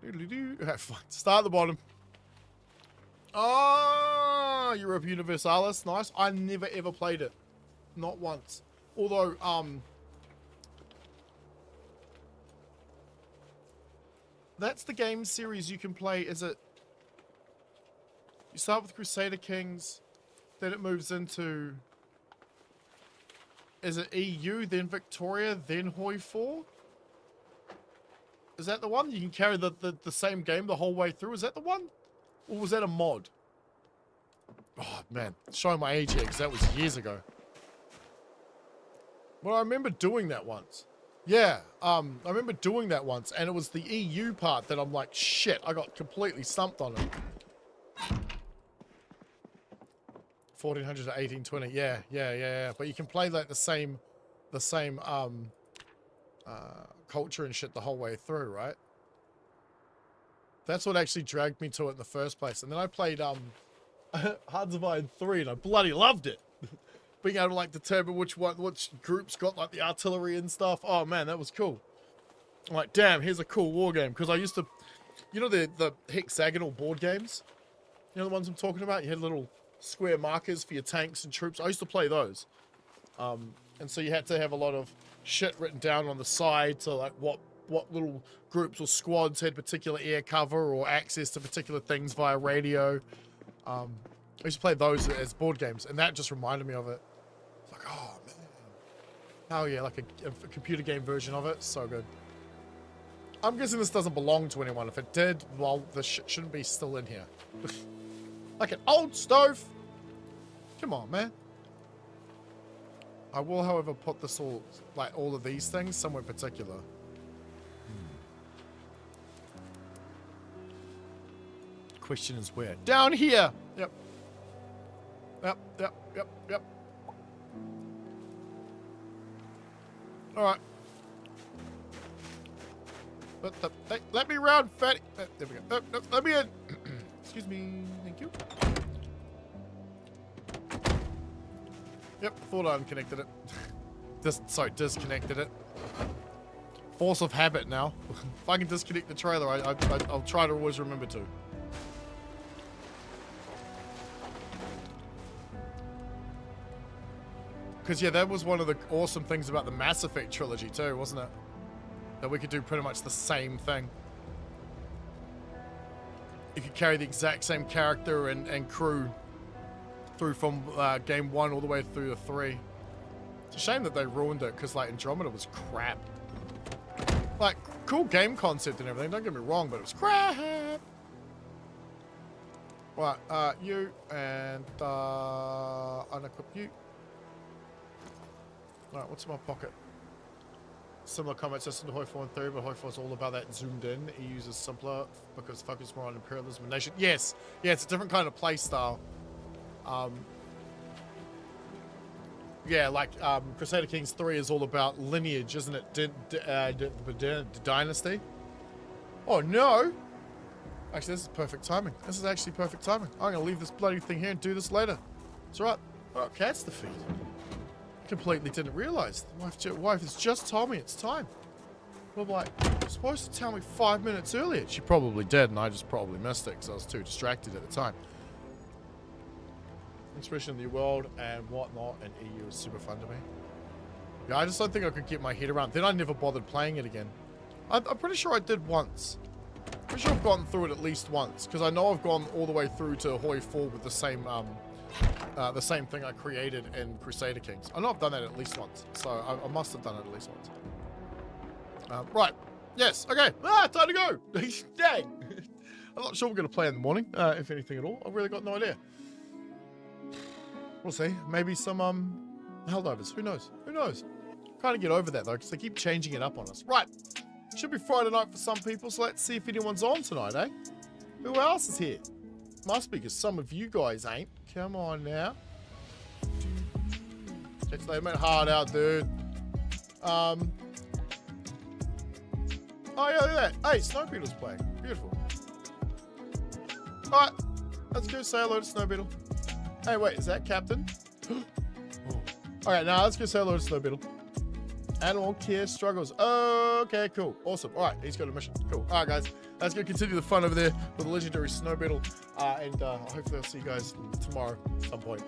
Doodly-doo. Okay, fine. Start at the bottom. Oh, Europa Universalis. Nice. I never ever played it. Not once. Although, that's the game series you can play. Is it? You start with Crusader Kings, then it moves into. Is it EU, then Victoria, then Hoi 4? Is that the one? You can carry the same game the whole way through. Is that the one? Or was that a mod? Oh, man. Showing my age here, because that was years ago. Well, I remember doing that once. Yeah, I remember doing that once, and it was the EU part that I'm like, shit, I got completely stumped on it. 1400 to 1820, yeah. But you can play like the same culture and shit the whole way through, right? That's what actually dragged me to it in the first place. And then I played Hearts of Iron 3, and I bloody loved it. Being able to like determine which groups got like the artillery and stuff. Oh man, that was cool. I'm like, damn, here's a cool war game. Because I used to, you know, the hexagonal board games. You know the ones I'm talking about. You had little square markers for your tanks and troops. I used to play those. And so you had to have a lot of shit written down on the side to like what little groups or squads had particular air cover or access to particular things via radio. I used to play those as board games, and that just reminded me of it. It's like, oh man, oh yeah, like a computer game version of it. So good. I'm guessing this doesn't belong to anyone. If it did, well, the shit shouldn't be still in here. Like an old stove. Come on, man. I will, however, put this all of these things somewhere particular. Question is where? Down here! Yep. Yep. Alright. Let me round, fatty. There we go. No, let me in. Excuse me. Thank you. Yep, thought I unconnected it. Disconnected it. Force of habit now. If I can disconnect the trailer, I'll try to always remember to. Because, yeah, that was one of the awesome things about the Mass Effect trilogy, too, wasn't it? That we could do pretty much the same thing. You could carry the exact same character and crew through from game 1 all the way through to 3. It's a shame that they ruined it, because, like, Andromeda was crap. Like, cool game concept and everything, don't get me wrong, but it was crap. Right, you and unequip you. Alright, what's in my pocket? Similar combat system to Hoi 4 and 3, but Hoi 4 is all about that zoomed in. He uses simpler because focus more on imperialism and nation. Yes, yeah, it's a different kind of play style. Yeah, like Crusader Kings 3 is all about lineage, isn't it? Dynasty. Oh no! Actually, this is perfect timing. This is actually perfect timing. I'm gonna leave this bloody thing here and do this later. It's alright. Oh, cat's the feed. Completely didn't realize. The wife has just told me it's time. I'm like, you're supposed to tell me 5 minutes earlier. She probably did, and I just probably missed it because I was too distracted at the time. Inspiration in the world and whatnot, and EU is super fun to me. Yeah, I just don't think I could get my head around. Then I never bothered playing it again. I'm pretty sure I did once. Pretty sure I've gone through it at least once, because I know I've gone all the way through to Hoi 4 with the same thing I created in Crusader Kings. I know I've done that at least once, so I must have done it at least once. Right. Yes. Okay. Time to go. Dang. I'm not sure we're going to play in the morning, if anything at all. I've really got no idea. We'll see. Maybe some Helldivers. Who knows? Who knows? Kind of get over that though, because they keep changing it up on us. Right. Should be Friday night for some people, so let's see if anyone's on tonight, eh? Who else is here? Must be, because some of you guys ain't. Come on now. Check they went hard out, dude. Oh yeah, look at that. Hey, Snow Beetle's playing. Beautiful. Alright, let's go say hello to Snow Beetle. Hey, wait, is that Captain? Oh. Alright, now let's go say hello to Snow Beetle. Animal care struggles. Oh, okay, cool. Awesome. Alright, he's got a mission. Cool. Alright, guys. Let's go continue the fun over there with the legendary Snow Beetle. And hopefully I'll see you guys tomorrow at some point.